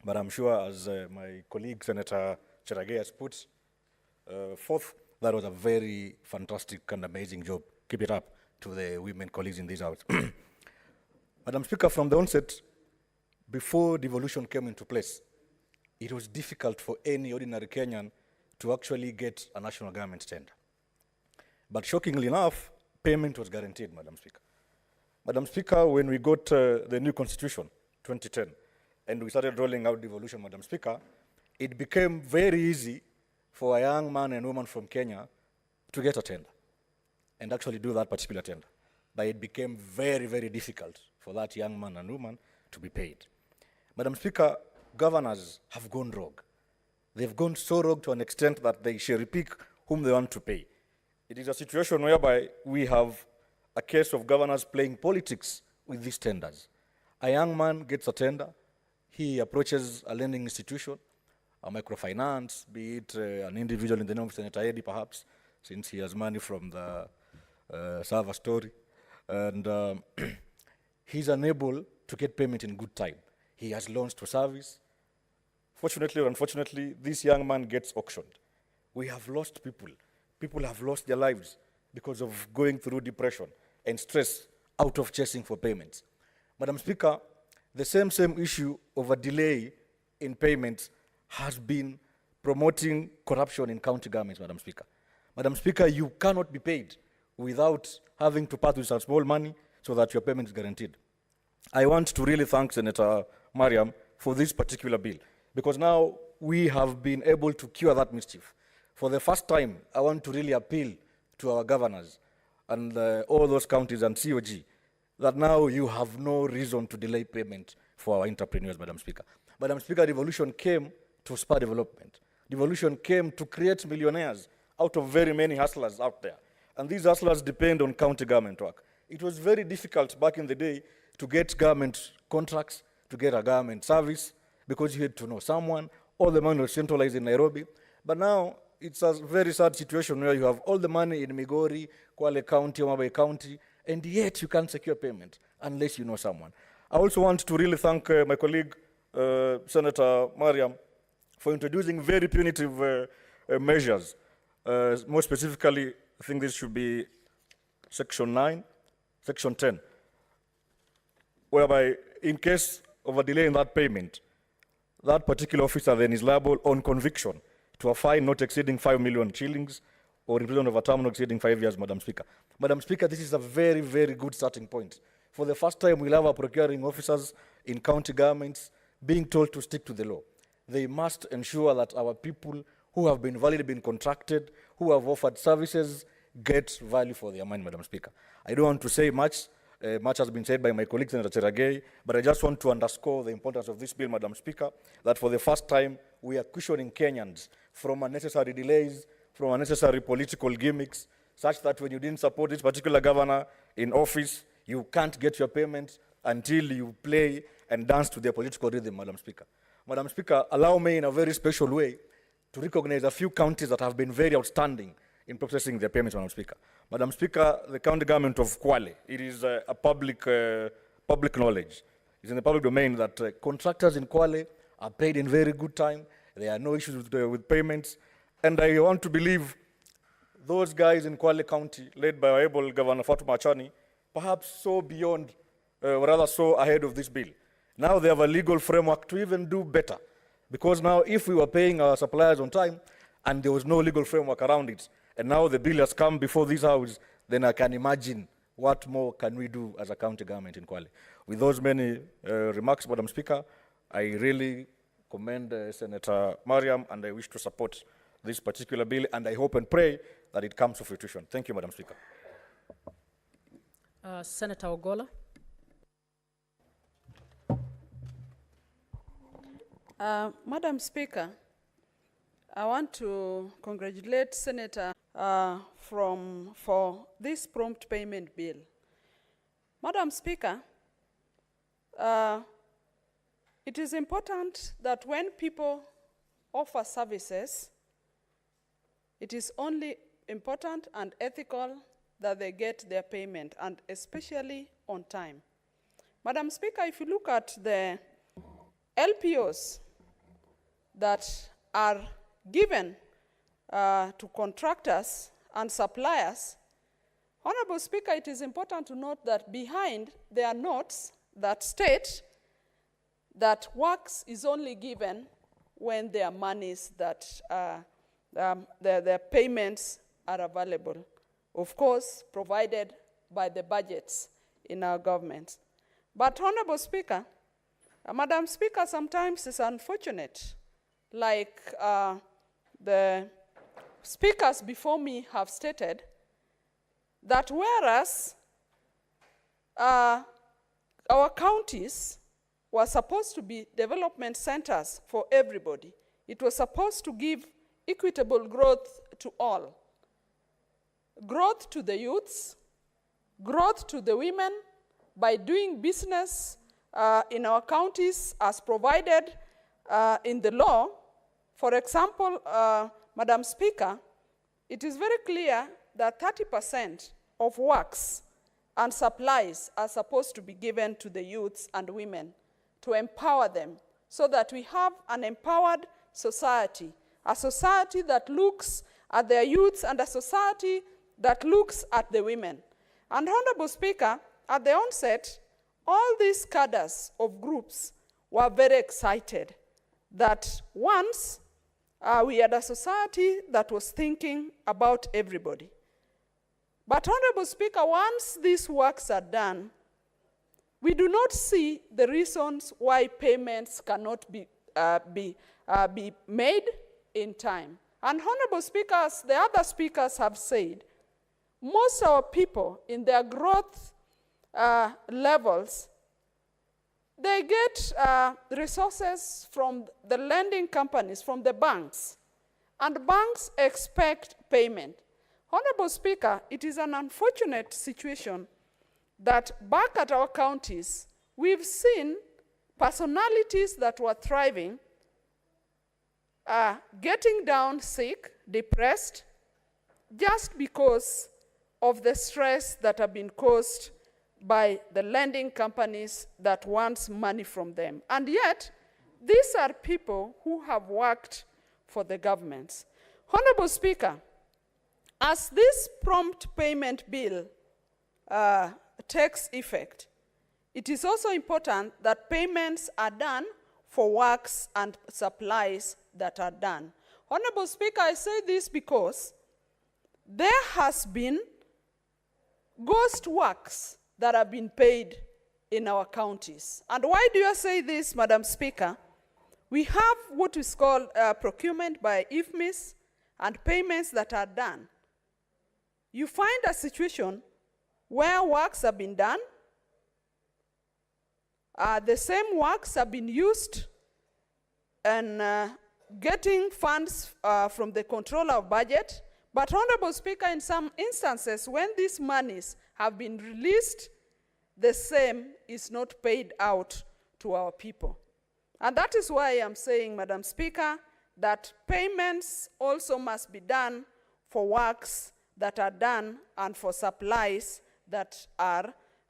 But I'm sure, as my colleague Senator Cherarke has put forth, that was a very fantastic and amazing job. Keep it up to the women colleagues in this house. Madam Speaker, from the onset, before devolution came into place, it was difficult for any ordinary Kenyan to actually get a national government tender. But shockingly enough, payment was guaranteed, Madam Speaker. Madam Speaker, when we got the new constitution, 2010, and we started rolling out devolution, Madam Speaker, it became very easy for a young man and woman from Kenya to get a tender and actually do that particular tender. But it became very, very difficult for that young man and woman to be paid. Madam Speaker, governors have gone rogue. They've gone so rogue to an extent that they cherry-pick whom they want to pay. It is a situation whereby we have a case of governors playing politics with these tenders. A young man gets a tender, he approaches a lending institution, a microfinance, be it an individual in the name of Senator Eddie, perhaps, since he has money from the server story, and he's unable to get payment in good time. He has loans to service. Fortunately or unfortunately, this young man gets auctioned. We have lost people. People have lost their lives because of going through depression and stress out of chasing for payments. Madam Speaker, the same issue of a delay in payments has been promoting corruption in county governments, Madam Speaker. Madam Speaker, you cannot be paid without having to part with some small money so that your payment is guaranteed. I want to really thank Senator Mariam for this particular bill, because now we have been able to cure that mischief. For the first time, I want to really appeal to our governors and all those counties and COG that now you have no reason to delay payment for our entrepreneurs, Madam Speaker. Madam Speaker, revolution came to spur development. Revolution came to create millionaires out of very many hustlers out there. And these hustlers depend on county government work. It was very difficult back in the day to get government contracts, to get a government service, because you had to know someone. All the money was centralized in Nairobi. But now, it's a very sad situation where you have all the money in Migori, Kwale County, Omabay County, and yet you can't secure payment unless you know someone. I also want to really thank my colleague, Senator Mariam, for introducing very punitive measures. More specifically, I think this should be Section 9, Section 10, whereby in case of a delay in that payment, that particular officer then is liable on conviction to a fine not exceeding 5 million shillings or imprisonment of a term not exceeding 5 years, Madam Speaker. Madam Speaker, this is a very, very good starting point. For the first time, we'll have our procuring officers in county governments being told to stick to the law. They must ensure that our people who have been validly been contracted, who have offered services, get value for their money, Madam Speaker. I don't want to say much. Much has been said by my colleague, Senator Cheragei, but I just want to underscore the importance of this bill, Madam Speaker, that for the first time, we are cushioning Kenyans from unnecessary delays, from unnecessary political gimmicks, such that when you didn't support this particular governor in office, you can't get your payment until you play and dance to their political rhythm, Madam Speaker. Madam Speaker, allow me in a very special way to recognize a few counties that have been very outstanding in processing their payments, Madam Speaker. Madam Speaker, the county government of Kwale, it is a public knowledge. It's in the public domain that contractors in Kwale are paid in very good time. There are no issues with payments. And I want to believe those guys in Kwale County, led by our able Governor Fatuma Achani, perhaps so beyond, or rather so ahead of this bill. Now they have a legal framework to even do better. Because now if we were paying our suppliers on time and there was no legal framework around it, and now the bill has come before this house, then I can imagine what more can we do as a county government in Kwale. With those many remarks, Madam Speaker, I really commend Senator Mariam, and I wish to support this particular bill, and I hope and pray that it comes to fruition. Thank you, Madam Speaker. Senator Ogola. Madam Speaker, I want to congratulate Senator for this prompt payment bill. Madam Speaker, it is important that when people offer services, it is only important and ethical that they get their payment, and especially on time. Madam Speaker, if you look at the LPOs that are given to contractors and suppliers, Honorable Speaker, it is important to note that behind there are notes that state that works is only given when there are monies that the payments are available, of course, provided by the budgets in our government. But Honorable Speaker, Madam Speaker, sometimes it's unfortunate, like the speakers before me have stated, that whereas our counties were supposed to be development centers for everybody, it was supposed to give equitable growth to all. Growth to the youths, growth to the women by doing business in our counties as provided in the law. For example, Madam Speaker, it is very clear that 30% of works and supplies are supposed to be given to the youths and women to empower them so that we have an empowered society, a society that looks at their youths and a society that looks at the women. And Honorable Speaker, at the onset, all these cadres of groups were very excited that once we had a society that was thinking about everybody. But Honorable Speaker, once these works are done, we do not see the reasons why payments cannot be made in time. And Honorable Speakers, the other speakers have said, most of our people in their growth levels, they get resources from the lending companies, from the banks, and banks expect payment. Honorable Speaker, it is an unfortunate situation that back at our counties, we've seen personalities that were thriving, getting down sick, depressed, just because of the stress that have been caused by the lending companies that wants money from them. And yet, these are people who have worked for the governments. Honorable Speaker, as this prompt payment bill takes effect, it is also important that payments are done for works and supplies that are done. Honorable Speaker, I say this because there has been ghost works that have been paid in our counties. And why do I say this, Madam Speaker? We have what is called procurement by IFMIS and payments that are done. You find a situation where works have been done, the same works have been used and getting funds from the controller of budget. But Honorable Speaker, in some instances, when these monies have been released, the same is not paid out to our people. And that is why I am saying, Madam Speaker, that payments also must be done for works that are done and for supplies that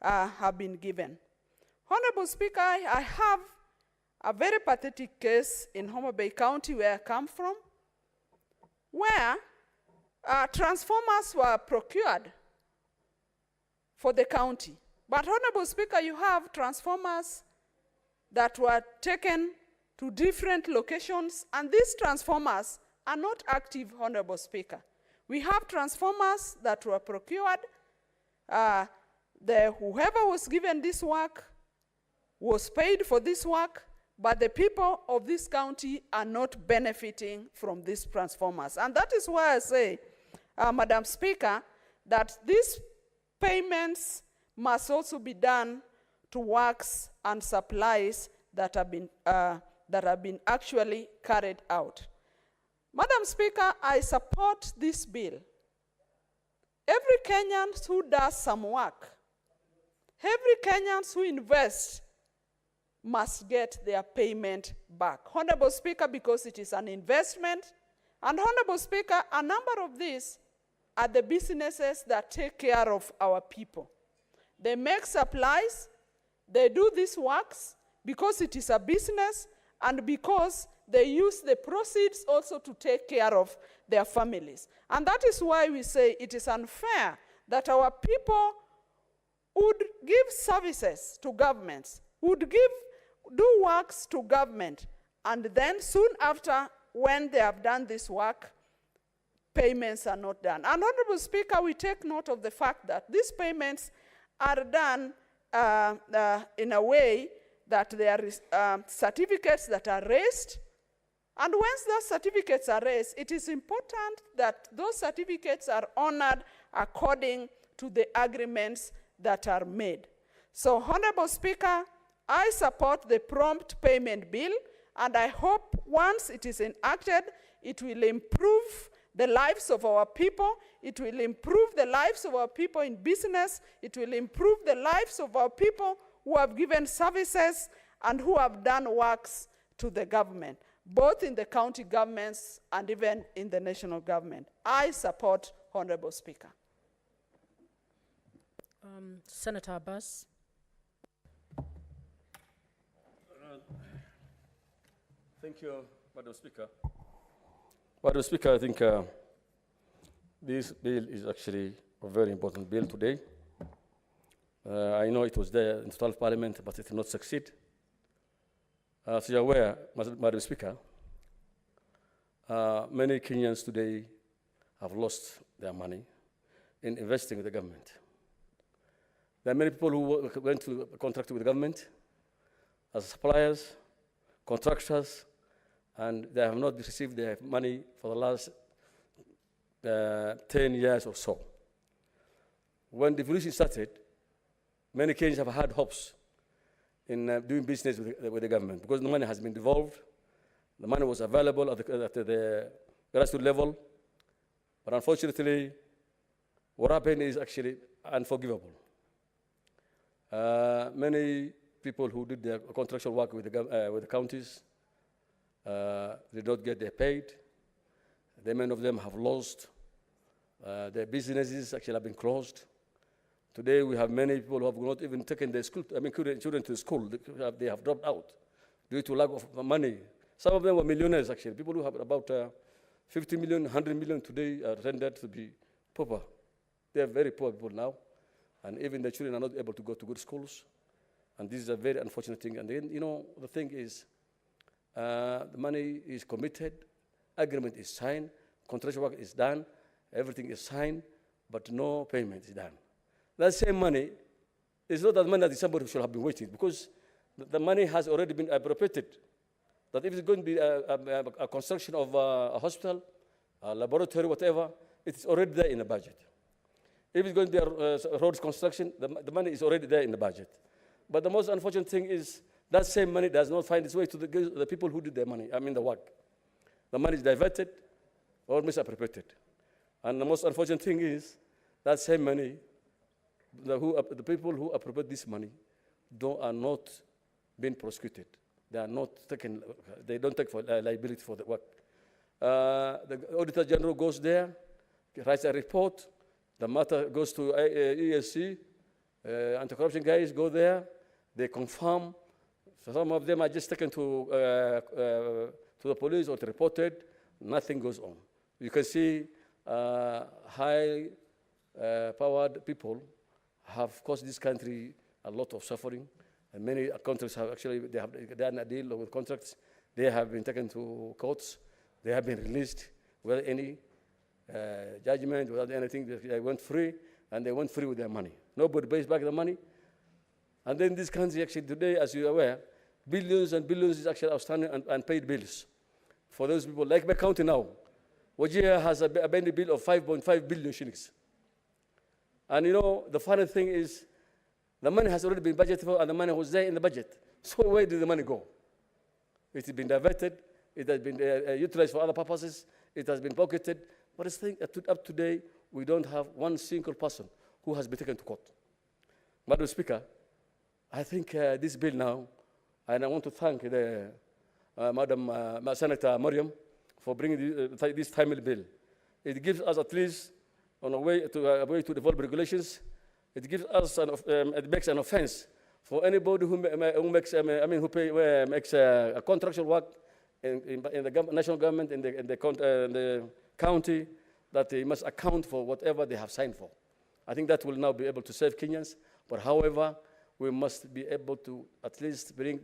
have been given. Honorable Speaker, I have a very pathetic case in Homa Bay County where I come from, where transformers were procured for the county. But Honorable Speaker, you have transformers that were taken to different locations, and these transformers are not active, Honorable Speaker. We have transformers that were procured. Whoever was given this work was paid for this work, but the people of this county are not benefiting from these transformers. And that is why I say, Madam Speaker, that these payments must also be done to works and supplies that have been actually carried out. Madam Speaker, I support this bill. Every Kenyan who does some work, every Kenyan who invests must get their payment back. Honorable Speaker, because it is an investment. And Honorable Speaker, a number of these are the businesses that take care of our people. They make supplies, they do these works because it is a business and because they use the proceeds also to take care of their families. And that is why we say it is unfair that our people would give services to governments, would do works to government, and then soon after, when they have done this work, payments are not done. And Honorable Speaker, we take note of the fact that these payments are done in a way that there are certificates that are raised. And once those certificates are raised, it is important that those certificates are honored according to the agreements that are made. So, Honorable Speaker, I support the prompt payment bill, and I hope once it is enacted, it will improve the lives of our people, it will improve the lives of our people in business, it will improve the lives of our people who have given services and who have done works to the government, both in the county governments and even in the national government. I support, Honorable Speaker. Senator Abbas. Thank you, Madam Speaker. Madam Speaker, I think this bill is actually a very important bill today. I know it was there in 12th Parliament, but it did not succeed. As you're aware, Madam Speaker, many Kenyans today have lost their money in investing with the government. There are many people who went to contract with the government as suppliers, contractors, and they have not received their money for the last 10 years or so. When devolution started, many Kenyans have had hopes in doing business with the government because the money has been devolved. The money was available at the grassroots level, but unfortunately, what happened is actually unforgivable. Many people who did their contractual work with the counties, they don't get their paid. Many of them have lost. Their businesses actually have been closed. Today, we have many people who have not even taken their school, children to school. They have dropped out due to lack of money. Some of them were millionaires, actually. People who have about 50 million, 100 million today are rendered to be pauper. They are very poor people now. And even the children are not able to go to good schools. And this is a very unfortunate thing. And then, the thing is, the money is committed, agreement is signed, contractual work is done, everything is signed, but no payment is done. That same money is not that money that somebody should have been waiting, because the money has already been appropriated. That if it's going to be a construction of a hospital, a laboratory, whatever, it's already there in the budget. If it's going to be a roads construction, the money is already there in the budget. But the most unfortunate thing is that same money does not find its way to the people who did their money, the work. The money is diverted or misappropriated. And the most unfortunate thing is that same money, the people who appropriate this money are not being prosecuted. They are not taken, they don't take for liability for the work. The Auditor General goes there, writes a report, the matter goes to ESC, anti-corruption guys go there, they confirm. Some of them are just taken to the police or reported, nothing goes on. You can see high-powered people have caused this country a lot of suffering, and many countries have actually, they have done a deal with contracts. They have been taken to courts. They have been released without any judgment, without anything. They went free, and they went free with their money. Nobody pays back the money. And then this country actually today, as you're aware, billions and billions is actually outstanding and unpaid bills for those people. Like my county now, Wajir has a pending bill of 5.5 billion shillings. And the funny thing is, the money has already been budgeted for, and the money was there in the budget. So where did the money go? It has been diverted. It has been utilized for other purposes. It has been pocketed. But up to today, we don't have one single person who has been taken to court. Madam Speaker, I think this bill now, and I want to thank Madam Senator Mariam for bringing this timely bill. It gives us at least on a way to develop regulations. It gives us it makes an offense for anybody who makes a contractual work in the national government, in the county, that they must account for whatever they have signed for. I think that will now be able to save Kenyans. But however, we must be able to at least save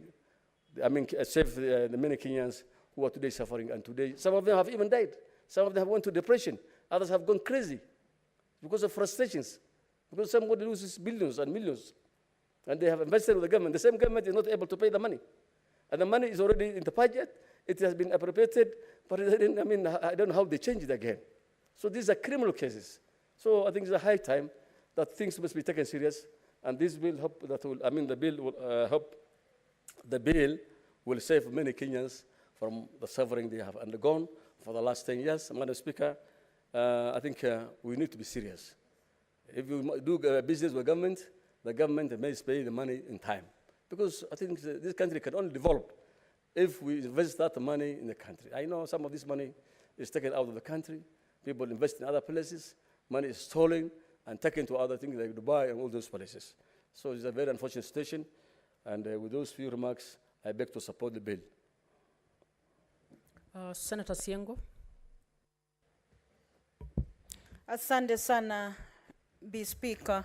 the many Kenyans who are today suffering. And today, some of them have even died. Some of them have went to depression. Others have gone crazy because of frustrations. Because somebody loses billions and millions. And they have invested with the government. The same government is not able to pay the money. And the money is already in the budget. It has been appropriated. But I don't know how they change it again. So these are criminal cases. So I think it's a high time that things must be taken serious. And this will help, the bill will help. The bill will save many Kenyans from the suffering they have undergone for the last 10 years. Madam Speaker, I think we need to be serious. If you do business with government, the government must pay the money in time. Because I think this country can only develop if we invest that money in the country. I know some of this money is taken out of the country. People invest in other places. Money is stolen and taken to other things like Dubai and all those places. So it's a very unfortunate situation. And with those few remarks, I beg to support the bill. Senator Siengo. Asante sana, Bi Speaker,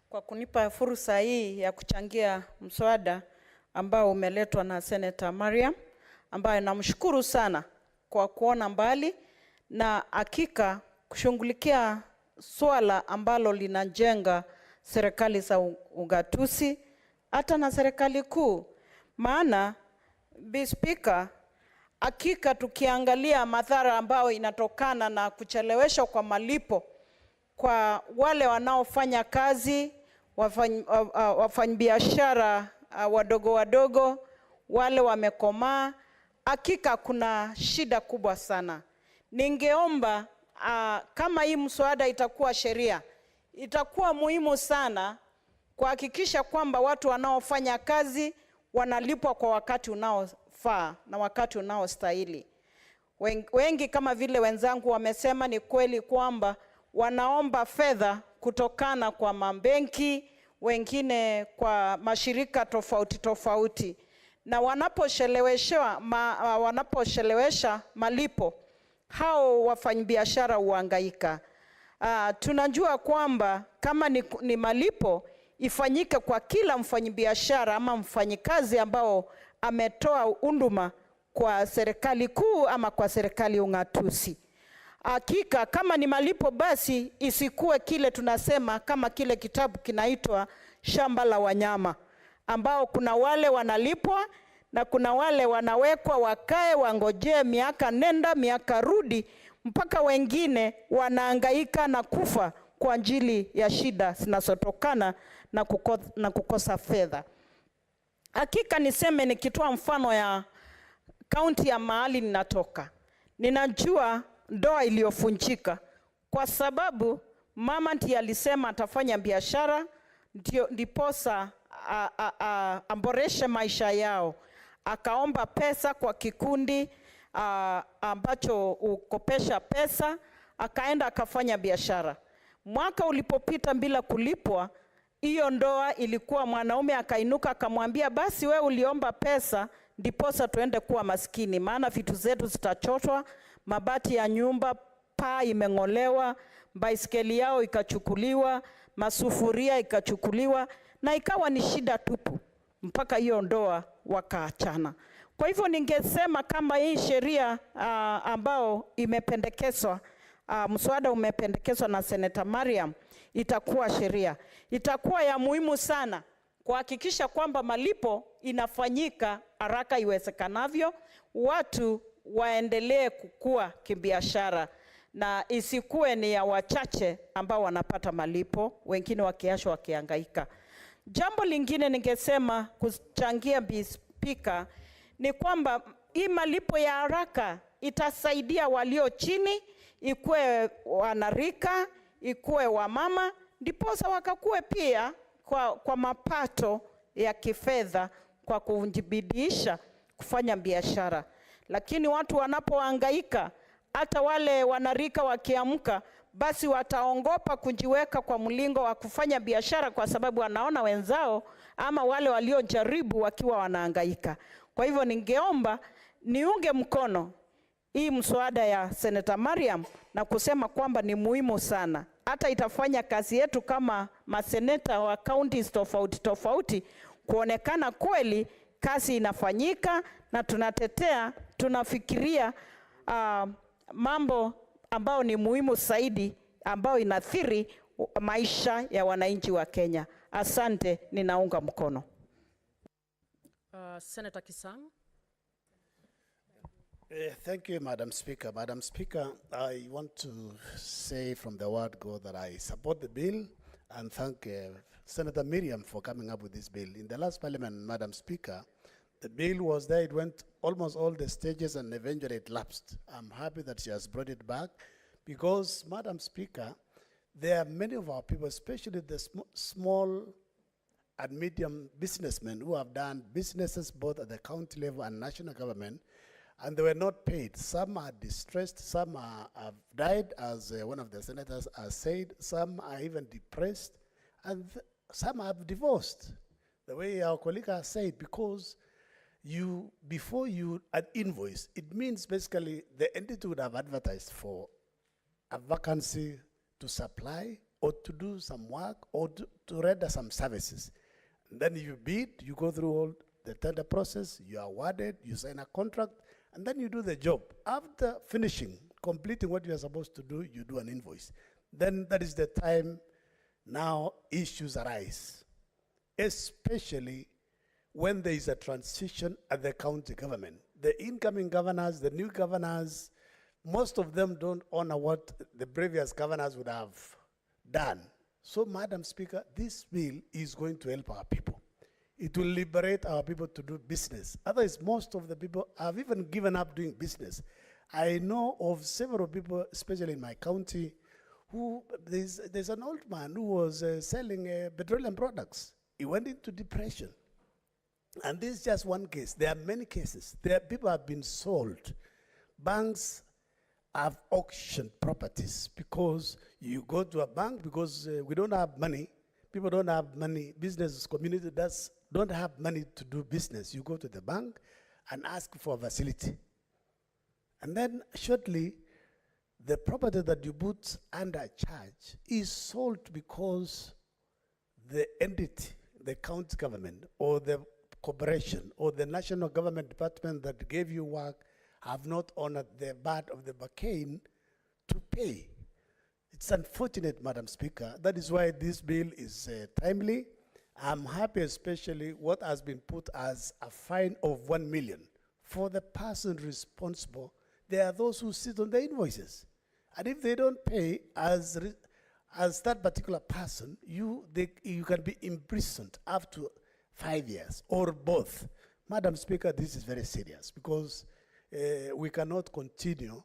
kwa kunipa fursa hii ya kuchangia mswada ambao umeletwa na Senator Mariam, ambaye namshukuru sana kwa kuona mbali na hakika kushughulikia swala ambalo linajenga serikali za ugatuzi hata na serikali kuu. Maana Bi Speaker, hakika tukiangalia madhara ambayo inatokana na kucheleweshwa kwa malipo kwa wale wanaofanya kazi, wafanyabiashara wadogo wadogo, wale wamekomaa, hakika kuna shida kubwa sana. Ningeomba kama hii mswada itakuwa sheria, itakuwa muhimu sana kuhakikisha kwamba watu wanaofanya kazi wanalipwa kwa wakati unaofaa na wakati unaostahili. Wengi kama vile wenzangu wamesema, ni kweli kwamba wanaomba fedha kutokana kwa mabenki, wengine kwa mashirika tofauti tofauti, na wanaposhelewesha malipo, hao wafanyabiashara huhangaika. Tunajua kwamba kama ni malipo ifanyike kwa kila mfanyabiashara ama mfanyikazi ambao ametoa huduma kwa serikali kuu ama kwa serikali ungatuzi. Hakika kama ni malipo, basi isikuwe kile tunasema kama kile kitabu kinaitwa shamba la wanyama, ambao kuna wale wanalipwa na kuna wale wanawekwa wakae wangojee miaka nenda miaka rudi, mpaka wengine wanahangaika na kufa kwa ajili ya shida zinazotokana na kukosa fedha. Hakika niseme, nikitoa mfano ya kaunti ya mahali ninatoka, ninajua ndoa iliyofunjika kwa sababu mama ndiye alisema atafanya biashara ndiposa amboreshe maisha yao. Akaomba pesa kwa kikundi ambacho ukopesha pesa, akaenda akafanya biashara. Mwaka ulipopita bila kulipwa, hiyo ndoa ilikuwa, mwanaume akainuka akamwambia, basi we uliomba pesa ndiposa tuende kuwa maskini, maana vitu zetu zitachotwa, mabati ya nyumba, paa imeng'olewa, baiskeli yao ikachukuliwa, masufuria ikachukuliwa, na ikawa ni shida tupu mpaka hiyo ndoa wakaachana. Kwa hivyo ningesema kama hii sheria ambao imependekezwa, mswada umependekezwa na Senator Mariam, itakuwa sheria, itakuwa ya muhimu sana kuhakikisha kwamba malipo inafanyika haraka iwezekanavyo, watu waendelee kukua kibiashara na isikuwe ni ya wachache ambao wanapata malipo, wengine wakiachwa wakihangaika. Jambo lingine ningesema kuchangia Bi Speaker ni kwamba hii malipo ya haraka itasaidia walio chini, ikuwe wanarika, ikuwe wamama, ndiposa wakakue pia kwa mapato ya kifedha kwa kujibidisha kufanya biashara. Lakini watu wanapohangaika, hata wale wanarika wakiamka, basi wataongopa kujiweka kwa mlingo wa kufanya biashara kwa sababu wanaona wenzao ama wale waliojaribu wakiwa wanahangaika. Kwa hivyo ningeomba niunge mkono hii mswada ya Senator Mariam na kusema kwamba ni muhimu sana. Hata itafanya kazi yetu kama maseneta wa counties tofauti tofauti kuonekana kweli kazi inafanyika na tunatetea, tunafikiria mambo ambao ni muhimu zaidi ambao inathiri maisha ya wananchi wa Kenya. Asante, ninaunga mkono. Senator Kisang. Thank you, Madam Speaker. Madam Speaker, I want to say from the word go that I support the bill and thank Senator Miriam for coming up with this bill. In the last parliament, Madam Speaker, the bill was there, it went almost all the stages and eventually it lapsed. I'm happy that she has brought it back because, Madam Speaker, there are many of our people, especially the small and medium businessmen who have done businesses both at the county level and national government, and they were not paid. Some are distressed, some have died, as one of the senators has said, some are even depressed, and some have divorced, the way our colleague has said, because before you an invoice, it means basically the entity would have advertised for a vacancy to supply or to do some work or to render some services. And then you bid, you go through all the tender process, you are awarded, you sign a contract, and then you do the job. After finishing, completing what you are supposed to do, you do an invoice. then that is the time now issues arise, especially when there is a transition at the county government. The incoming governors, the new governors, most of them don't honor what the previous governors would have done. So, Madam Speaker, this bill is going to help our people. It will liberate our people to do business. Otherwise, most of the people have even given up doing business. I know of several people, especially in my county, who there's an old man who was selling petroleum products. He went into depression. And this is just one case. There are many cases. People have been sold. Banks have auctioned properties because you go to a bank because we don't have money. People don't have money. Business community don't have money to do business. You go to the bank and ask for a facility. And then shortly, the property that you put under charge is sold because the entity, the county government or the corporation or the national government department that gave you work have not honored the part of the bargain to pay. It's unfortunate, Madam Speaker. That is why this bill is timely. I'm happy especially what has been put as a fine of 1 million. For the person responsible, there are those who sit on the invoices. And if they don't pay as that particular person, you can be imprisoned up to 5 years or both. Madam Speaker, this is very serious because we cannot continue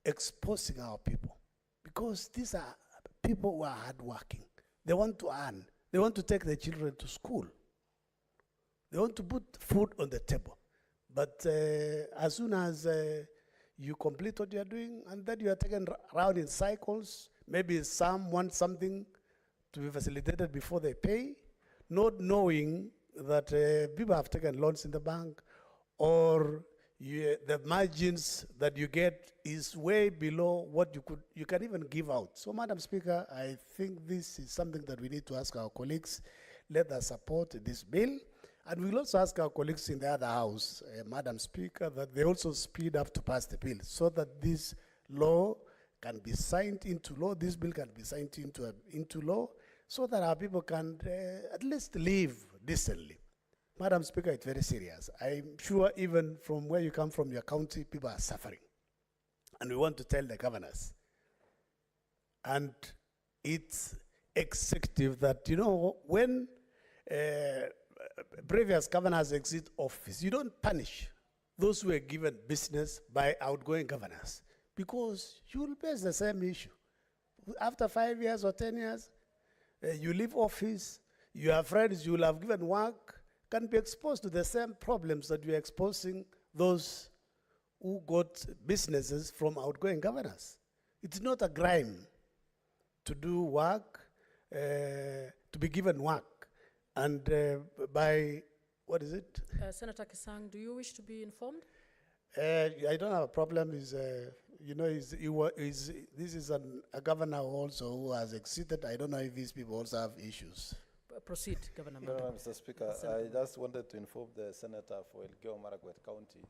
exposing our people because these are people who are hardworking. They want to earn. They want to take their children to school. They want to put food on the table. But as soon as you complete what you are doing and then you are taken around in cycles, maybe some want something to be facilitated before they pay, not knowing that people have taken loans in the bank or the margins that you get is way below what you can even give out. So, Madam Speaker, I think this is something that we need to ask our colleagues. Let us support this bill. And we'll also ask our colleagues in the other house, Madam Speaker, that they also speed up to pass the bill so that this law can be signed into law, this bill can be signed into law, so that our people can at least live decently. Madam Speaker, it's very serious. I'm sure even from where you come from, your county, people are suffering. And we want to tell the governors. And it's executive that, you know, when previous governors exit office, you don't punish those who are given business by outgoing governors because you will face the same issue. After 5 years or 10 years, you leave office, your friends you will have given work can be exposed to the same problems that you're exposing those who got businesses from outgoing governors. It's not a crime to do work, to be given work. And by, what is it? Senator Kisang, do you wish to be informed? I don't have a problem. You know, this is a governor also who has exited. I don't know if these people also have issues. Proceed, Governor. Mr. Speaker, I just wanted to inform the Senator for Elgeyo Marakwet County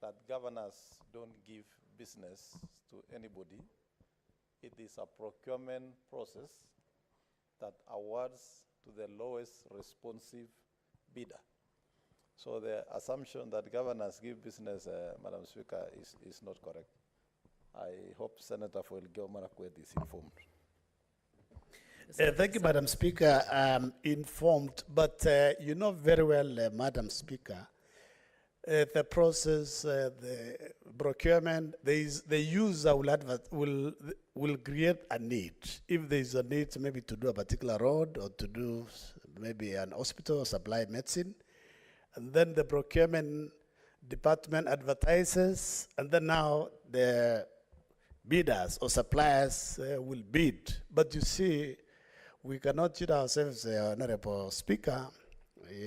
that governors don't give business to anybody. It is a procurement process that awards to the lowest responsive bidder. So the assumption that governors give business, Madam Speaker, is not correct. I hope Senator for Elgeyo Marakwet is informed. Thank you, Madam Speaker. I'm informed, but you know very well, Madam Speaker, the process, the procurement, the user will create a need. If there is a need maybe to do a particular road or to do maybe an hospital or supply medicine, and then the procurement department advertises, and then now the bidders or suppliers will bid. But you see, we cannot cheat ourselves, Honorable Speaker,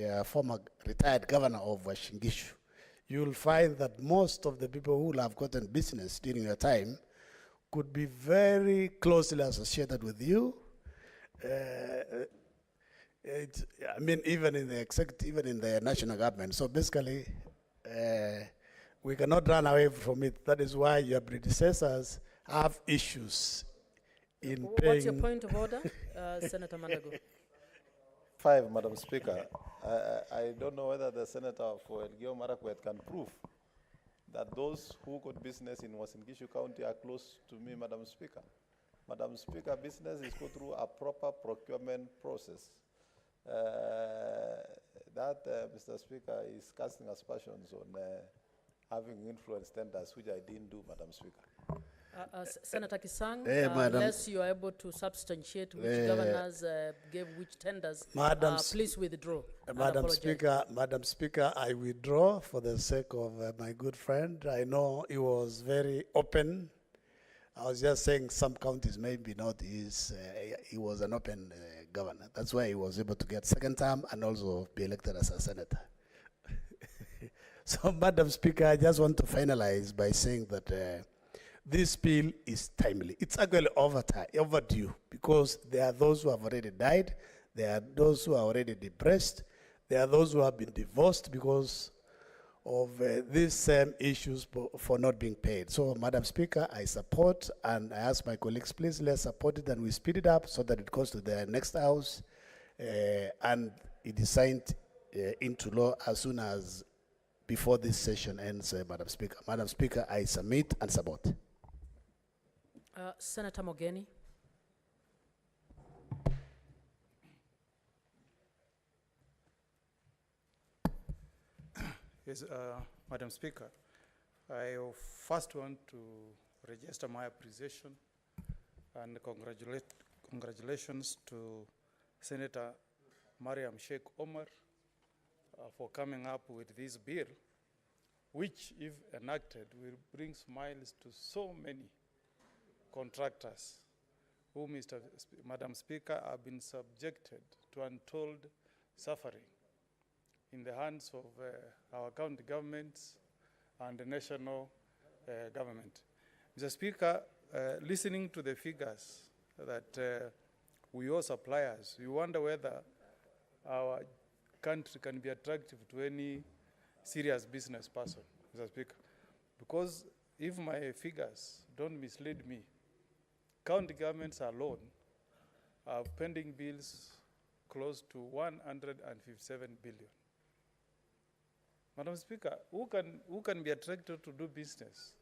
a former retired governor of Shingishu. You will find that most of the people who have gotten business during your time could be very closely associated with you. I mean, even in the executive, even in the national government. So basically, we cannot run away from it. That is why your predecessors have issues in What's your paying. point of order, Senator Mandago? 5, Madam Speaker. I don't know whether the senator for Elgeyo Marakwet can prove that those who got business in Uasin Gishu County are close to me, Madam Speaker. Madam Speaker, business is go through a proper procurement process. Mr. Speaker, is casting aspersions on having influence tenders, which I didn't do, Madam Speaker. Senator Kisang, Madam, unless you are able to substantiate which governors gave which tenders, please withdraw. Madam Speaker, I withdraw for the sake of my good friend. I know he was very open. I was just saying some counties maybe not. He was an open governor. That's why he was able to get second term and also be elected as a senator. So, Madam Speaker, I just want to finalize by saying that this bill is timely. It's actually overdue because there are those who have already died, there are those who are already depressed, there are those who have been divorced because of these same issues for not being paid. So, Madam Speaker, I support, and I ask my colleagues, please let's support it and we speed it up so that it goes to the next house and it is signed into law as soon as before this session ends, Madam Speaker. Madam Speaker, I submit and support. Senator Mogeni. Yes, Madam Speaker, I first want to register my appreciation and congratulations to Senator Mariam Sheikh Omar for coming up with this bill, which, if enacted, will bring smiles to so many contractors who, Madam Speaker, have been subjected to untold suffering in the hands of our county governments and the national government. Mr. Speaker, listening to the figures that we owe suppliers, we wonder whether our country can be attractive to any serious business person, Mr. Speaker. Because if my figures don't mislead me, county governments alone are pending bills close to 157 billion. Madam Speaker, who can be attracted to do business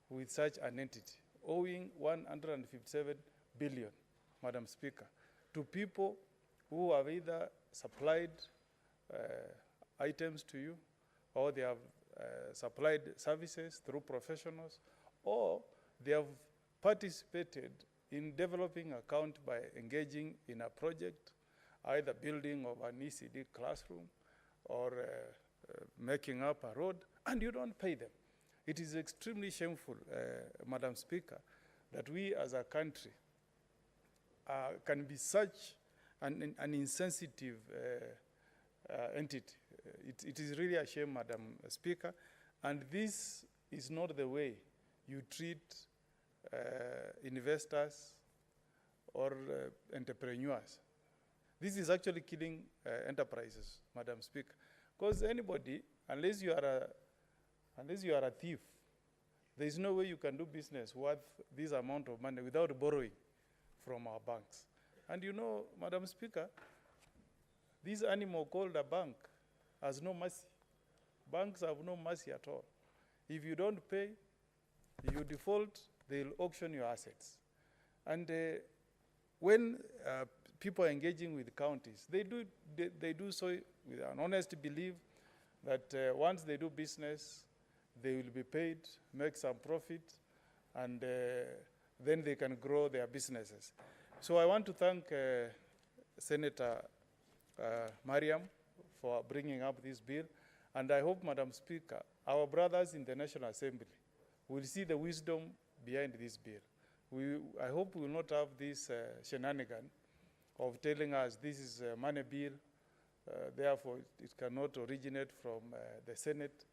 with such an entity, owing 157 billion, Madam Speaker, to people who have either supplied items to you, or they have supplied services through professionals, or they have participated in developing account by engaging in a project, either building of an ECD classroom or making up a road, and you don't pay them. It is extremely shameful, Madam Speaker, that we as a country can be such an insensitive entity. It is really a shame, Madam Speaker, and this is not the way you treat investors or entrepreneurs. This is actually killing enterprises, Madam Speaker, because anybody, unless you are a thief, there is no way you can do business worth this amount of money without borrowing from our banks. And you know, Madam Speaker, this animal called a bank has no mercy. Banks have no mercy at all. If you don't pay, you default, they'll auction your assets. And when people are engaging with counties, they do so with an honest belief that once they do business, they will be paid, make some profit, and then they can grow their businesses. So I want to thank Senator Mariam for bringing up this bill, and I hope, Madam Speaker, our brothers in the National Assembly will see the wisdom behind this bill. I hope we will not have this shenanigan of telling us this is a money bill, therefore it cannot originate from the Senate.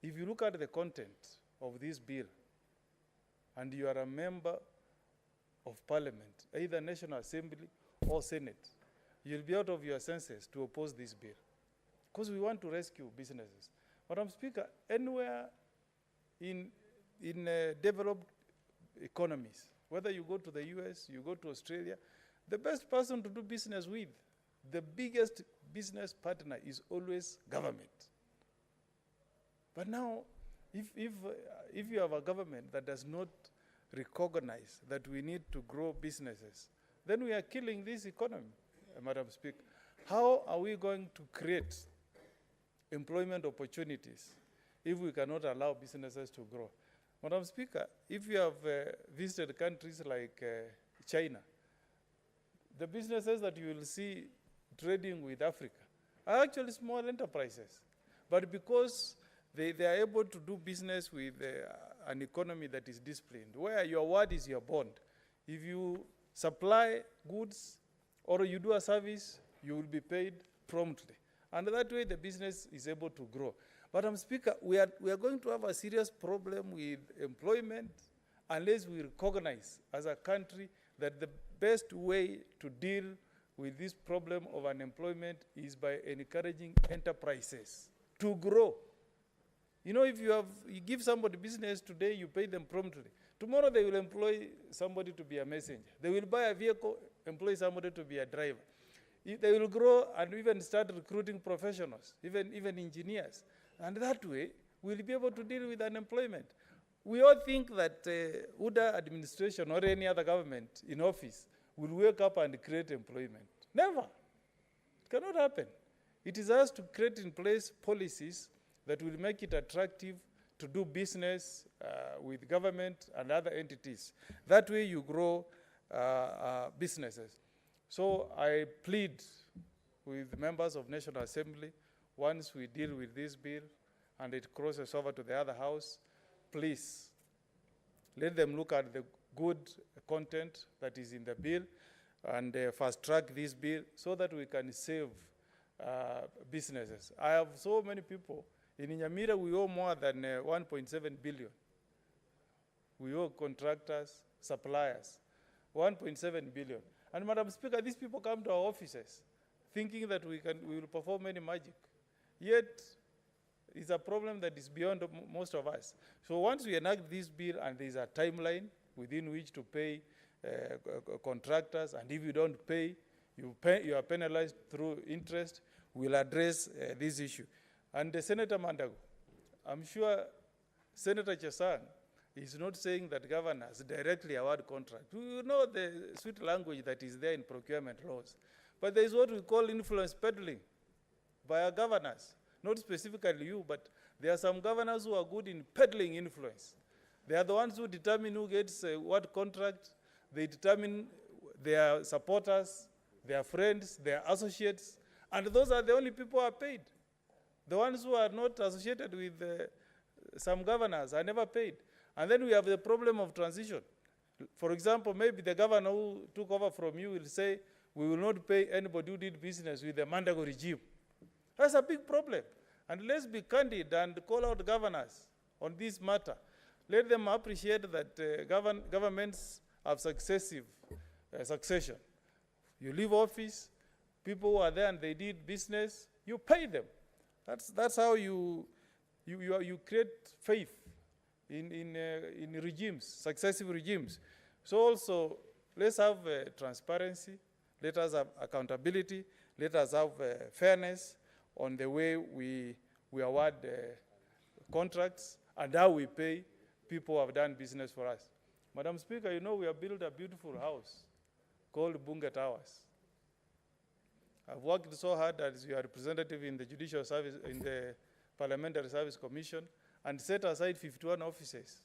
If you look at the content of this bill, and you are a member of Parliament, either National Assembly or Senate, you'll be out of your senses to oppose this bill, because we want to rescue businesses. Madam Speaker, anywhere in developed economies Whether you go to the US, you go to Australia, the best person to do business with, the biggest business partner is always government. But now, if you have a government that does not recognize that we need to grow businesses, then we are killing this economy, Madam Speaker. How are we going to create employment opportunities if we cannot allow businesses to grow? Madam Speaker, if you have visited countries like China, the businesses that you will see trading with Africa are actually small enterprises. But because they are able to do business with an economy that is disciplined, where your word is your bond. If you supply goods or you do a service, you will be paid promptly. And that way the business is able to grow. But Madam Speaker, we are going to have a serious problem with employment unless we recognize as a country that the best way to deal with this problem of unemployment is by encouraging enterprises to grow. You know, if you give somebody business today, you pay them promptly. Tomorrow they will employ somebody to be a messenger. They will buy a vehicle, employ somebody to be a driver. They will grow and even start recruiting professionals, even engineers. And that way, we'll be able to deal with unemployment. We all think that UDA administration or any other government in office will wake up and create employment. Never. It cannot happen. It is us to create in place policies that will make it attractive to do business with government and other entities. That way you grow businesses. So I plead with members of National Assembly, once we deal with this bill and it crosses over to the other house, please let them look at the good content that is in the bill and fast track this bill so that we can save businesses. I have so many people. In Nyamira, we owe more than 1.7 billion. We owe contractors, suppliers, 1.7 billion. And Madam Speaker, these people come to our offices thinking that we will perform any magic. Yet, it's a problem that is beyond most of us. So once we enact this bill and there's a timeline within which to pay contractors, and if you don't pay, you are penalized through interest, we'll address this issue. And Senator Mandago, I'm sure Senator Chesang is not saying that governors directly award contract. We know the sweet language that is there in procurement laws. But there is what we call influence peddling by our governors. Not specifically you, but there are some governors who are good in peddling influence. They are the ones who determine who gets what contract. They determine their supporters, their friends, their associates, and those are the only people who are paid. The ones who are not associated with some governors are never paid. And then we have the problem of transition. For example, maybe the governor who took over from you will say, we will not pay anybody who did business with the Mandago regime. That's a big problem. And let's be candid and call out governors on this matter. Let them appreciate that governments have succession. You leave office, people who are there and they did business, you pay them. That's how you create faith in regimes, successive regimes. So also, let's have transparency, let us have accountability, let us have fairness on the way we award contracts and how we pay people who have done business for us. Madam Speaker, you know we have built a beautiful house called Bunge Towers. I've worked so hard as your representative in the Judicial Service, in the Parliamentary Service Commission, and set aside 51 offices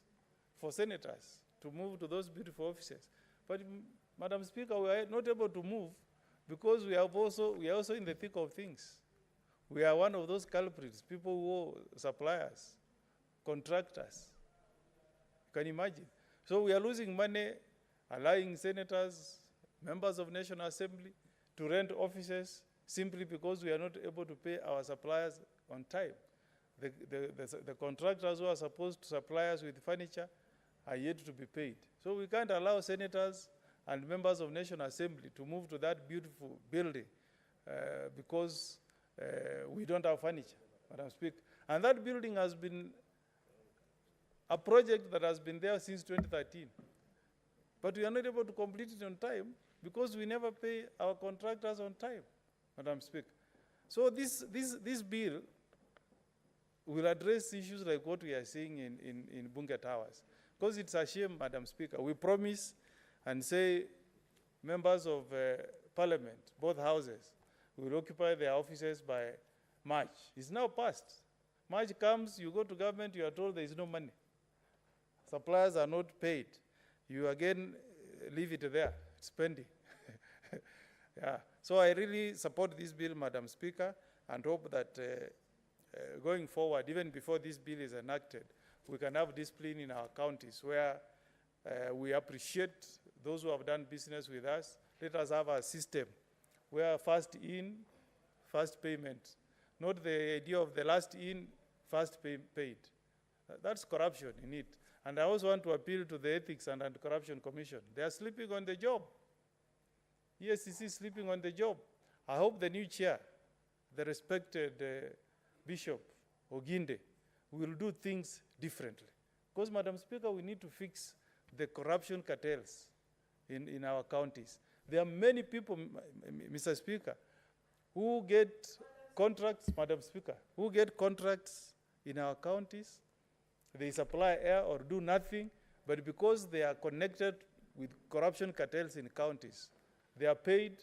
for senators to move to those beautiful offices. But, Madam Speaker, we are not able to move because we are also in the thick of things. We are one of those culprits, people who owe suppliers, contractors. Can you imagine? So we are losing money, allowing senators, members of National Assembly, to rent offices simply because we are not able to pay our suppliers on time. The contractors who are supposed to supply us with furniture are yet to be paid. So we can't allow senators and members of National Assembly to move to that beautiful building because we don't have furniture, Madam Speaker. And that building has been a project that has been there since 2013. but we are not able to complete it on time because we never pay our contractors on time, Madam Speaker. So this bill will address issues like what we are seeing in Bunge Towers. Because it's a shame, Madam Speaker. We promise and say members of Parliament, both houses, will occupy their offices by March. It's now past. March comes, you go to government, you are told there is no money. Suppliers are not paid. You again leave it there, it's pending. Yeah. So I really support this bill, Madam Speaker, and hope that going forward, even before this bill is enacted, we can have discipline in our counties where we appreciate those who have done business with us. Let us have a system where first in, first payment, not the idea of the last in, first paid. That's corruption in it. And I also want to appeal to the Ethics and Anti-Corruption Commission. They are sleeping on the job. ESCC is sleeping on the job. I hope the new chair, the respected Bishop Oginde, will do things differently. Because, Madam Speaker, we need to fix the corruption cartels in our counties. There are many people, Mr. Speaker, who get contracts, Madam Speaker, who get contracts in our counties. They supply air or do nothing, but because they are connected with corruption cartels in counties, they are paid,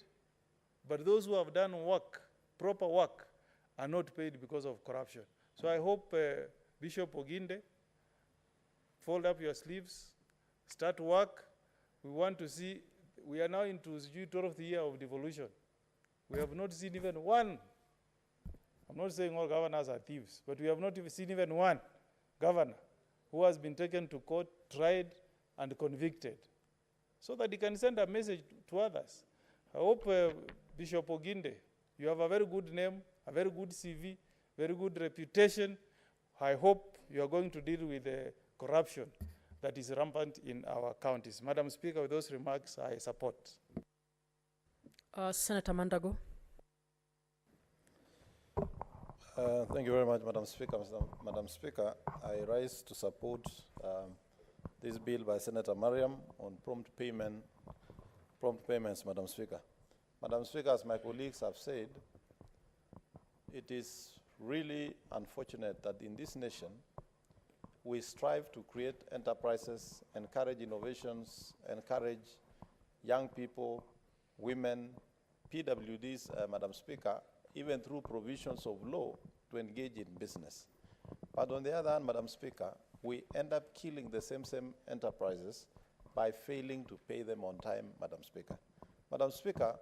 but those who have done work, proper work, are not paid because of corruption. So I hope Bishop Oginde, fold up your sleeves, start work. We want to see, we are now into the 12th year of devolution. We have not seen even one, I'm not saying all governors are thieves, but we have not even seen even one governor who has been taken to court, tried, and convicted, so that he can send a message to others. I hope Bishop Oginde, you have a very good name, a very good CV, very good reputation. I hope you are going to deal with the corruption that is rampant in our counties. Madam Speaker, with those remarks, I support. Senator Mandago. Thank you very much, Madam Speaker. Madam Speaker, I rise to support this bill by Senator Mariam on prompt payments, Madam Speaker. Madam Speaker, as my colleagues have said, it is really unfortunate that in this nation, we strive to create enterprises, encourage innovations, encourage young people, women, PWDs, Madam Speaker, even through provisions of law to engage in business. But on the other hand, Madam Speaker, we end up killing the same enterprises by failing to pay them on time, Madam Speaker. Madam Speaker,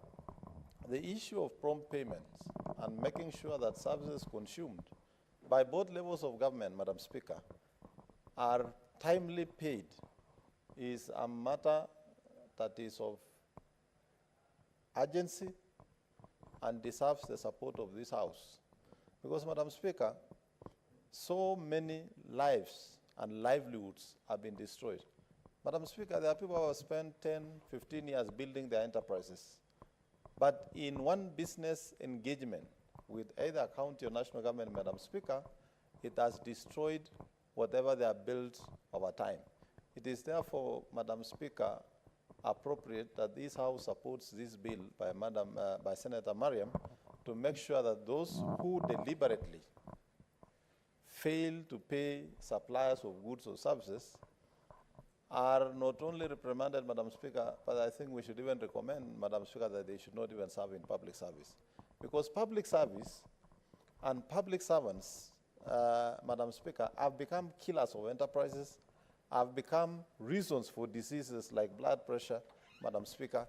the issue of prompt payments and making sure that services consumed by both levels of government, Madam Speaker, are timely paid is a matter that is of urgency and deserves the support of this House. Because, Madam Speaker, so many lives and livelihoods have been destroyed. Madam Speaker, there are people who have spent 10, 15 years building their enterprises. But in one business engagement with either county or national government, Madam Speaker, it has destroyed whatever they have built over time. It is therefore, Madam Speaker, appropriate that this House supports this bill by Senator Mariam to make sure that those who deliberately fail to pay suppliers of goods or services are not only reprimanded, Madam Speaker, but I think we should even recommend, Madam Speaker, that they should not even serve in public service. Because public service and public servants, Madam Speaker, have become killers of enterprises, have become reasons for diseases like blood pressure, Madam Speaker,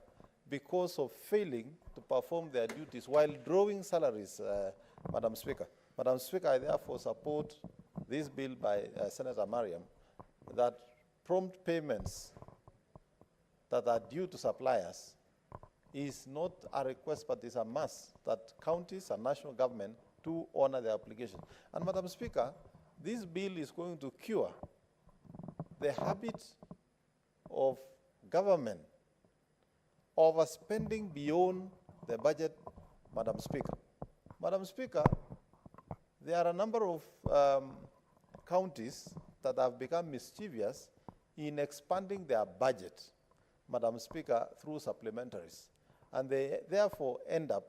because of failing to perform their duties while drawing salaries, Madam Speaker. Madam Speaker, I therefore support this bill by Senator Mariam that prompt payments that are due to suppliers is not a request, but is a must that counties and national government to honor their obligation. And Madam Speaker, this bill is going to cure the habit of government overspending beyond the budget, Madam Speaker. Madam Speaker, there are a number of counties that have become mischievous in expanding their budget Madam Speaker, through supplementaries. And they therefore end up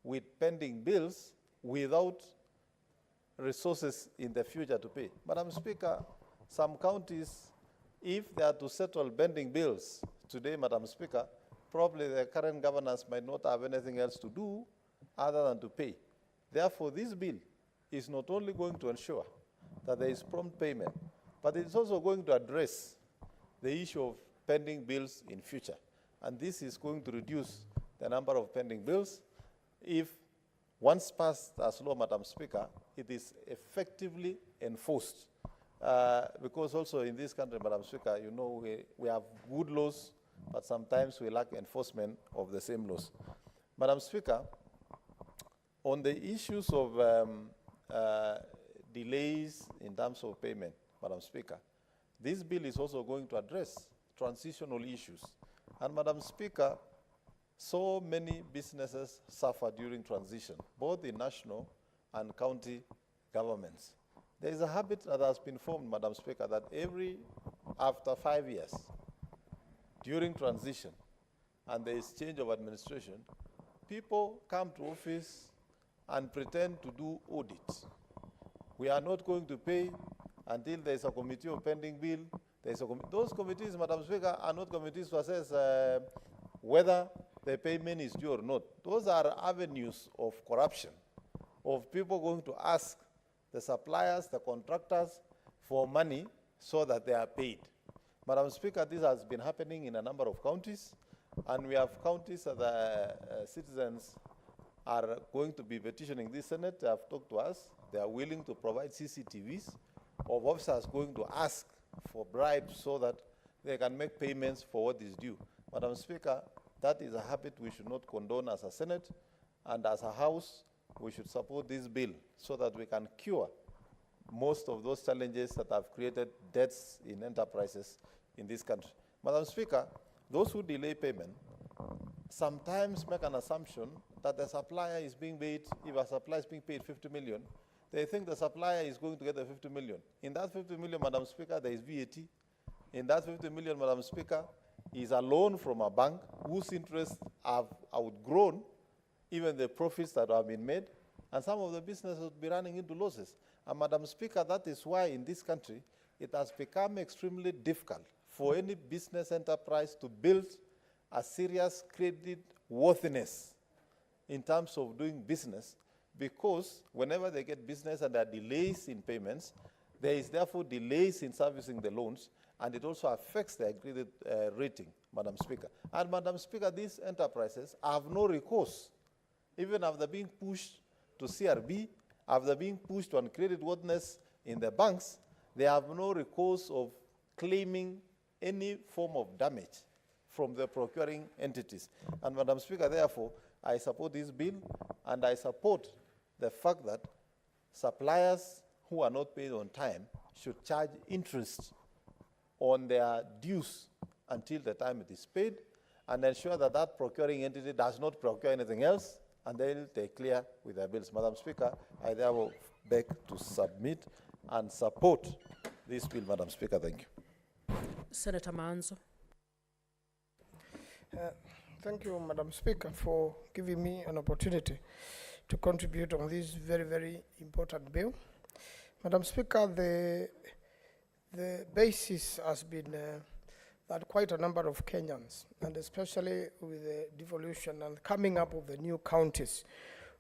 with pending bills without resources in the future to pay. Madam Speaker, some counties, if they are to settle pending bills today, Madam Speaker, probably the current governors might not have anything else to do other than to pay. Therefore, this bill is not only going to ensure that there is prompt payment, but it's also going to address the issue of pending bills in future. And this is going to reduce the number of pending bills. If once passed as law, Madam Speaker, it is effectively enforced. Because also in this country, Madam Speaker, you know, we have good laws, but sometimes we lack enforcement of the same laws. Madam Speaker, on the issues of delays in terms of payment, Madam Speaker, this bill is also going to address transitional issues. And Madam Speaker, so many businesses suffer during transition, both in national and county governments. There is a habit that has been formed, Madam Speaker, that after 5 years, during transition, and there is change of administration, people come to office and pretend to do audits. We are not going to pay until there is a committee of pending bill. Those committees, Madam Speaker, are not committees to assess whether the payment is due or not. Those are avenues of corruption, of people going to ask the suppliers, the contractors, for money so that they are paid. Madam Speaker, this has been happening in a number of counties, and we have counties that the citizens are going to be petitioning this Senate. They have talked to us. They are willing to provide CCTVs of officers going to ask for bribes so that they can make payments for what is due. Madam Speaker, that is a habit we should not condone as a Senate, and as a House, we should support this bill so that we can cure most of those challenges that have created debts in enterprises in this country. Madam Speaker, those who delay payment sometimes make an assumption that the supplier is being paid, if a supplier is being paid 50 million, they think the supplier is going to get the 50 million. In that 50 million, Madam Speaker, there is VAT. In that 50 million, Madam Speaker, is a loan from a bank whose interests have outgrown even the profits that have been made, and some of the businesses will be running into losses. And Madam Speaker, that is why in this country, it has become extremely difficult for any business enterprise to build a serious credit worthiness in terms of doing business, because whenever they get business and there are delays in payments, there is therefore delays in servicing the loans, and it also affects their credit rating, Madam Speaker. And Madam Speaker, these enterprises have no recourse, even after being pushed to CRB, after being pushed on credit worthiness in the banks, they have no recourse of claiming any form of damage from the procuring entities. And Madam Speaker, therefore, I support this bill, and I support the fact that suppliers who are not paid on time should charge interest on their dues until the time it is paid, and ensure that that procuring entity does not procure anything else, and then they clear with their bills. Madam Speaker, I therefore beg to submit and support this bill, Madam Speaker. Thank you. Senator Manzo. Thank you, Madam Speaker, for giving me an opportunity to contribute on this very, very important bill. Madam Speaker, the basis has been that quite a number of Kenyans, and especially with the devolution and coming up of the new counties,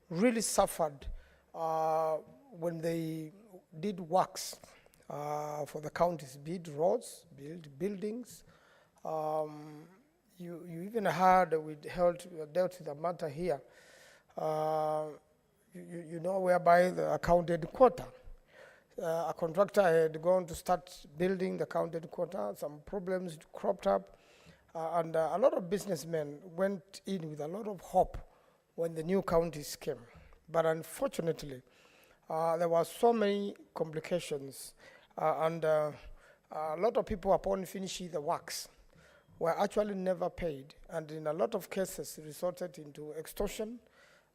really suffered when they did works for the counties, build roads, build buildings. You even heard, we dealt with a matter here, you know, whereby the county headquarters, a contractor had gone to start building the county headquarters, some problems cropped up, and a lot of businessmen went in with a lot of hope when the new counties came. But unfortunately, there were so many complications, and a lot of people, upon finishing the works, were actually never paid, and in a lot of cases resulted into extortion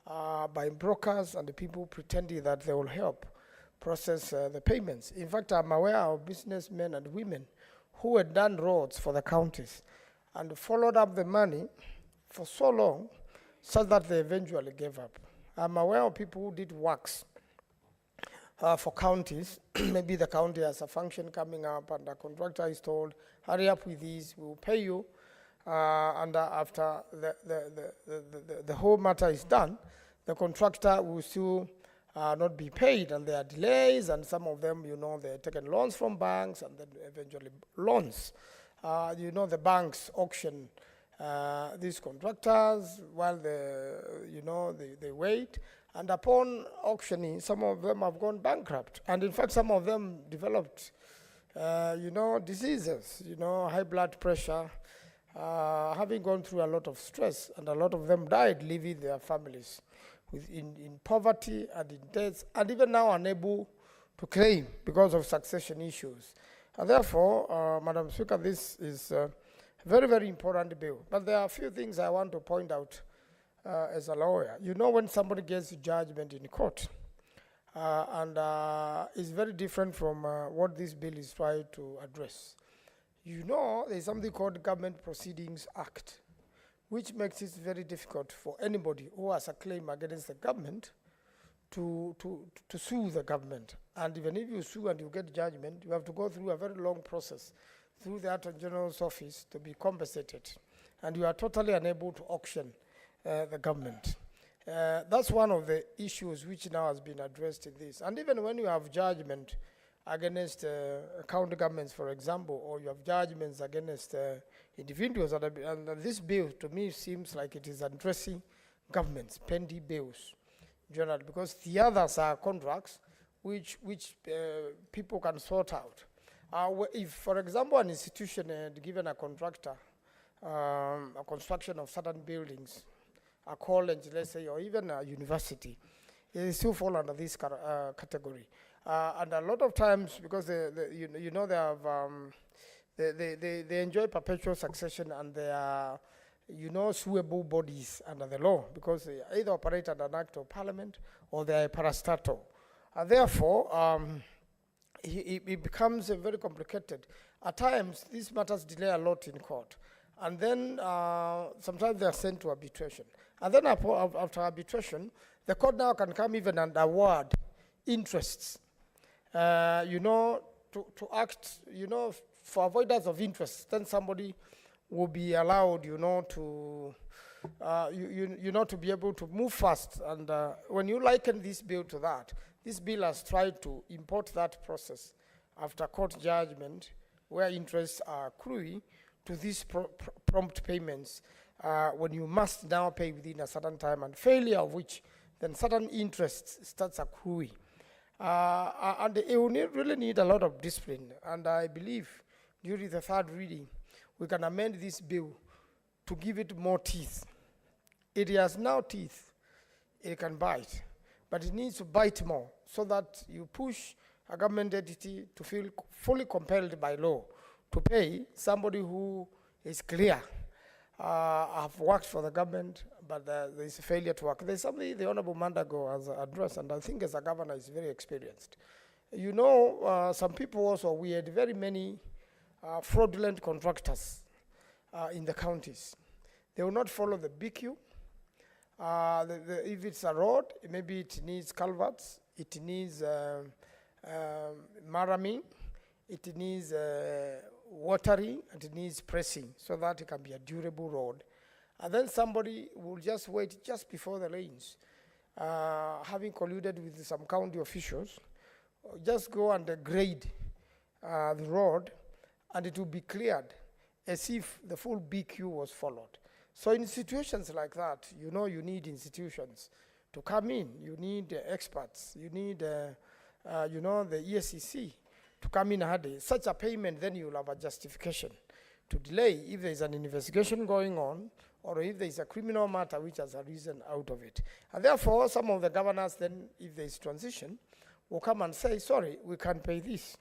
by brokers and the people pretending that they will help process the payments. In fact, I'm aware of businessmen and women who had done roads for the counties, and followed up the money for so long such that they eventually gave up. I'm aware of people who did works for counties. Maybe the county has a function coming up and the contractor is told, hurry up with these, we will pay you. And after the whole matter is done, the contractor will still not be paid, and there are delays, and some of them, you know, they're taking loans from banks and then eventually loans. You know, the banks auction these contractors while they wait, and upon auctioning, some of them have gone bankrupt, and in fact some of them developed diseases, high blood pressure, having gone through a lot of stress, and a lot of them died leaving their families in poverty and in debts, and even now unable to claim because of succession issues. And therefore, Madam Speaker, this is a very, very important bill. But there are a few things I want to point out as a lawyer. You know, when somebody gets a judgment in court, and it's very different from what this bill is trying to address. You know, there's something called Government Proceedings Act, which makes it very difficult for anybody who has a claim against the government to sue the government. And even if you sue and you get judgment, you have to go through a very long process through the Attorney General's office to be compensated. And you are totally unable to auction the government. That's one of the issues which now has been addressed in this. And even when you have judgment against county governments, for example, or you have judgments against individuals, and this bill to me seems like it is addressing governments, pending bills, generally, because the others are contracts which people can sort out. If, for example, an institution had given a contractor a construction of certain buildings, a college, let's say, or even a university, they still fall under this category. And a lot of times, because they enjoy perpetual succession, and they are, suable bodies under the law, because they either operate under an act of parliament or they are parastatal. And therefore, it becomes very complicated. At times, these matters delay a lot in court. And then sometimes they are sent to arbitration. And then after arbitration, the court now can come even and award interests, to act, for avoidance of interest. Then somebody will be allowed, to be able to move fast. And when you liken this bill to that, this bill has tried to import that process after court judgment, where interests are accruing, to these prompt payments, when you must now pay within a certain time, and failure of which, then certain interest starts accruing. And it will really need a lot of discipline. And I believe during the third reading, we can amend this bill to give it more teeth. It has now teeth. It can bite. But it needs to bite more, so that you push a government entity to feel fully compelled by law to pay somebody who is clear. I've worked for the government, but there is a failure to work. There's something the Honorable Mandago has addressed, and I think as a governor is very experienced. Some people also, we had very many fraudulent contractors in the counties. They will not follow the BQ. If it's a road, maybe it needs culverts, it needs maraming, it needs watering, and it needs pressing, so that it can be a durable road. And then somebody will just wait just before the lanes, having colluded with some county officials, just go and grade the road, and it will be cleared as if the full BQ was followed. So in situations like that, you need institutions to come in. You need experts. You need, the ESCC to come in handy. Such a payment, then you'll have a justification to delay if there's an investigation going on, or if there's a criminal matter which has arisen out of it. And therefore, some of the governors then, if there's transition, will come and say, sorry, we can't pay this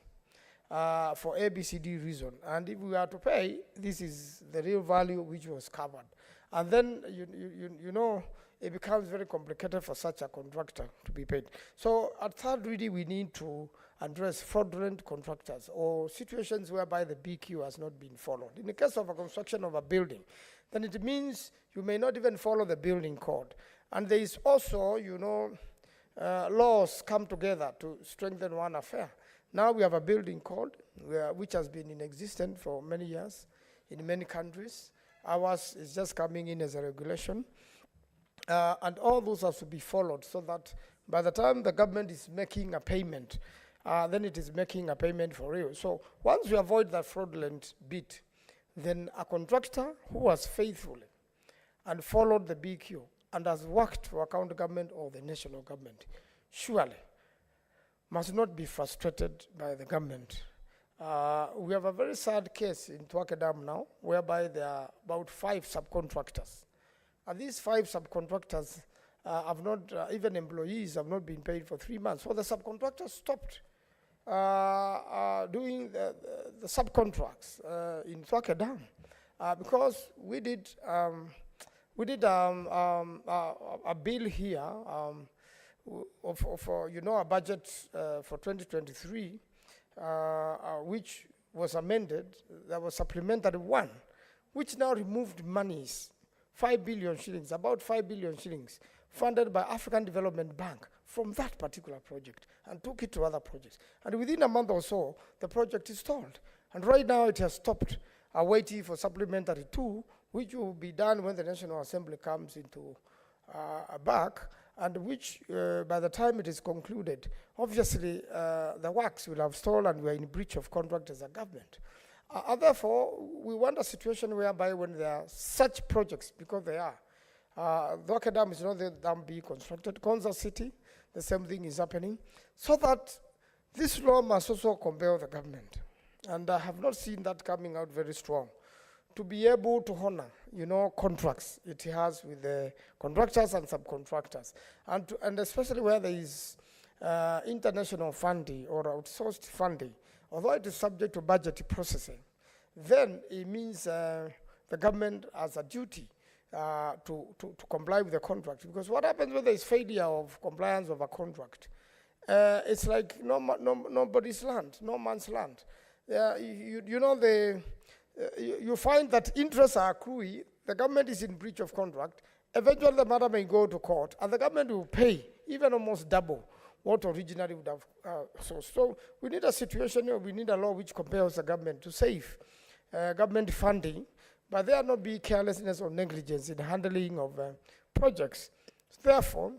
for ABCD reason. And if we are to pay, this is the real value which was covered. And then, it becomes very complicated for such a contractor to be paid. So at third reading, we need to address fraudulent contractors or situations whereby the BQ has not been followed. In the case of a construction of a building, then it means you may not even follow the building code. And there is also, you know, laws come together to strengthen one affair. Now we have a building code which has been in existence for many years in many countries. Ours is just coming in as a regulation. And all those have to be followed so that by the time the government is making a payment, then it is making a payment for real. So once we avoid that fraudulent bit, then a contractor who has faithfully and followed the BQ and has worked for a county government or the national government surely must not be frustrated by the government. We have a very sad case in Tuake Dam now, whereby there are about 5 subcontractors. And these 5 subcontractors have not, even employees have not been paid for 3 months. So the subcontractors stopped doing the subcontracts in Tuake Dam because we did a bill here of you know, a budget for 2023, which was amended. There was supplementary one, which now removed monies, 5 billion shillings, about 5 billion shillings, funded by African Development Bank from that particular project and took it to other projects. And within a month or so, the project is stalled. And right now it has stopped, waiting for supplementary 2, which will be done when the National Assembly comes into back, and which by the time it is concluded, obviously the works will have stalled and we are in breach of contract as a government. Therefore, we want a situation whereby when there are such projects, because they are, Tuake Dam is not the dam being constructed, Kwanza City, the same thing is happening, so that this law must also compel the government. And I have not seen that coming out very strong, to be able to honor, you know, contracts it has with the contractors and subcontractors, and especially where there is international funding or outsourced funding, although it is subject to budget processing, then it means the government has a duty to comply with the contract. Because what happens when there is failure of compliance of a contract? It's like nobody's land, no man's land. You know, you find that interests are accruing, the government is in breach of contract, eventually the matter may go to court, and the government will pay even almost double what originally would have So we need a situation where we need a law which compels the government to save government funding, but there not be carelessness or negligence in handling of projects. Therefore,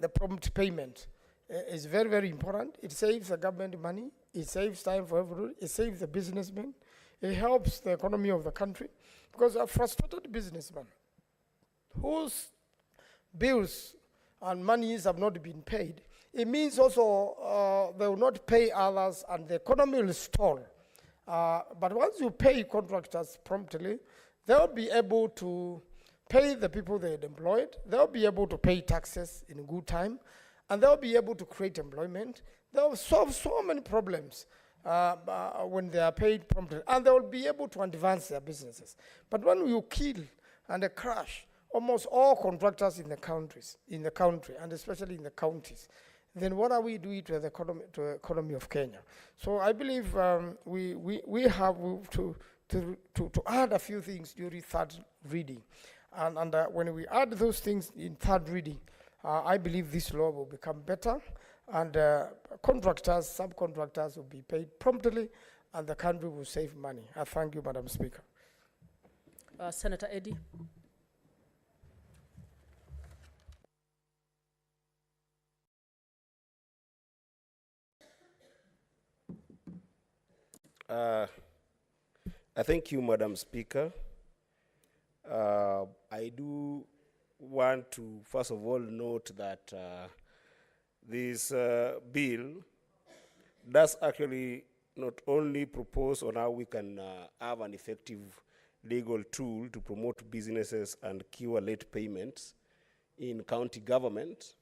the prompt payment is very, very important. It saves the government money, it saves time for everyone, it saves the businessmen, it helps the economy of the country, because a frustrated businessman whose bills and monies have not been paid, it means also they will not pay others and the economy will stall. But once you pay contractors promptly, they'll be able to pay the people they had employed, they'll be able to pay taxes in good time, and they'll be able to create employment. They'll solve so many problems when they are paid promptly, and they will be able to advance their businesses. But when you kill and crash almost all contractors in the country, and especially in the counties, then what are we doing to the economy of Kenya? So I believe we have to add a few things during third reading, and when we add those things in third reading, I believe this law will become better, and contractors, subcontractors will be paid promptly, and the country will save money. I thank you, Madam Speaker. Senator Eddy. I thank you, Madam Speaker. I do want to, first of all, note that this bill does actually not only propose on how we can have an effective legal tool to promote businesses and cure late payments in county government,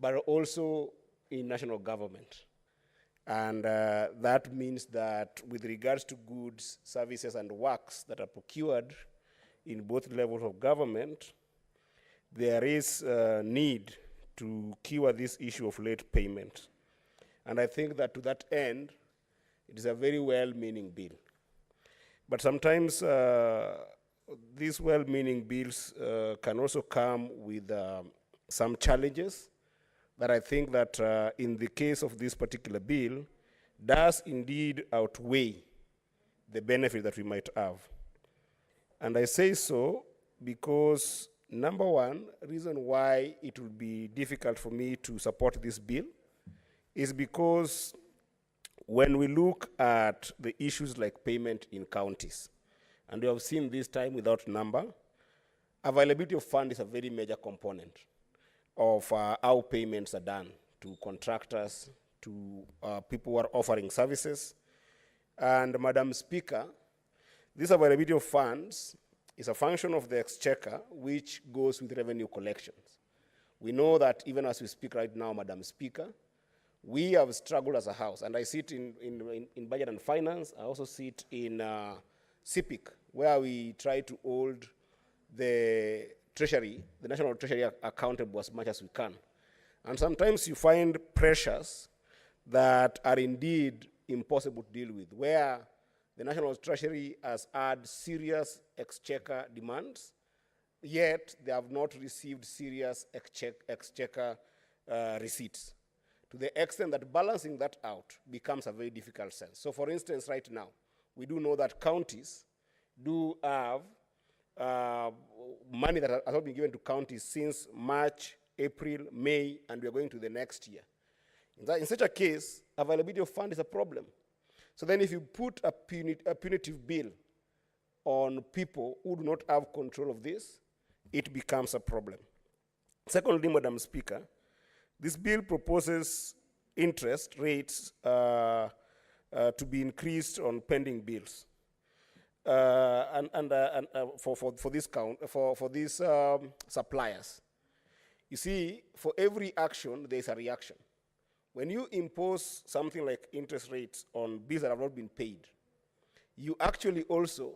but also in national government. And that means that with regards to goods, services, and works that are procured in both levels of government, there is a need to cure this issue of late payment. And I think that to that end, it is a very well-meaning bill. But sometimes these well-meaning bills can also come with some challenges that I think that in the case of this particular bill does indeed outweigh the benefit that we might have. And I say so because, number one, reason why it will be difficult for me to support this bill is because when we look at the issues like payment in counties, and we have seen this time without number, availability of funds is a very major component of how payments are done to contractors, to people who are offering services. And Madam Speaker, this availability of funds is a function of the exchequer, which goes with revenue collections. We know that even as we speak right now, Madam Speaker, we have struggled as a house, and I sit in Budget and Finance. I also sit in CPIC, where we try to hold the Treasury, the National Treasury, accountable as much as we can. And sometimes you find pressures that are indeed impossible to deal with, where the National Treasury has had serious exchequer demands, yet they have not received serious exchequer receipts, to the extent that balancing that out becomes a very difficult sense. So for instance, right now, we do know that counties do have money that has not been given to counties since March, April, May, and we are going to the next year. In such a case, availability of funds is a problem. So then if you put a punitive bill on people who do not have control of this, it becomes a problem. Secondly, Madam Speaker, this bill proposes interest rates to be increased on pending bills. For these suppliers. You see, for every action, there is a reaction. When you impose something like interest rates on bills that have not been paid, you actually also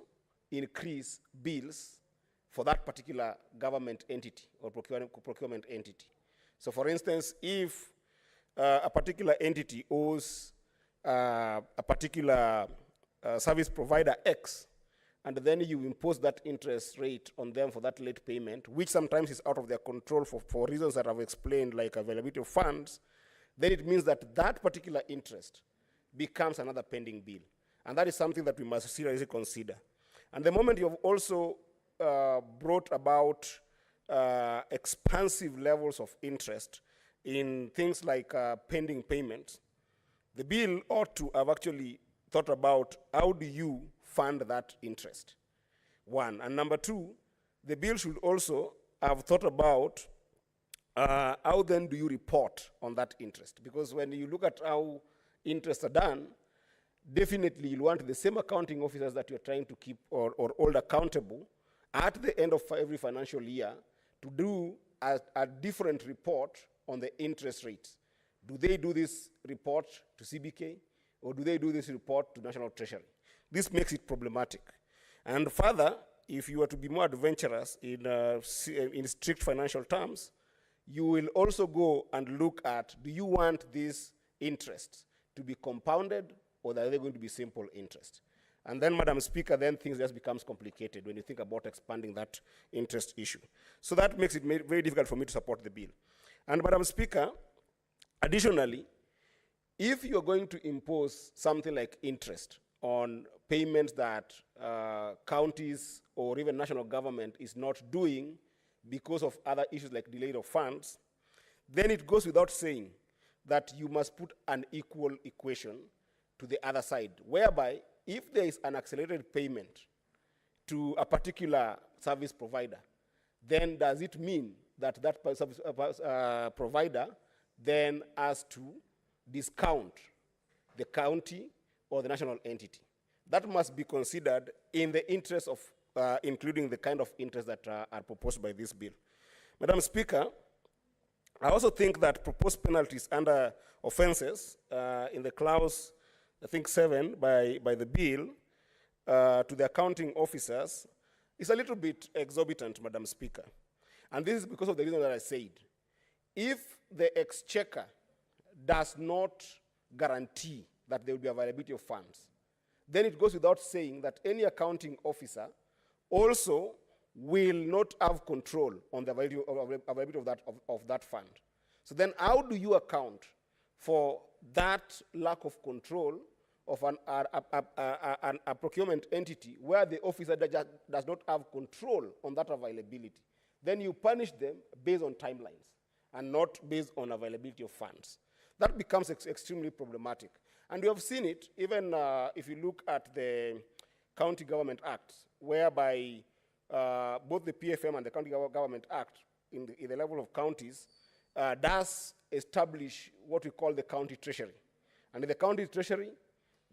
increase bills for that particular government entity or procurement entity. So for instance, if a particular entity owes a particular service provider X, and then you impose that interest rate on them for that late payment, which sometimes is out of their control for reasons that I've explained, like availability of funds, then it means that that particular interest becomes another pending bill. And that is something that we must seriously consider. And the moment you've also brought about expansive levels of interest in things like pending payments, the bill ought to have actually thought about how do you fund that interest, one. And number two, the bill should also have thought about how then do you report on that interest? Because when you look at how interests are done, definitely you'll want the same accounting officers that you're trying to keep or hold accountable at the end of every financial year to do a different report on the interest rates. Do they do this report to CBK, or do they do this report to National Treasury? This makes it problematic. And further, if you are to be more adventurous in strict financial terms, you will also go and look at, do you want these interests to be compounded, or are they going to be simple interest? And then, Madam Speaker, then things just becomes complicated when you think about expanding that interest issue. So that makes it very difficult for me to support the bill. And Madam Speaker, additionally, if you're going to impose something like interest on payments that counties or even national government is not doing because of other issues like delay of funds, then it goes without saying that you must put an equal equation to the other side, whereby if there is an accelerated payment to a particular service provider, then does it mean that that service provider then has to discount the county or the national entity? That must be considered in the interest of including the kind of interest that are proposed by this bill. Madam Speaker, I also think that proposed penalties under offenses in the clause, I think 7 by the bill to the accounting officers is a little bit exorbitant, Madam Speaker. And this is because of the reason that I said. If the exchequer does not guarantee that there will be availability of funds. Then it goes without saying that any accounting officer also will not have control on the availability of that fund. So then how do you account for that lack of control of a procurement entity where the officer does not have control on that availability? Then you punish them based on timelines and not based on availability of funds. That becomes extremely problematic. And we have seen it even if you look at the County Government Act, whereby both the PFM and the County Government Act in the level of counties does establish what we call the county treasury. And in the county treasury,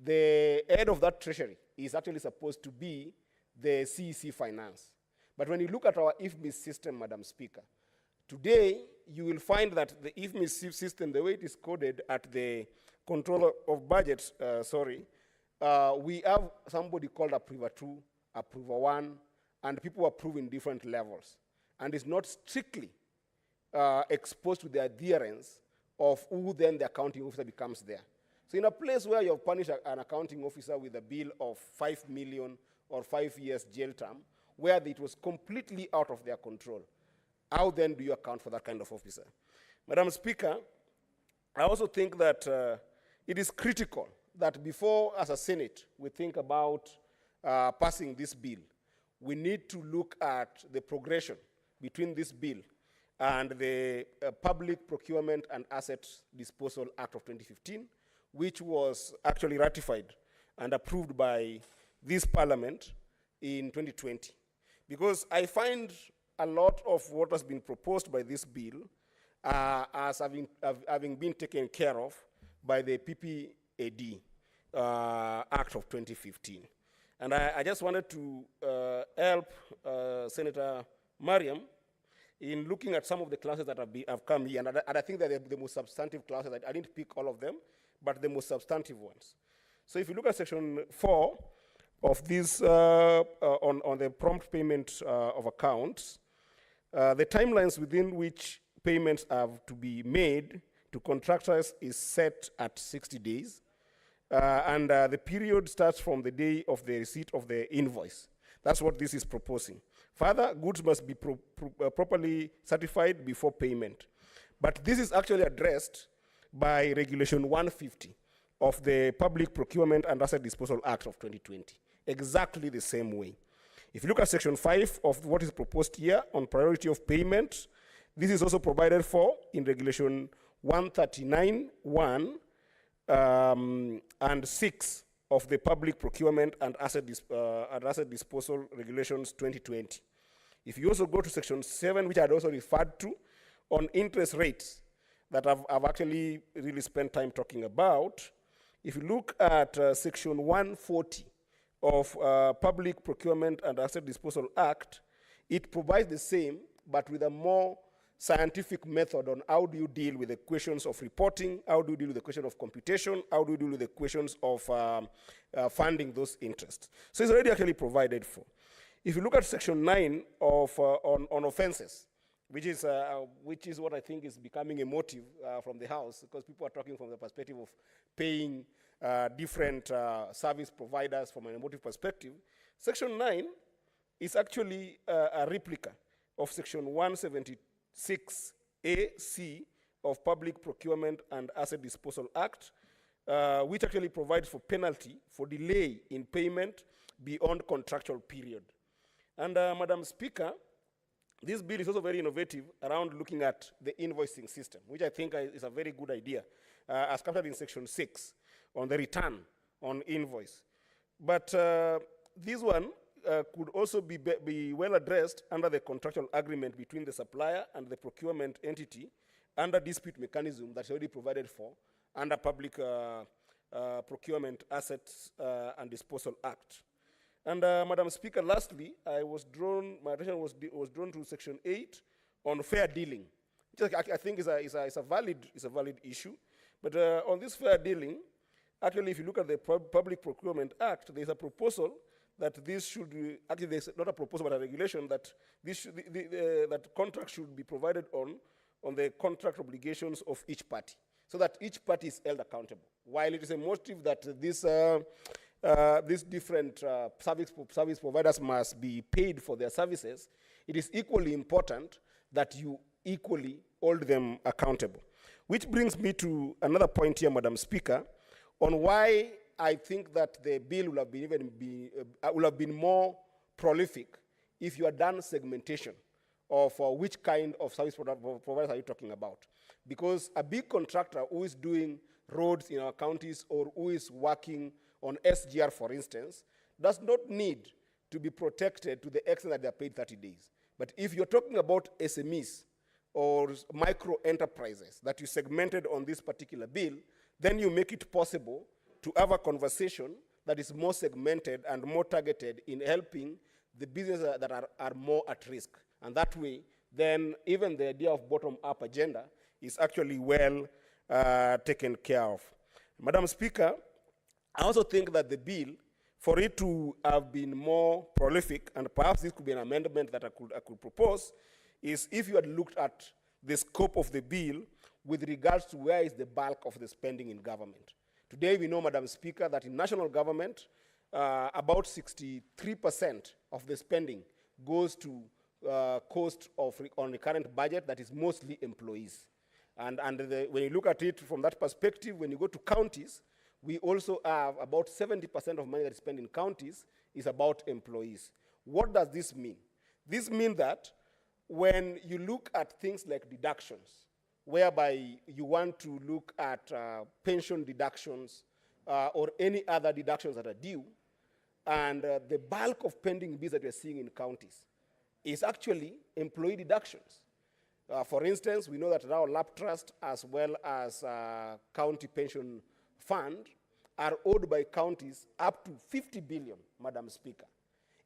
the head of that treasury is actually supposed to be the CEC Finance. But when you look at our IFMIS system, Madam Speaker, today you will find that the IFMIS system, the way it is coded at the controller of budgets, we have somebody called Approver 2, Approver 1, and people approve in different levels. And it's not strictly exposed to the adherence of who then the accounting officer becomes there. So in a place where you have punished an accounting officer with a bill of 5 million or 5 years jail term, where it was completely out of their control, how then do you account for that kind of officer? Madam Speaker, I also think that it is critical that before, as a Senate, we think about passing this bill, we need to look at the progression between this bill and the Public Procurement and Assets Disposal Act of 2015, which was actually ratified and approved by this Parliament in 2020. Because I find a lot of what has been proposed by this bill as having been taken care of by the PPAD Act of 2015. And I just wanted to help Senator Mariam in looking at some of the classes that have come here. And I think that they're the most substantive classes. I didn't pick all of them, but the most substantive ones. So if you look at section 4 of this on the prompt payment of accounts, the timelines within which payments have to be made to contractors is set at 60 days. And the period starts from the day of the receipt of the invoice. That's what this is proposing. Further, goods must be properly certified before payment. But this is actually addressed by Regulation 150 of the Public Procurement and Asset Disposal Act of 2020, exactly the same way. If you look at Section 5 of what is proposed here on priority of payment, this is also provided for in Regulation 139(1) and 6 of the Public Procurement and Asset Disposal Regulations 2020. If you also go to Section 7, which I had also referred to, on interest rates that I've actually really spent time talking about, if you look at Section 140 of Public Procurement and Asset Disposal Act, it provides the same, but with a more scientific method on how do you deal with the questions of reporting, how do you deal with the question of computation, how do you deal with the questions of funding those interests. So it's already actually provided for. If you look at Section 9 of on offenses, which is what I think is becoming a motive from the House, because people are talking from the perspective of paying different service providers from an emotive perspective. Section 9 is actually a replica of Section 176A(c) of Public Procurement and Asset Disposal Act, which actually provides for penalty for delay in payment beyond contractual period. And Madam Speaker, this bill is also very innovative around looking at the invoicing system, which I think is a very good idea, as captured in Section 6 on the return on invoice. But this one could also be well addressed under the contractual agreement between the supplier and the procurement entity under dispute mechanism that's already provided for under Public Procurement Assets and Disposal Act. And Madam Speaker, lastly, my attention was drawn to Section 8 on fair dealing, which I think is a valid issue. But on this fair dealing, actually, if you look at the Public Procurement Act, there's a proposal that this should be, actually there's not a proposal but a regulation that this should, that contract should be provided on the contract obligations of each party. so that each party is held accountable. While it is a motive that these different service providers must be paid for their services, it is equally important that you equally hold them accountable. Which brings me to another point here, Madam Speaker, on why I think that the bill will have been more prolific if you had done segmentation of which kind of service providers are you talking about. Because a big contractor who is doing roads in our counties or who is working on SGR, for instance, does not need to be protected to the extent that they are paid 30 days. But if you're talking about SMEs or micro enterprises that you segmented on this particular bill, then you make it possible to have a conversation that is more segmented and more targeted in helping the businesses that are more at risk. And that way, then even the idea of bottom-up agenda is actually well taken care of. Madam Speaker, I also think that the bill, for it to have been more prolific, and perhaps this could be an amendment that I could propose, is if you had looked at the scope of the bill with regards to where is the bulk of the spending in government. Today we know, Madam Speaker, that in national government, about 63% of the spending goes to cost on the current budget that is mostly employees. And when you look at it from that perspective, when you go to counties, we also have about 70% of money that is spent in counties is about employees. What does this mean? This means that when you look at things like deductions, whereby you want to look at pension deductions or any other deductions that are due, and the bulk of pending bills that we're seeing in counties is actually employee deductions. For instance, we know that our lap trust as well as county pension fund are owed by counties up to 50 billion, Madam Speaker.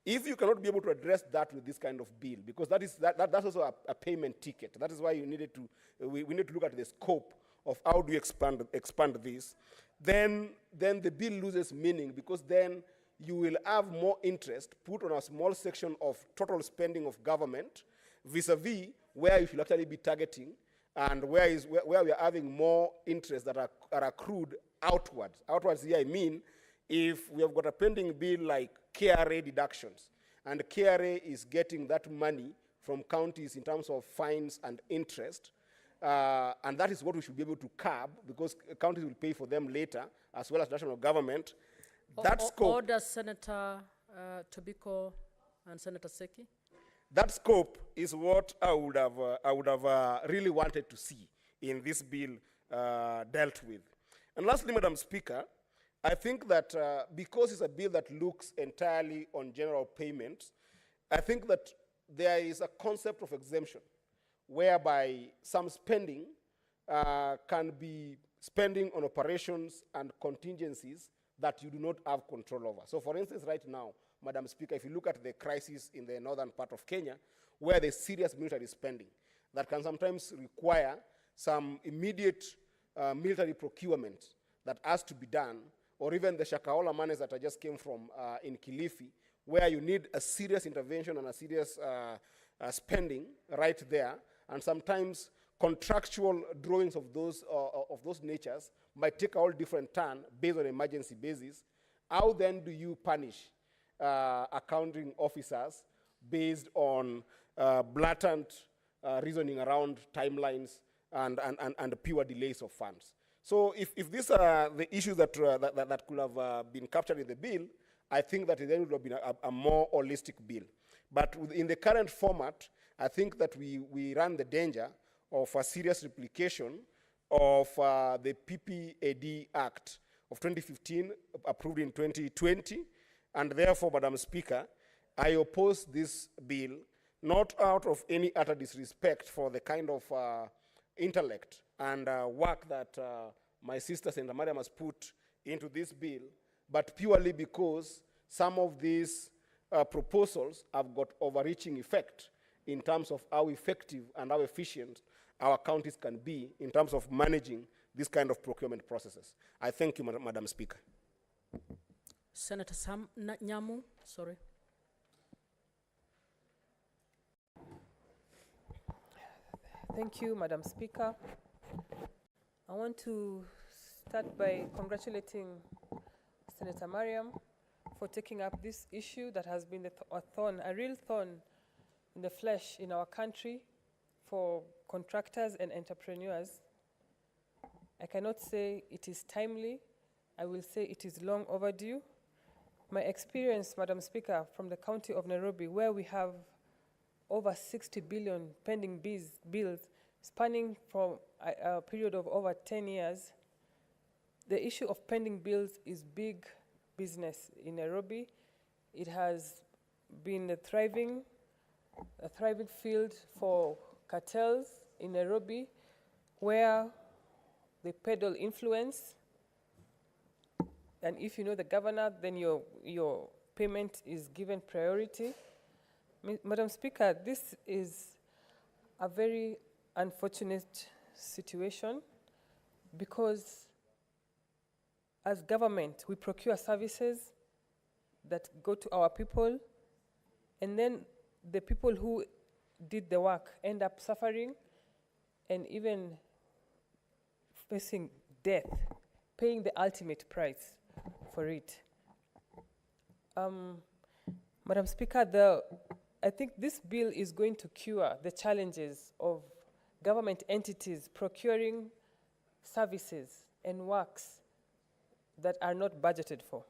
If you cannot be able to address that with this kind of bill, because that's also a payment ticket. That is why you needed to, we need to look at the scope of how do you expand this. Then the bill loses meaning, because then you will have more interest put on a small section of total spending of government vis-a-vis where you should actually be targeting, and where we are having more interest that are accrued outwards. Outwards here I mean, if we have got a pending bill like KRA deductions, and KRA is getting that money from counties in terms of fines and interest, and that is what we should be able to curb, because counties will pay for them later, as well as national government. That scope. Order Senator Tobiko and Senator Seki. That scope is what I would have really wanted to see in this bill dealt with. And lastly, Madam Speaker, I think that because it's a bill that looks entirely on general payments, I think that there is a concept of exemption whereby some spending can be spending on operations and contingencies that you do not have control over. So for instance, right now, Madam Speaker, if you look at the crisis in the northern part of Kenya, where there's serious military spending that can sometimes require some immediate military procurement that has to be done, or even the Shakahola monies that I just came from in Kilifi, where you need a serious intervention and a serious spending right there, and sometimes contractual drawings of those natures might take a whole different turn based on emergency basis. How then do you punish accounting officers based on blatant reasoning around timelines and pure delays of funds? So if these are the issues that could have been captured in the bill, I think that it then would have been a more holistic bill. But in the current format, I think that we run the danger of a serious replication of the PPAD Act of 2015, approved in 2020, and therefore, Madam Speaker, I oppose this bill, not out of any utter disrespect for the kind of intellect and work that my sister Senator Mariam has put into this bill, but purely because some of these proposals have got overreaching effect in terms of how effective and how efficient our counties can be in terms of managing this kind of procurement processes. I thank you, Madam Speaker. Senator Nyamu, sorry. Thank you, Madam Speaker. I want to start by congratulating Senator Mariam for taking up this issue that has been a real thorn in the flesh in our country for contractors and entrepreneurs. I cannot say it is timely. I will say it is long overdue. My experience, Madam Speaker, from the county of Nairobi, where we have over 60 billion pending bills spanning from a period of over 10 years, the issue of pending bills is big business in Nairobi. It has been a thriving field for cartels in Nairobi, where they peddle influence. And if you know the governor, then your payment is given priority. Madam Speaker, this is a very unfortunate situation because as government, we procure services that go to our people, and then the people who did the work end up suffering and even facing death, paying the ultimate price for it. Madam Speaker, I think this bill is going to cure the challenges of government entities procuring services and works that are not budgeted for.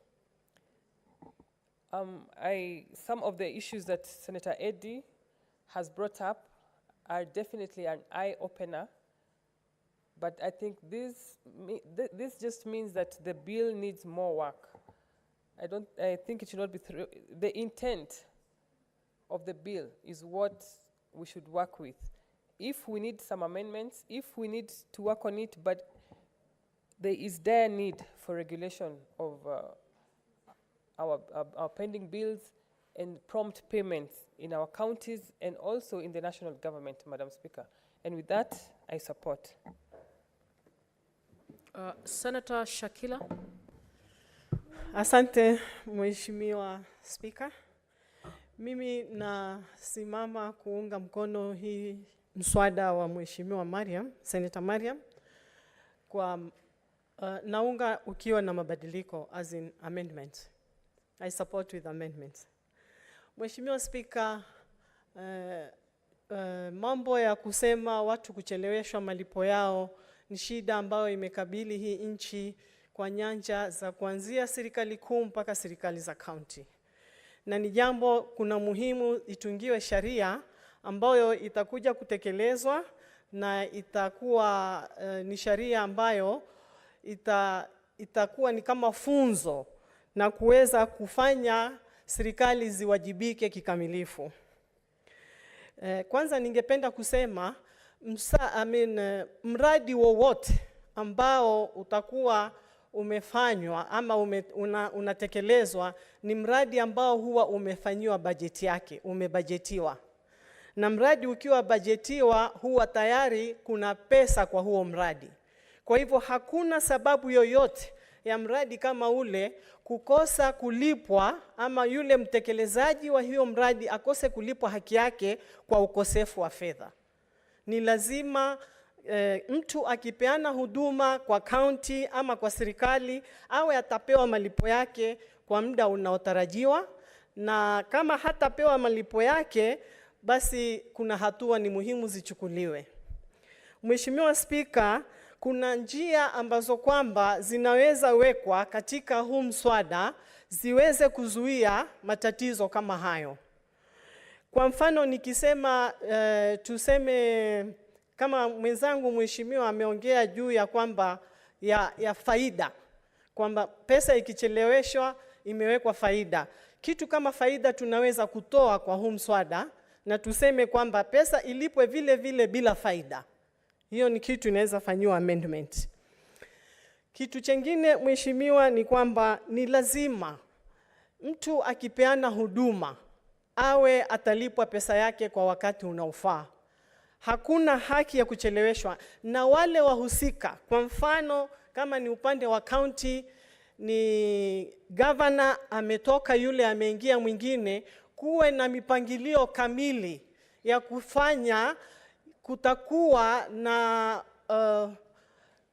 Some of the issues that Senator Eddy has brought up are definitely an eye-opener, but I think this just means that the bill needs more work. I think it should not be the intent of the bill is what we should work with. If we need some amendments, if we need to work on it, but there is dire need for regulation of our pending bills and prompt payments in our counties and also in the national government, Madam Speaker. And with that, I support. Senator Shakila. Asante, Mheshimiwa Speaker. Mimi nasimama kuunga mkono hii mswada wa Mheshimiwa Mariam, Senator Mariam, kwa naunga ukiwa na mabadiliko as in amendment. I support with amendments. Mheshimiwa Speaker, mambo ya kusema watu kucheleweshwa malipo yao ni shida ambayo imekabili hii nchi kwa nyanja za kuanzia serikali kuu mpaka serikali za county. Na ni jambo kuna muhimu itungiwe sheria ambayo itakuja kutekelezwa na itakuwa ni sheria ambayo itakuwa ni kama funzo na kuweza kufanya serikali ziwajibike kikamilifu. Kwanza ningependa kusema mradi wowote ambao utakuwa umefanywa ama unatekelezwa ni mradi ambao huwa umefanywa bajeti yake, umebajetiwa. Na mradi ukiwa bajetiwa huwa tayari kuna pesa kwa huo mradi. Kwa hivyo hakuna sababu yoyote ya mradi kama ule kukosa kulipwa ama yule mtekelezaji wa hiyo mradi akose kulipwa haki yake kwa ukosefu wa fedha. Ni lazima mtu akipeana huduma kwa county ama kwa serikali awe atapewa malipo yake kwa muda unaotarajiwa, na kama hatapewa malipo yake basi kuna hatua ni muhimu zichukuliwe. Mheshimiwa Speaker, kuna njia ambazo kwamba zinaweza wekwa katika huu mswada ziweze kuzuia matatizo kama hayo. Kwa mfano nikisema tuseme kama mwenzangu mheshimiwa ameongea juu ya kwamba ya faida, kwamba pesa ikicheleweshwa imewekwa faida. Kitu kama faida tunaweza kutoa kwa huu mswada na tuseme kwamba pesa ilipwe vile vile bila faida. Hiyo ni kitu inaweza fanywa amendment. Kitu chengine mheshimiwa ni kwamba ni lazima mtu akipeana huduma awe atalipwa pesa yake kwa wakati unaofaa. Hakuna haki ya kucheleweshwa, na wale wahusika, kwa mfano kama ni upande wa county, ni governor ametoka yule ameingia mwingine, kuwe na mipangilio kamili ya kufanya kutakuwa na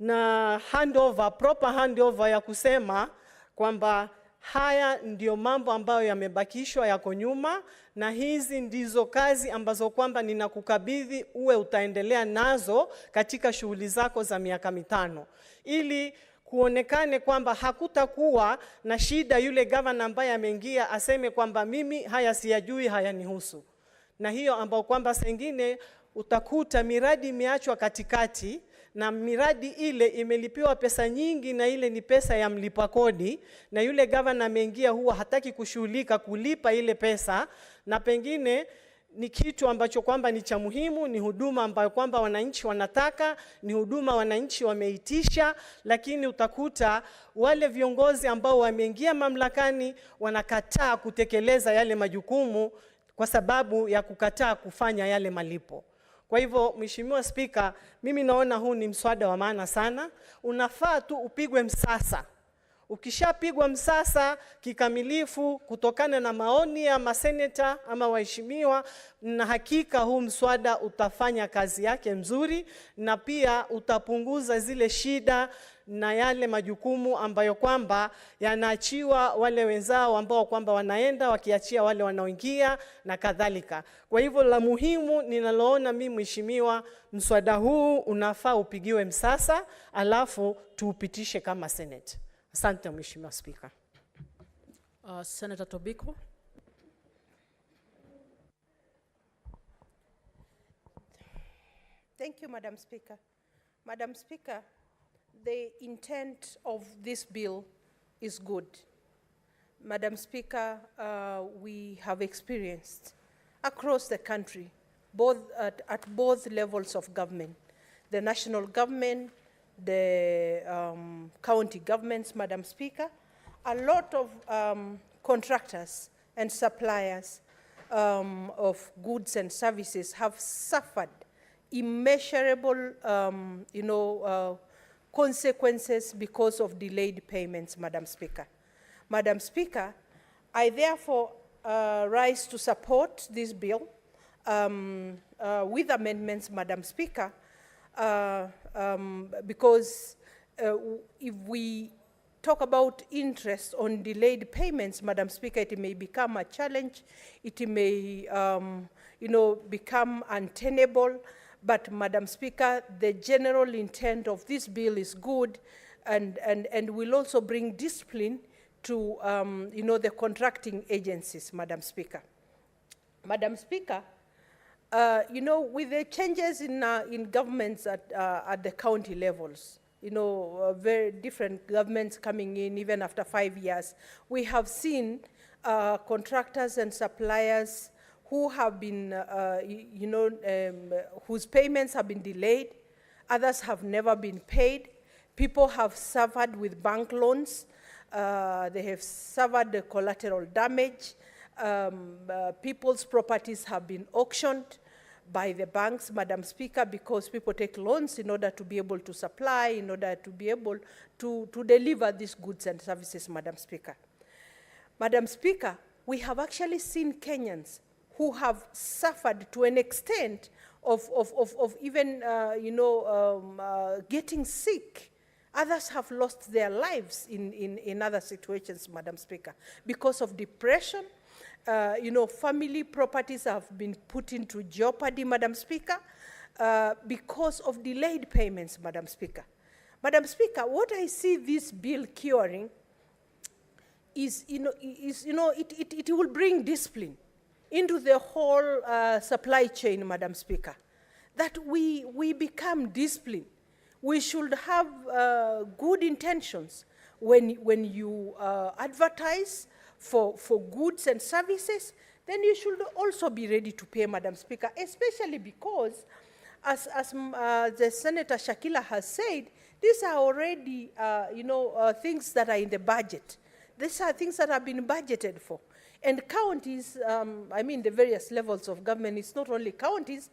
na handover, proper handover ya kusema kwamba haya ndio mambo ambayo yamebakishwa yako nyuma, na hizi ndizo kazi ambazo kwamba ninakukabidhi uwe utaendelea nazo katika shughuli zako za miaka 5, ili kuonekane kwamba hakutakuwa na shida yule governor ambaye ameingia aseme kwamba mimi haya siyajui, haya nihusu. Na hiyo ambao kwamba sengine utakuta miradi imeachwa katikati, na miradi ile imelipiwa pesa nyingi, na ile ni pesa ya mlipa kodi, na yule governor ameingia huwa hataki kushughulika kulipa ile pesa, na pengine ni kitu ambacho kwamba ni cha muhimu, ni huduma ambayo kwamba wananchi wanataka, ni huduma wananchi wameitisha, lakini utakuta wale viongozi ambao wameingia mamlakani wanakataa kutekeleza yale majukumu kwa sababu ya kukataa kufanya yale malipo. Kwa hivyo, Mheshimiwa Spika, mimi naona huu ni mswada wa maana sana. Unafaa tu upigwe msasa. Ukishapigwa msasa kikamilifu kutokana na maoni ya maseneta ama waheshimiwa, na hakika huu mswada utafanya kazi yake mzuri, na pia utapunguza zile shida na yale majukumu ambayo kwamba yanaachiwa wale wenzao ambao kwamba wanaenda wakiachia wale wanaoingia na kadhalika. Kwa hivyo, la muhimu ninaloona mimi, Mheshimiwa, mswada huu unafaa upigiwe msasa, alafu tuupitishe kama Senate. Asante Mheshimiwa Spika. Senator Tobiko. Thank you, Madam Speaker. Madam Speaker, the intent of this bill is good. Madam Speaker, we have experienced across the country, at both levels of government, the national government, the county governments, Madam Speaker, a lot of contractors and suppliers of goods and services have suffered immeasurable, consequences because of delayed payments, Madam Speaker. Madam Speaker, I therefore rise to support this bill with amendments, Madam Speaker, because if we talk about interest on delayed payments, Madam Speaker, it may become a challenge. It may, become untenable. But, Madam Speaker, the general intent of this bill is good, and will also bring discipline to, the contracting agencies, Madam Speaker. Madam Speaker, with the changes in governments at the county levels, very different governments coming in even after 5 years, we have seen contractors and suppliers who have been, whose payments have been delayed. Others have never been paid. People have suffered with bank loans. They have suffered the collateral damage. People's properties have been auctioned by the banks, Madam Speaker, because people take loans in order to be able to supply, in order to be able to deliver these goods and services, Madam Speaker. Madam Speaker, we have actually seen Kenyans who have suffered to an extent of even, getting sick. Others have lost their lives in other situations, Madam Speaker, because of depression. Family properties have been put into jeopardy, Madam Speaker, because of delayed payments, Madam Speaker. Madam Speaker, what I see this bill curing is, it will bring discipline into the whole supply chain, Madam Speaker, that we become disciplined. We should have good intentions when you advertise for goods and services. Then you should also be ready to pay, Madam Speaker, especially because, as the Senator Shakila has said, these are already, things that are in the budget. These are things that have been budgeted for. And counties, the various levels of government, it's not only counties,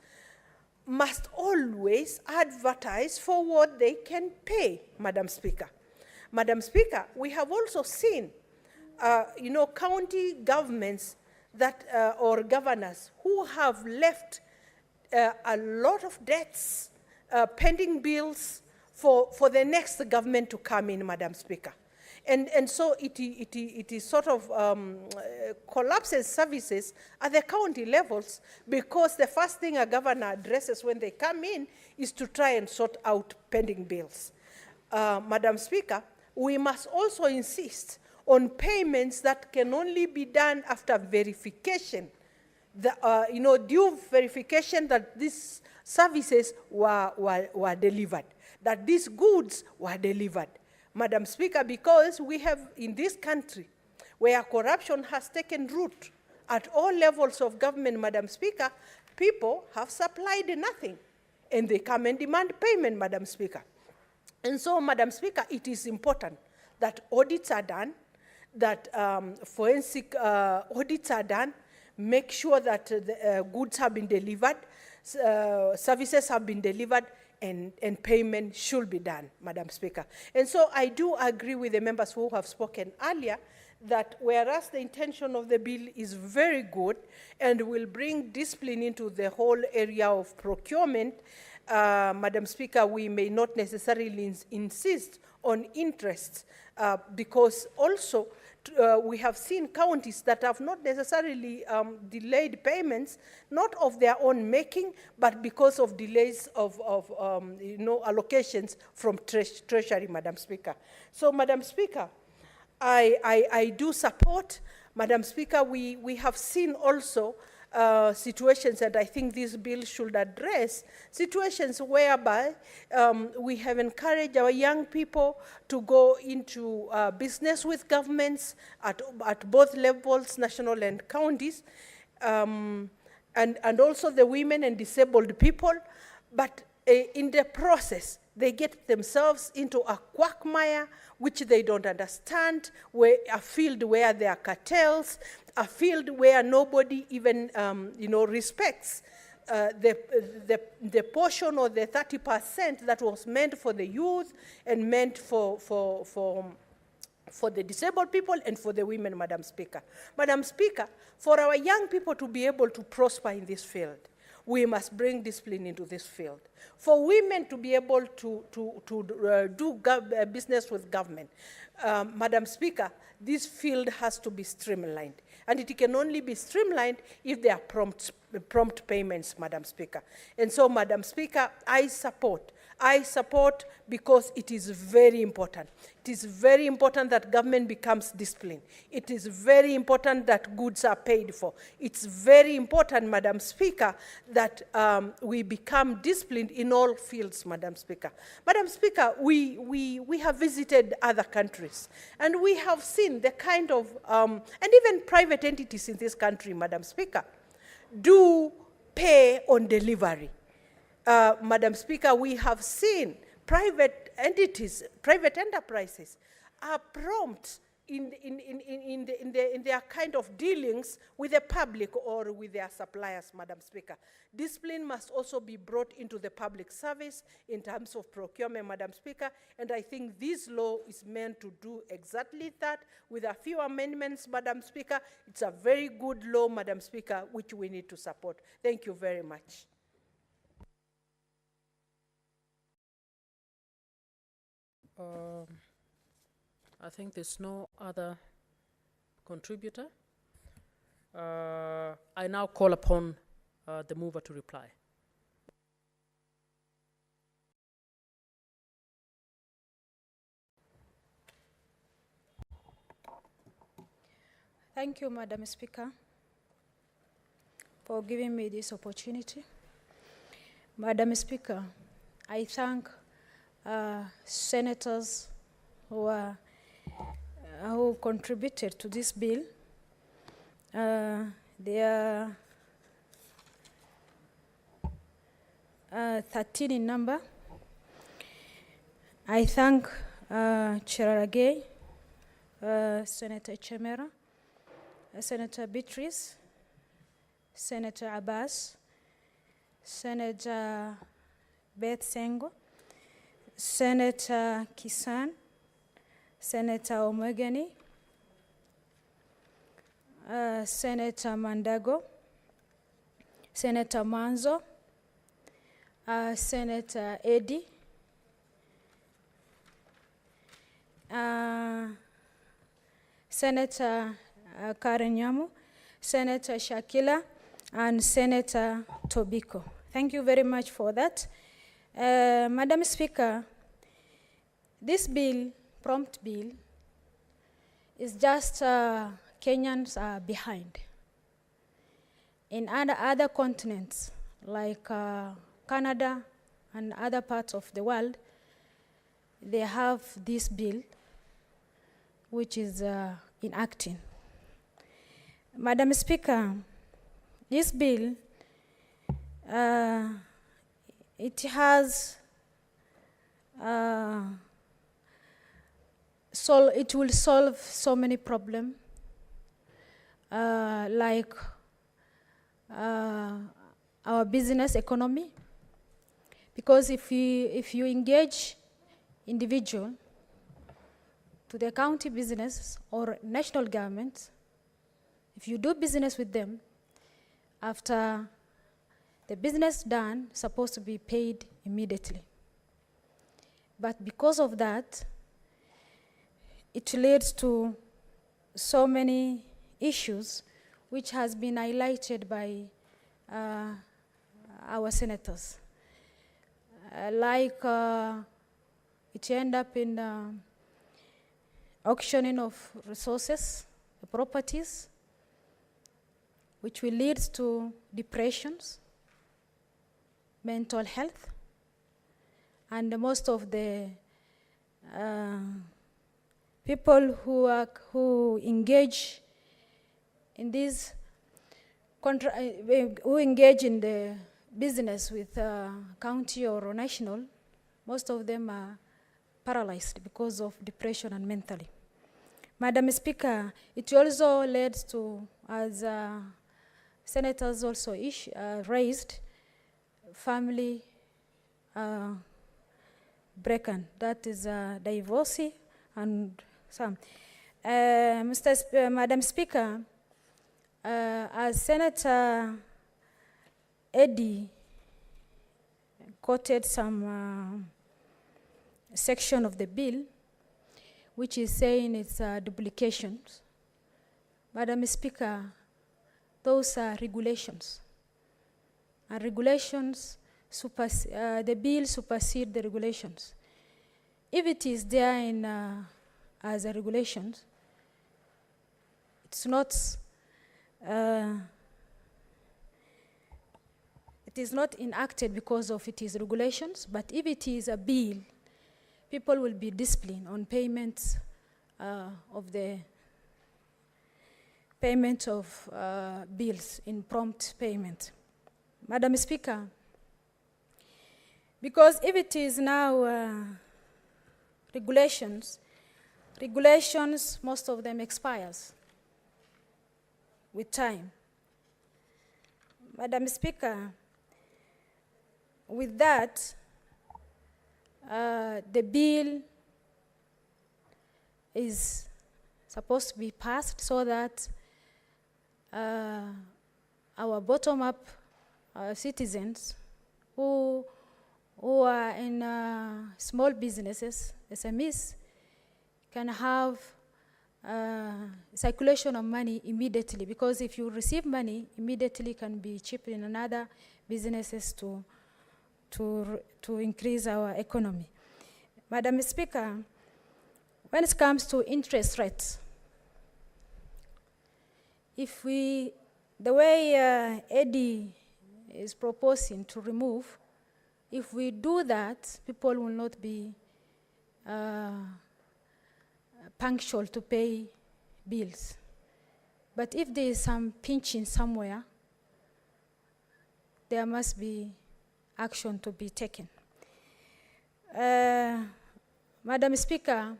must always advertise for what they can pay, Madam Speaker. Madam Speaker, we have also seen, county governments that, or governors who have left a lot of debts, pending bills for the next government to come in, Madam Speaker. And so it is sort of collapses services at the county levels, because the first thing a governor addresses when they come in is to try and sort out pending bills. Madam Speaker, we must also insist on payments that can only be done after verification, due verification that these services were delivered, that these goods were delivered. Madam Speaker, because we have in this country where corruption has taken root at all levels of government, Madam Speaker, people have supplied nothing and they come and demand payment, Madam Speaker. And so, Madam Speaker, it is important that audits are done, that forensic audits are done, make sure that the goods have been delivered, services have been delivered, and payment should be done, Madam Speaker. And so I do agree with the members who have spoken earlier that whereas the intention of the bill is very good and will bring discipline into the whole area of procurement, Madam Speaker, we may not necessarily insist on interests because also we have seen counties that have not necessarily delayed payments, not of their own making, but because of delays of allocations from Treasury, Madam Speaker. So, Madam Speaker, I do support. Madam Speaker, we have seen also situations, and I think this bill should address situations whereby we have encouraged our young people to go into business with governments at both levels, national and counties, and also the women and disabled people, but in the process, they get themselves into a quagmire which they don't understand, a field where there are cartels, a field where nobody even respects the portion or the 30% that was meant for the youth and meant for the disabled people and for the women, Madam Speaker. Madam Speaker, for our young people to be able to prosper in this field, we must bring discipline into this field. For women to be able to do business with government, Madam Speaker, this field has to be streamlined. And it can only be streamlined if there are prompt payments, Madam Speaker. And so, Madam Speaker, I support because it is very important. It is very important that government becomes disciplined. It is very important that goods are paid for. It's very important, Madam Speaker, that we become disciplined in all fields, Madam Speaker. Madam Speaker, we have visited other countries, and we have seen the kind of, and even private entities in this country, Madam Speaker, do pay on delivery. Madam Speaker, we have seen private entities, private enterprises are prompt in their kind of dealings with the public or with their suppliers, Madam Speaker. Discipline must also be brought into the public service in terms of procurement, Madam Speaker, and I think this law is meant to do exactly that with a few amendments, Madam Speaker. It's a very good law, Madam Speaker, which we need to support. Thank you very much. I think there's no other contributor. I now call upon the mover to reply. Thank you, Madam Speaker, for giving me this opportunity. Madam Speaker, I thank senators who contributed to this bill. There are 13 in number. I thank Cheraragei, Senator Chemera, Senator Beatrice, Senator Abbas, Senator Beth Sengo, Senator Kisan, Senator Omegeni, Senator Mandago, Senator Manzo, Senator Eddy, Senator Karen Nyamu, Senator Shakila, and Senator Tobiko. Thank you very much for that. Madam Speaker, this bill, prompt bill, is just Kenyans are behind. In other continents, like Canada and other parts of the world, they have this bill, which is enacting. Madam Speaker, this bill, it has, it will solve so many problems, like our business economy, because if you engage individual to the county business or national government, if you do business with them, after the business done, supposed to be paid immediately. But because of that, it leads to so many issues which has been highlighted by our senators. It end up in auctioning of resources, properties, which will lead to depressions, mental health, and most of the people who engage in this who engage in the business with county or national, most of them are paralyzed because of depression and mentally. Madam Speaker, it also led to, as senators also raised, family break-in, that is divorce and some. Madam Speaker, as Senator Eddie quoted some section of the bill, which is saying it's duplications. Madam Speaker, those are regulations. And regulations, the bill supersedes the regulations. If it is there in, as a regulations, it's not, it is not enacted because of it is regulations, but if it is a bill, people will be disciplined on payments of the payment of bills in prompt payment. Madam Speaker, because if it is now regulations, most of them expires with time. Madam Speaker, with that, the bill is supposed to be passed so that our bottom-up citizens who are in small businesses, SMEs, can have circulation of money immediately, because if you receive money immediately, can be chipped in another businesses to increase our economy. Madam Speaker, when it comes to interest rates, if we, the way Eddie is proposing to remove, if we do that, people will not be punctual to pay bills. But if there is some pinching somewhere, there must be action to be taken. Madam Speaker,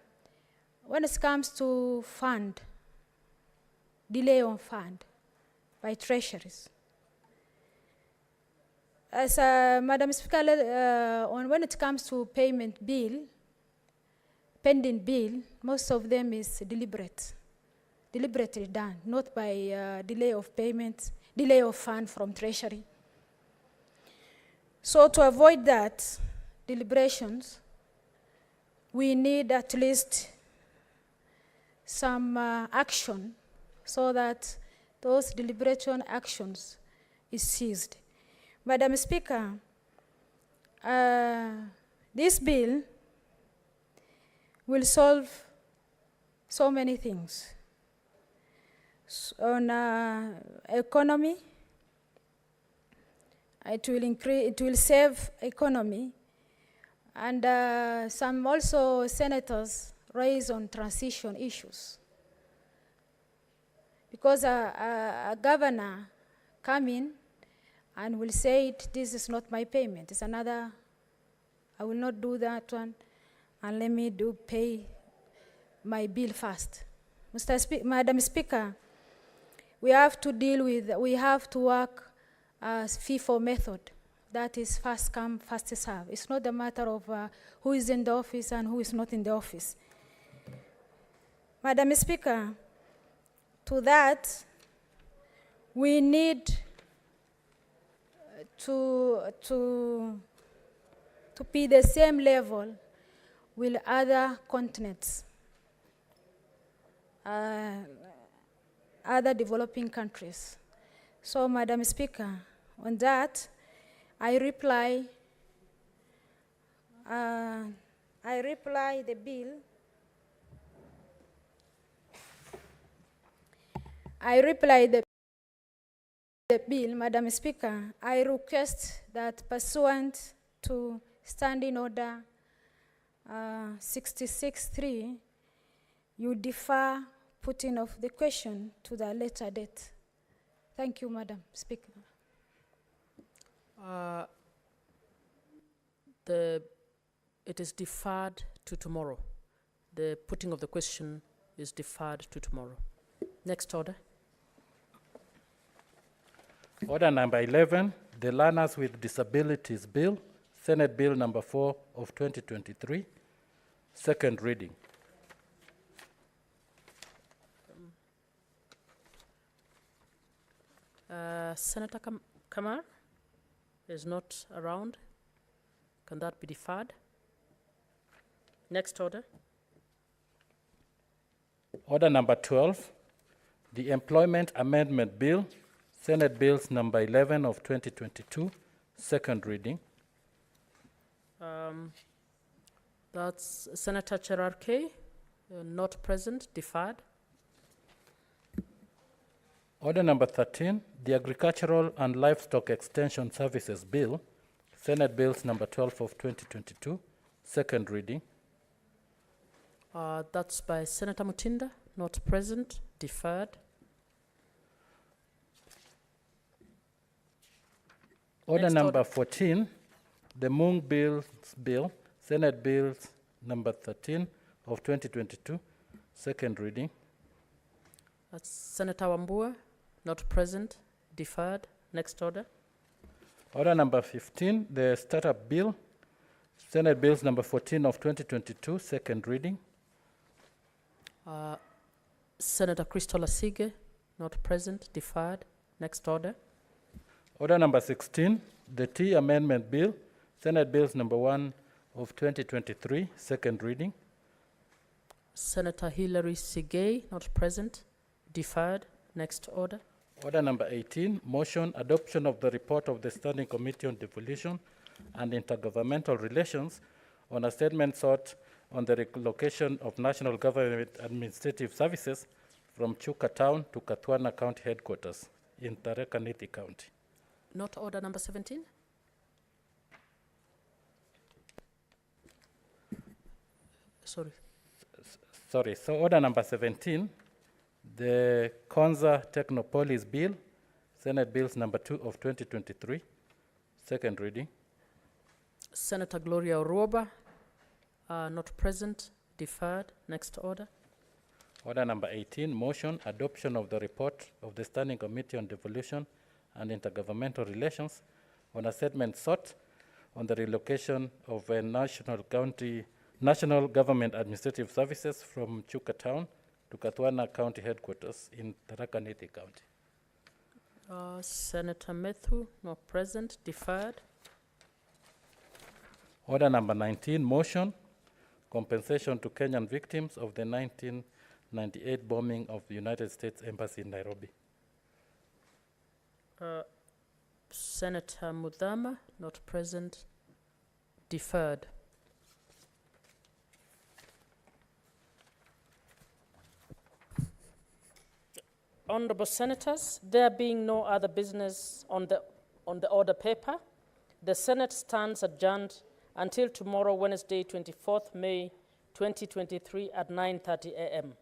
when it comes to fund, delay on fund by treasuries, as Madam Speaker, when it comes to payment bill, pending bill, most of them is deliberately done, not by delay of payment, delay of fund from treasury. So to avoid that deliberations, we need at least some action so that those deliberation actions is seized. Madam Speaker, this bill will solve so many things. On economy, it will save economy, and some also senators raise on transition issues. Because a governor come in and will say, this is not my payment, it's another, I will not do that one, and let me pay my bill first. Madam Speaker, we have to work as FIFO method. That is first come, first serve. It's not a matter of who is in the office and who is not in the office. Madam Speaker, to that, we need to be the same level with other continents, other developing countries. So, Madam Speaker, on that, I reply the bill. I reply the bill, Madam Speaker. I request that pursuant to Standing Order 66.3, you defer putting of the question to the later date. Thank you, Madam Speaker. It is deferred to tomorrow. The putting of the question is deferred to tomorrow. Next order. Order number 11, the Learners with Disabilities Bill, Senate Bill number 4 of 2023, second reading. Senator Kamar is not around. Can that be deferred? Next order. Order number 12, the Employment Amendment Bill, Senate Bills number 11 of 2022, second reading. That's Senator Cherarke, not present, deferred. Order number 13, the Agricultural and Livestock Extension Services Bill, Senate Bills number 12 of 2022, second reading. That's by Senator Mutinda, not present, deferred. Order Next number order. 14, the Moon Bills Bill, Senate Bills number 13 of 2022, second reading. That's Senator Wambua, not present, deferred. Next order. Order number 15, the Startup Bill, Senate Bills number 14 of 2022, second reading. Senator Crystal Asige, not present, deferred. Next order. Order number 16, the Tea Amendment Bill, Senate Bills number 1 of 2023, second reading. Senator Hilary Sigay, not present, deferred. Next order. Order number 18, motion adoption of the report of the Standing Committee on Devolution and Intergovernmental Relations on a statement sought on the relocation of National Government Administrative Services from Chuka Town to Katwana County Headquarters in Tharaka Nithi County. Not order number 17? Sorry, so order number 17, the Kwanza Technopolis Bill, Senate Bills number 2 of 2023, second reading. Senator Gloria Oroba, not present, deferred. Next order. Order number 18, motion adoption of the report of the Standing Committee on Devolution and Intergovernmental Relations on a statement sought on the relocation of a National Government Administrative Services from Chuka Town to Katwana County Headquarters in Tharaka Nithi County. Senator Methu, not present, deferred. Order number 19, motion compensation to Kenyan victims of the 98 bombing of the United States Embassy in Nairobi. Senator Mudhama, not present. Deferred. Honorable Senators, there being no other business on the order paper, the Senate stands adjourned until tomorrow, Wednesday, 24th May 2023 at 9:30 a.m.